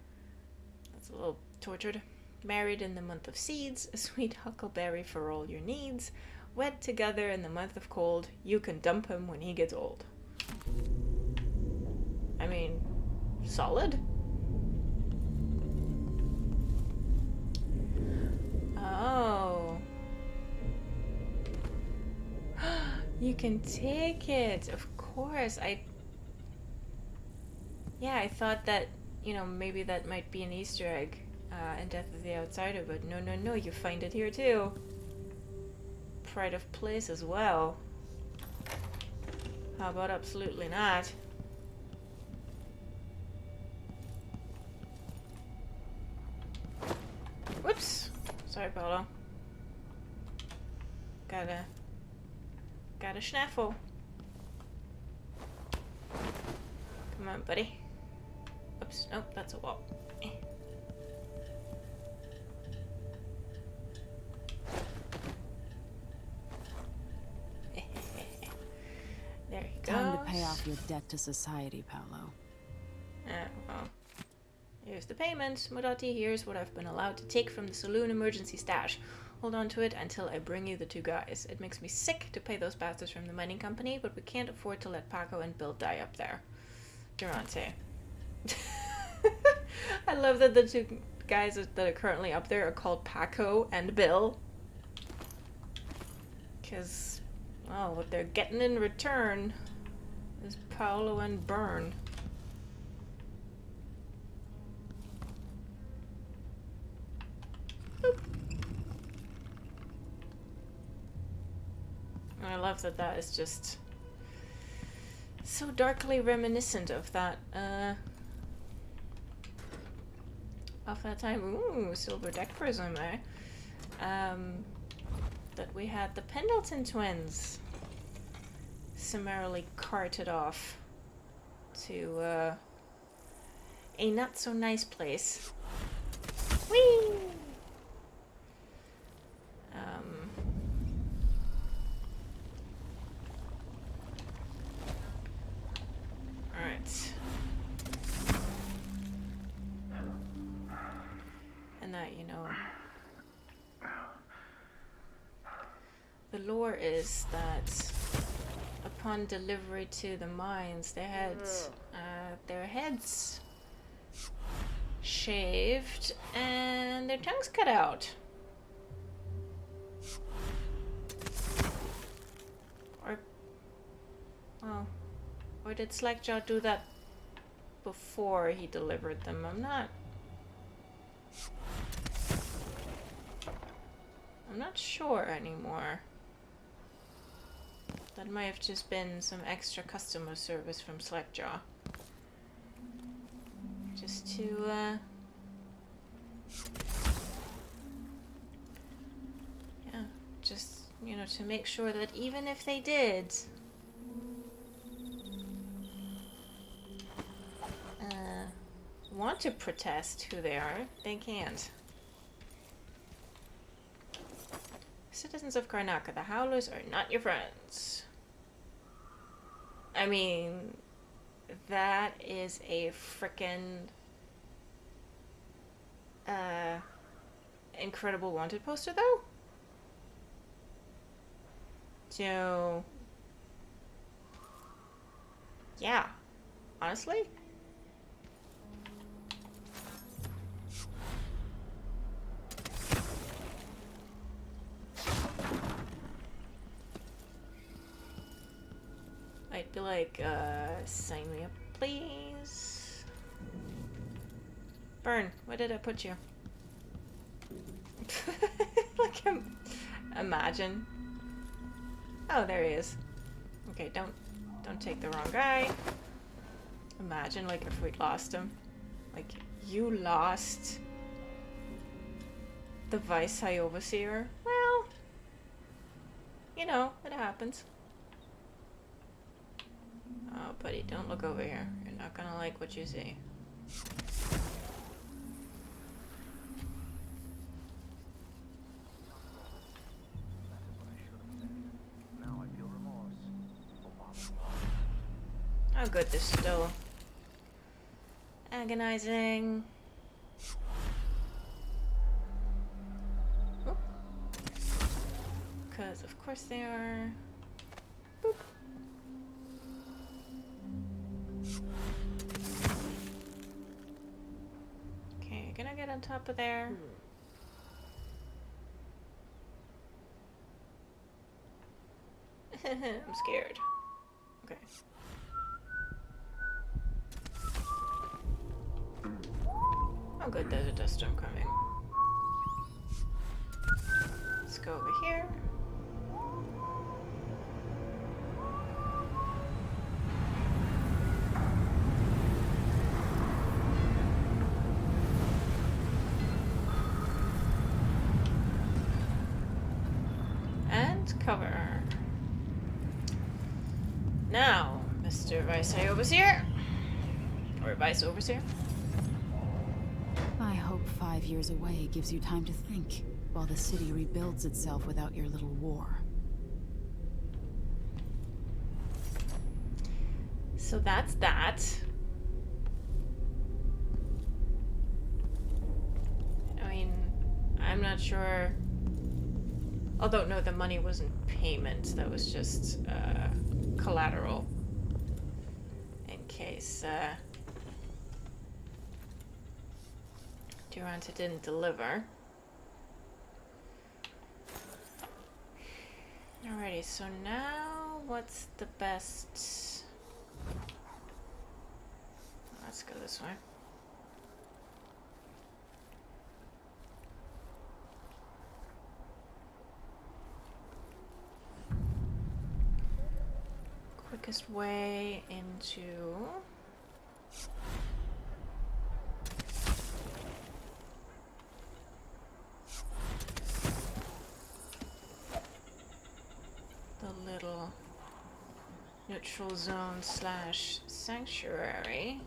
That's a little tortured. Married in the month of seeds, a sweet huckleberry for all your needs. Wed together in the month of cold, you can dump him when he gets old. I mean, solid? Oh. You can take it. Of course. Yeah, I thought that, you know, maybe that might be an Easter egg in Death of the Outsider, but no, you find it here too. Pride of place as well. How about absolutely not? Whoops. Sorry, PAOLO. Got a snaffle. Come on, buddy. Oops, nope, that's a wall. There he goes. Time to pay off your debt to society, PAOLO. Well. Here's the payment. Modati, here's what I've been allowed to take from the saloon emergency stash. Hold on to it until I bring you the two guys. It makes me sick to pay those bastards from the mining company, but we can't afford to let Paco and Bill die up there. Durante. I love that the two guys that are currently up there are called Paco and Bill. Because, well, what they're getting in return is PAOLO and BYRNE. I love that that is just so darkly reminiscent of that time. Ooh, silver deck prism, eh? That we had the Pendleton twins summarily carted off to a not so nice place. Whee! Alright. And that, you know, the lore is that upon delivery to the mines, they had their heads shaved and their tongues cut out. Or did Slackjaw do that before he delivered them? I'm not sure anymore. That might have just been some extra customer service from Slackjaw. Just to, yeah, just, you know, to make sure that even if they did, want to protest who they are, they can't. Citizens of Karnaca, the Howlers are not your friends. I mean, that is a frickin' incredible wanted poster, though. So, yeah, honestly. I'd be like, sign me up, please. Burn, where did I put you? Like, imagine. Oh, there he is. Okay, don't take the wrong guy. Imagine, like, if we'd lost him. Like, you lost the Vice High Overseer. Well, you know, it happens. Oh, buddy, don't look over here. You're not gonna like what you see. Oh, good, they're still agonizing. Because, of course, they are. Boop. Okay, gonna get on top of there. I'm scared. Okay. Oh good, there's a dust storm coming. Let's go over here. And cover. Now, Mr. Vice Overseer. Or Vice Overseer. I hope 5 years away gives you time to think, while the city rebuilds itself without your little war. So that's that. I mean, I'm not sure. Although, no, the money wasn't payment. That was just collateral. In case Duranta didn't deliver. Alrighty, so now what's the best? Let's go this way. Quickest way into the little neutral zone slash sanctuary.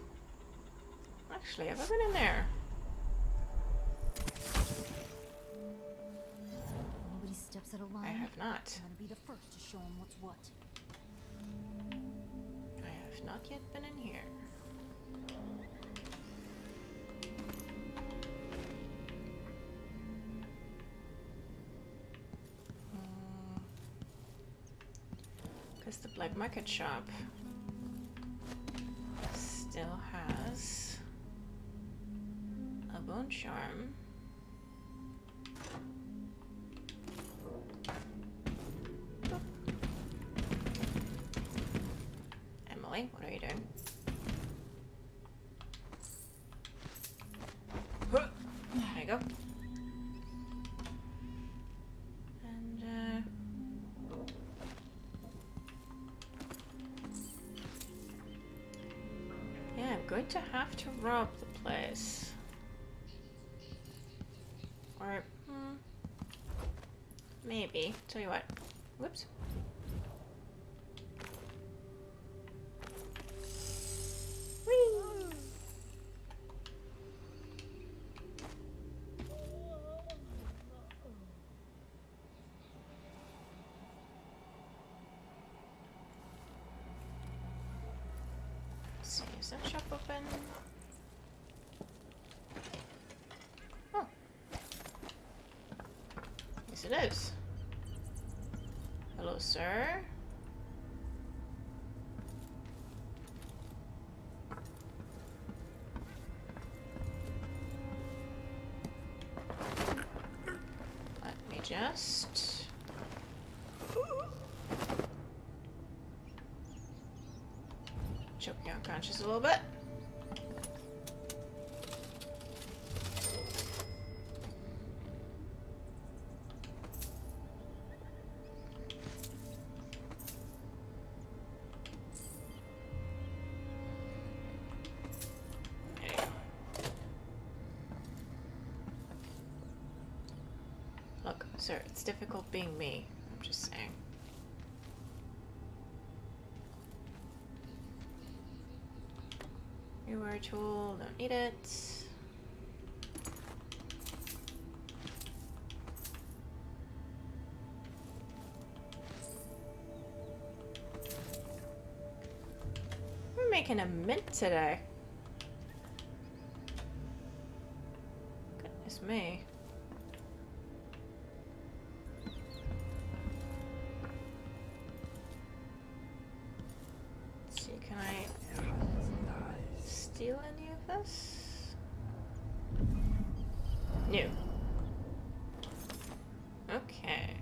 Actually, have I been in there? Nobody steps out of line. I have not. I'm gonna be the first to show them what's what. I have not yet been in here. Because the black market shop still has a bone charm. Emily, what are you doing? There you go. And going to have to rob the place. Or, maybe. Tell you what. Whoops. Whee! Let's see, is that shop open? Oh. Yes, it is. Hello, sir. Let me just... choke you unconscious a little bit. Look, sir, it's difficult being me. I'm just saying. Rewire tool, don't need it. We're making a mint today. Goodness me. Let's see, can I steal any of this? No. Okay.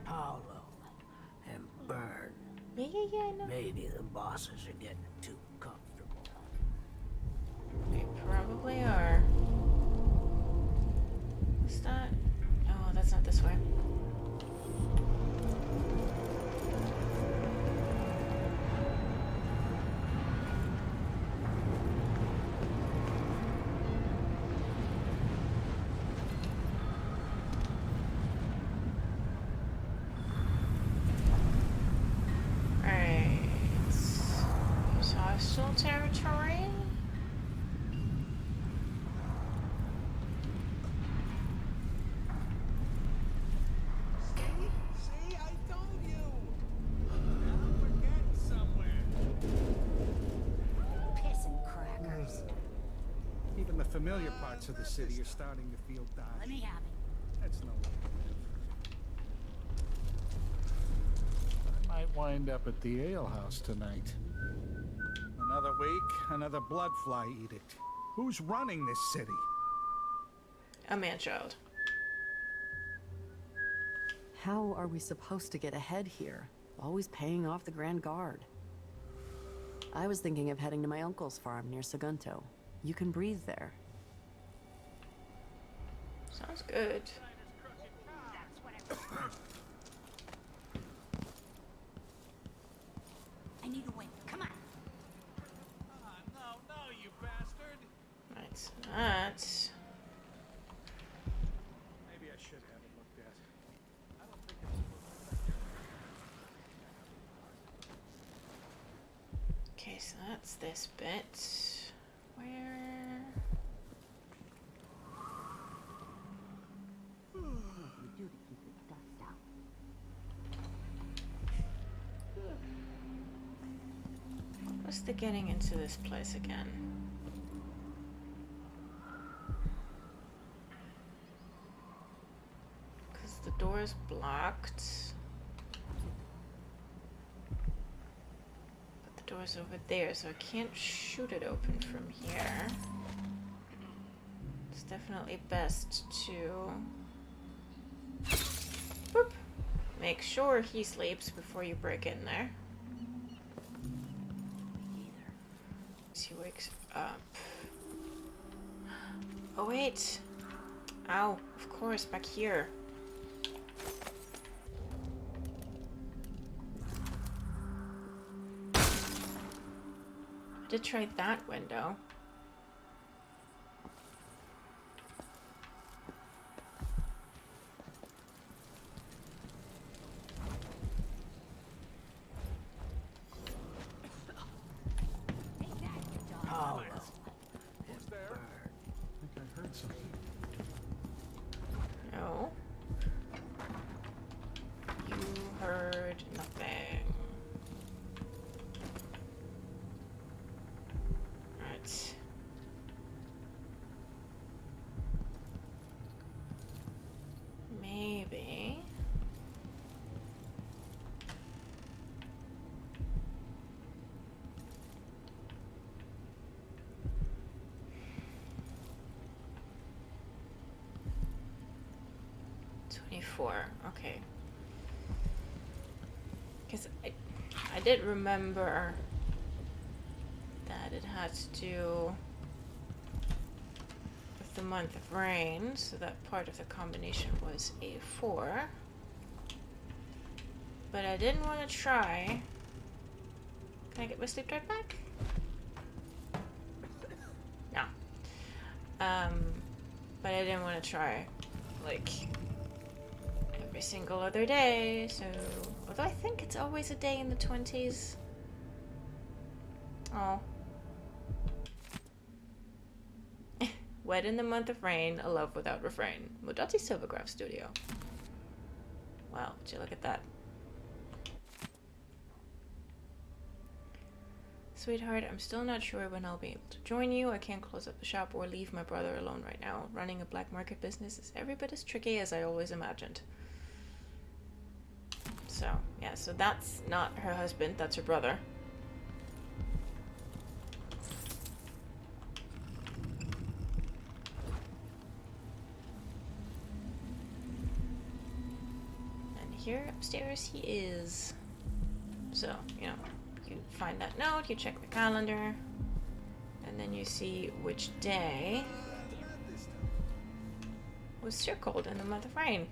PAOLO and BYRNE. Yeah, I know. Maybe the bosses are getting too comfortable. They probably are. What's that? Oh, that's not this way. Alright. Here's hostile territory. See, I told you. Now we're getting somewhere. Pissing crackers. Even the familiar parts of the city are starting to feel dodgy. Let me have it. That's no way to live. I might wind up at the alehouse tonight. Another week, another blood fly edict. Who's running this city? A man-child. How are we supposed to get ahead here? Always paying off the Grand Guard. I was thinking of heading to my uncle's farm near Sagunto. You can breathe there. Sounds good. I need a win. Come on. No, you bastard! Right, that. Maybe I should have it looked at. I don't think it's... Okay, so that's this bit. Where? You do to keep the dust out. What's the getting into this place again? Because the door is blocked. But the door's over there, so I can't shoot it open from here. It's definitely best to boop, make sure he sleeps before you break in there. He wakes up. Oh wait! Ow, of course, back here. I did try that window. PAOLO. Who's there? I think I heard something. No. You heard nothing. Right. Maybe. Okay. Because I did remember that it had to do with the month of rain, so that part of the combination was a 4. But I didn't want to try. Can I get my sleep drive back? No. But I didn't want to try, like, every single other day, so... Although I think it's always a day in the 20s. Oh. Wed in the month of rain, a love without refrain. Mudati Silvergraph Studio. Wow, would you look at that. Sweetheart, I'm still not sure when I'll be able to join you. I can't close up the shop or leave my brother alone right now. Running a black market business is every bit as tricky as I always imagined. So, yeah, so that's not her husband, that's her brother. And here upstairs he is. So, you know, you find that note, you check the calendar, and then you see which day was circled in the month of rain.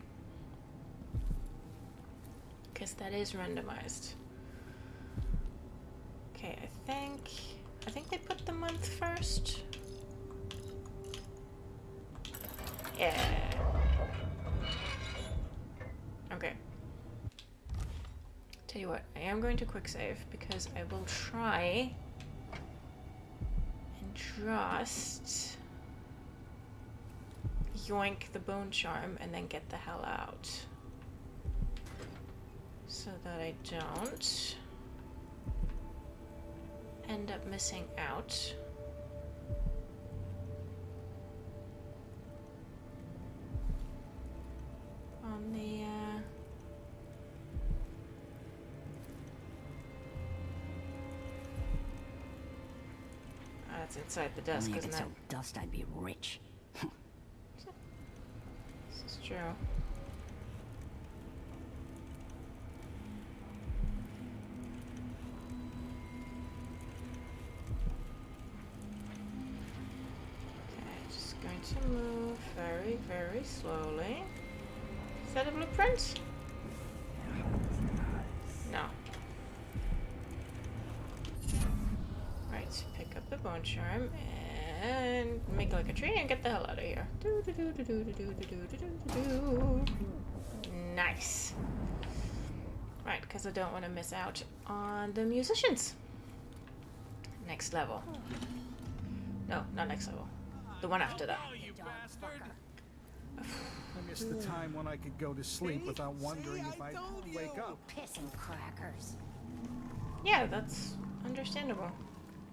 Because that is randomized. Okay, I think they put the month first. Yeah. Okay. Tell you what, I am going to quick save because I will try and just yoink the bone charm and then get the hell out. So that I don't end up missing out. On the that's inside the desk, Only if isn't it's it? so dust I'd be rich. This is true. Going to move very, very slowly. Is that a blueprint? No. Right, pick up the bone charm and make like a tree and get the hell out of here. Nice. Right, because I don't want to miss out on the musicians. Next level. No, not next level. The one after that. I missed the time when I could go to sleep without wondering if I'd wake up. Pissing crackers. Yeah, that's understandable.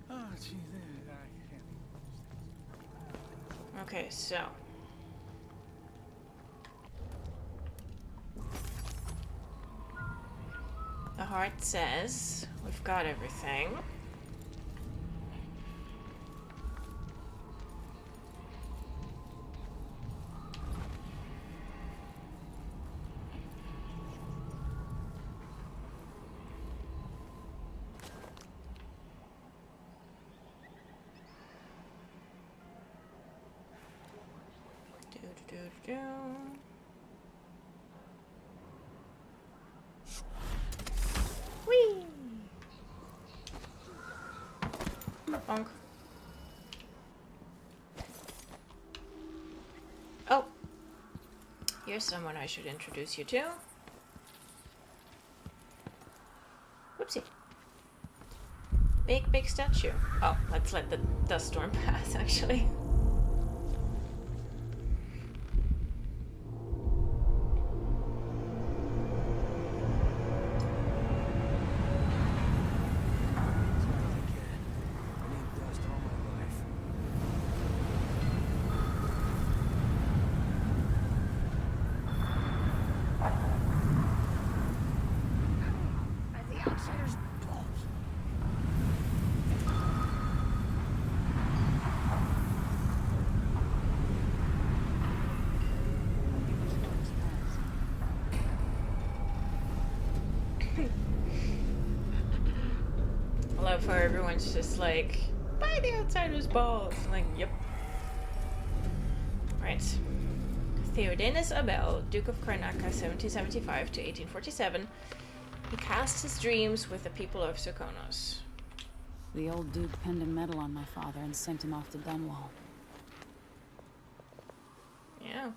Oh, gee, Okay, so. The heart says we've got everything. bonk. Oh. Here's someone I should introduce you to. Whoopsie. Big statue. Oh, let's let the dust storm pass, actually. I love how everyone's just like, buy the outsider's balls. I'm like, yep. Right. Theodanis Abel, Duke of Karnaca, 1775 to 1847. He cast his dreams with the people of Serkonos. The old Duke pinned a medal on my father and sent him off to Dunwall. Yeah.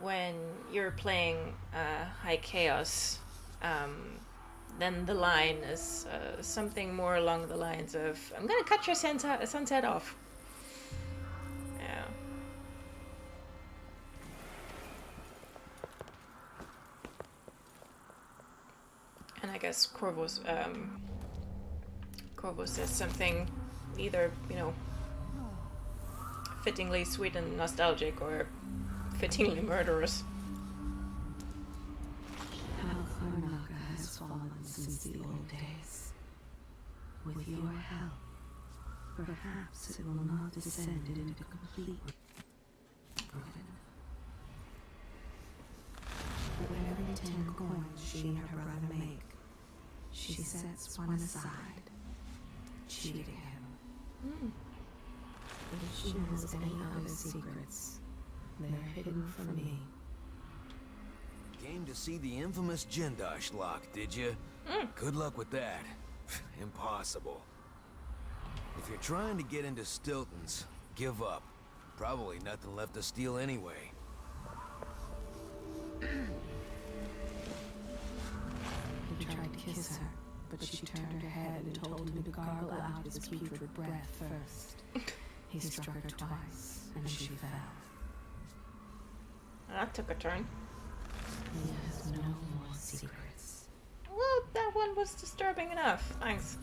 When you're playing High Chaos, then the line is something more along the lines of, I'm gonna cut your sunset off. Yeah. And I guess Corvo says something either, you know, fittingly sweet and nostalgic or fittingly murderous. How Karnaca has fallen since the old days. With your help, perhaps it will not descend into complete ruin. For every 10 coins she and her brother make, she sets one aside, cheating him. If she knows any other secrets, they're hidden from me. Came to see the infamous Jindosh lock, did you? Good luck with that. Impossible. If you're trying to get into Stilton's, give up. Probably nothing left to steal anyway. He tried to kiss her, but she turned her head and told him to gargle out his putrid breath first. He struck her twice, and she fell. That took a turn. He has no more secrets. Well, that one was disturbing enough. Thanks.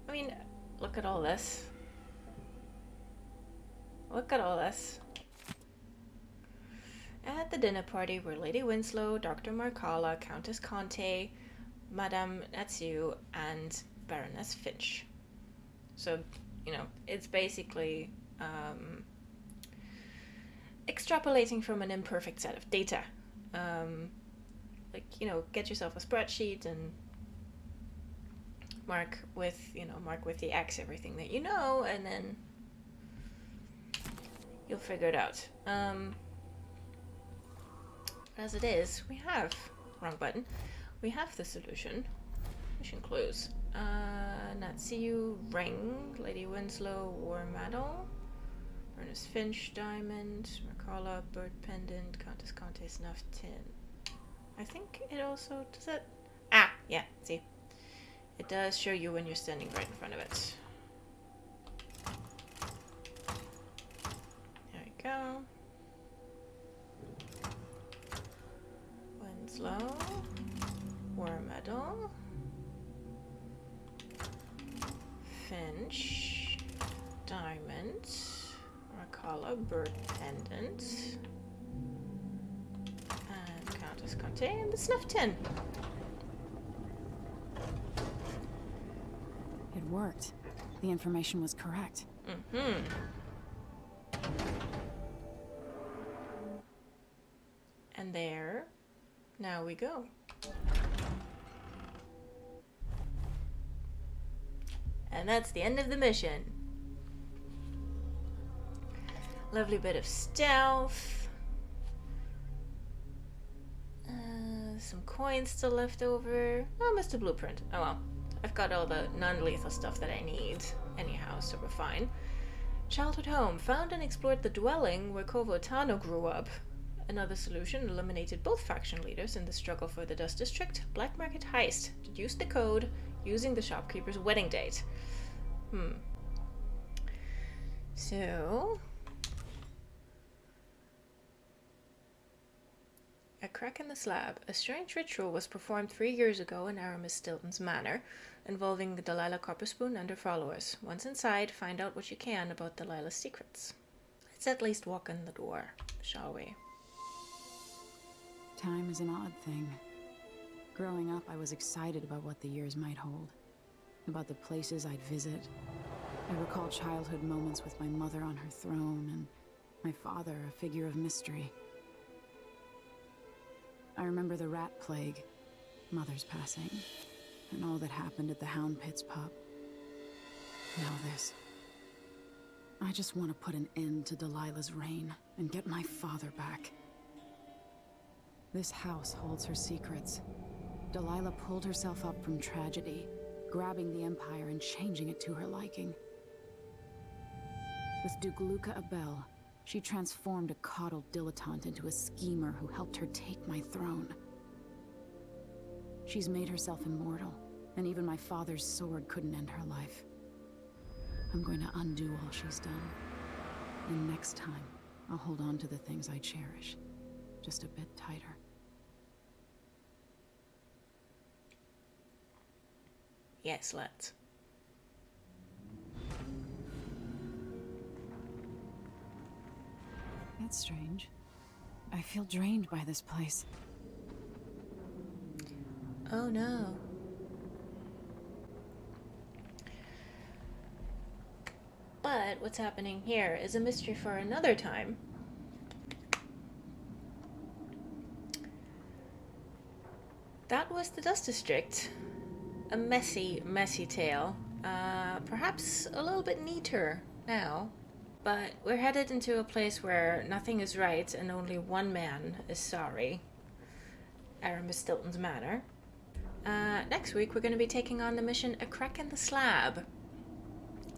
I mean, look at all this. Look at all this. At the dinner party were Lady Winslow, Dr. Marcala, Countess Conte, Madame Natsu, and Baroness Finch. So, you know, it's basically extrapolating from an imperfect set of data. Like, you know, get yourself a spreadsheet and mark with the X everything that you know, and then you'll figure it out. As it is, we have, wrong button, we have the solution. Mission clues. Natsu, ring, Lady Winslow, war medal, Ernest Finch, diamond, Marcala, bird pendant, Countess Conte, snuff tin. I think it also, does it? Ah, yeah, see. It does show you when you're standing right in front of it. There we go. Winslow, war medal, Finch, diamond, Marcala, bird pendant, and Countess Conte, and the snuff tin. It worked. The information was correct. Mm-hmm. And there, now we go. And that's the end of the mission. Lovely bit of stealth. Some coins still left over. Oh, missed a blueprint. Oh well. I've got all the non-lethal stuff that I need anyhow, so we're fine. Childhood home. Found and explored the dwelling where Corvo grew up. Another solution. Eliminated both faction leaders in the struggle for the Dust District. Black market heist. Deduced the code using the shopkeeper's wedding date. So... A crack in the slab. A strange ritual was performed 3 years ago in Aramis Stilton's manor, involving Delilah Copperspoon and her followers. Once inside, find out what you can about Delilah's secrets. Let's at least walk in the door, shall we? Time is an odd thing. Growing up, I was excited about what the years might hold, about the places I'd visit. I recall childhood moments with my mother on her throne, and my father, a figure of mystery. I remember the rat plague, Mother's passing, and all that happened at the Hound Pit's pub. Now this. I just want to put an end to Delilah's reign and get my father back. This house holds her secrets. Delilah pulled herself up from tragedy, grabbing the Empire and changing it to her liking. With Duke Luca Abel, she transformed a coddled dilettante into a schemer who helped her take my throne. She's made herself immortal, and even my father's sword couldn't end her life. I'm going to undo all she's done. And next time, I'll hold on to the things I cherish, just a bit tighter. Yes, let's. That's strange. I feel drained by this place. Oh no. But what's happening here is a mystery for another time. That was the Dust District. A messy, messy tale. Perhaps a little bit neater now. But we're headed into a place where nothing is right and only one man is sorry. Aramis Stilton's manor. Next week we're going to be taking on the mission A Crack in the Slab.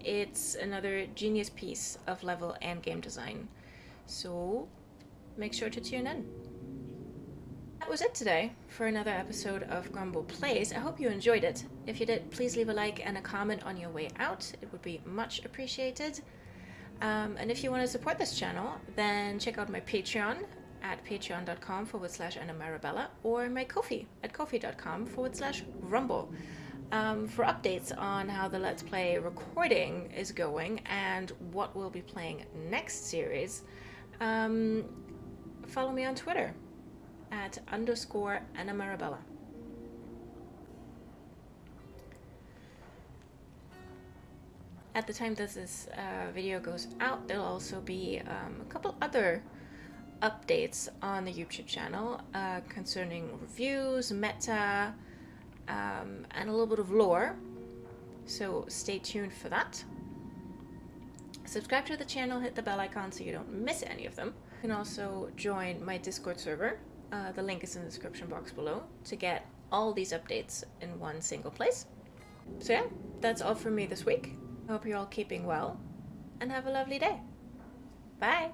It's another genius piece of level and game design. So make sure to tune in. That was it today for another episode of Grumble Plays. I hope you enjoyed it. If you did, please leave a like and a comment on your way out. It would be much appreciated. And if you want to support this channel, then check out my Patreon at patreon.com/AnnaMarabella or my Ko-fi at ko-fi.com/rumble for updates on how the Let's Play recording is going and what we'll be playing next series. Follow me on Twitter at _AnnaMarabella. At the time that this video goes out, there'll also be a couple other updates on the YouTube channel concerning reviews, meta, and a little bit of lore. So stay tuned for that. Subscribe to the channel, hit the bell icon so you don't miss any of them. You can also join my Discord server. The link is in the description box below to get all these updates in one single place. So yeah, that's all from me this week. I hope you're all keeping well, and have a lovely day. Bye!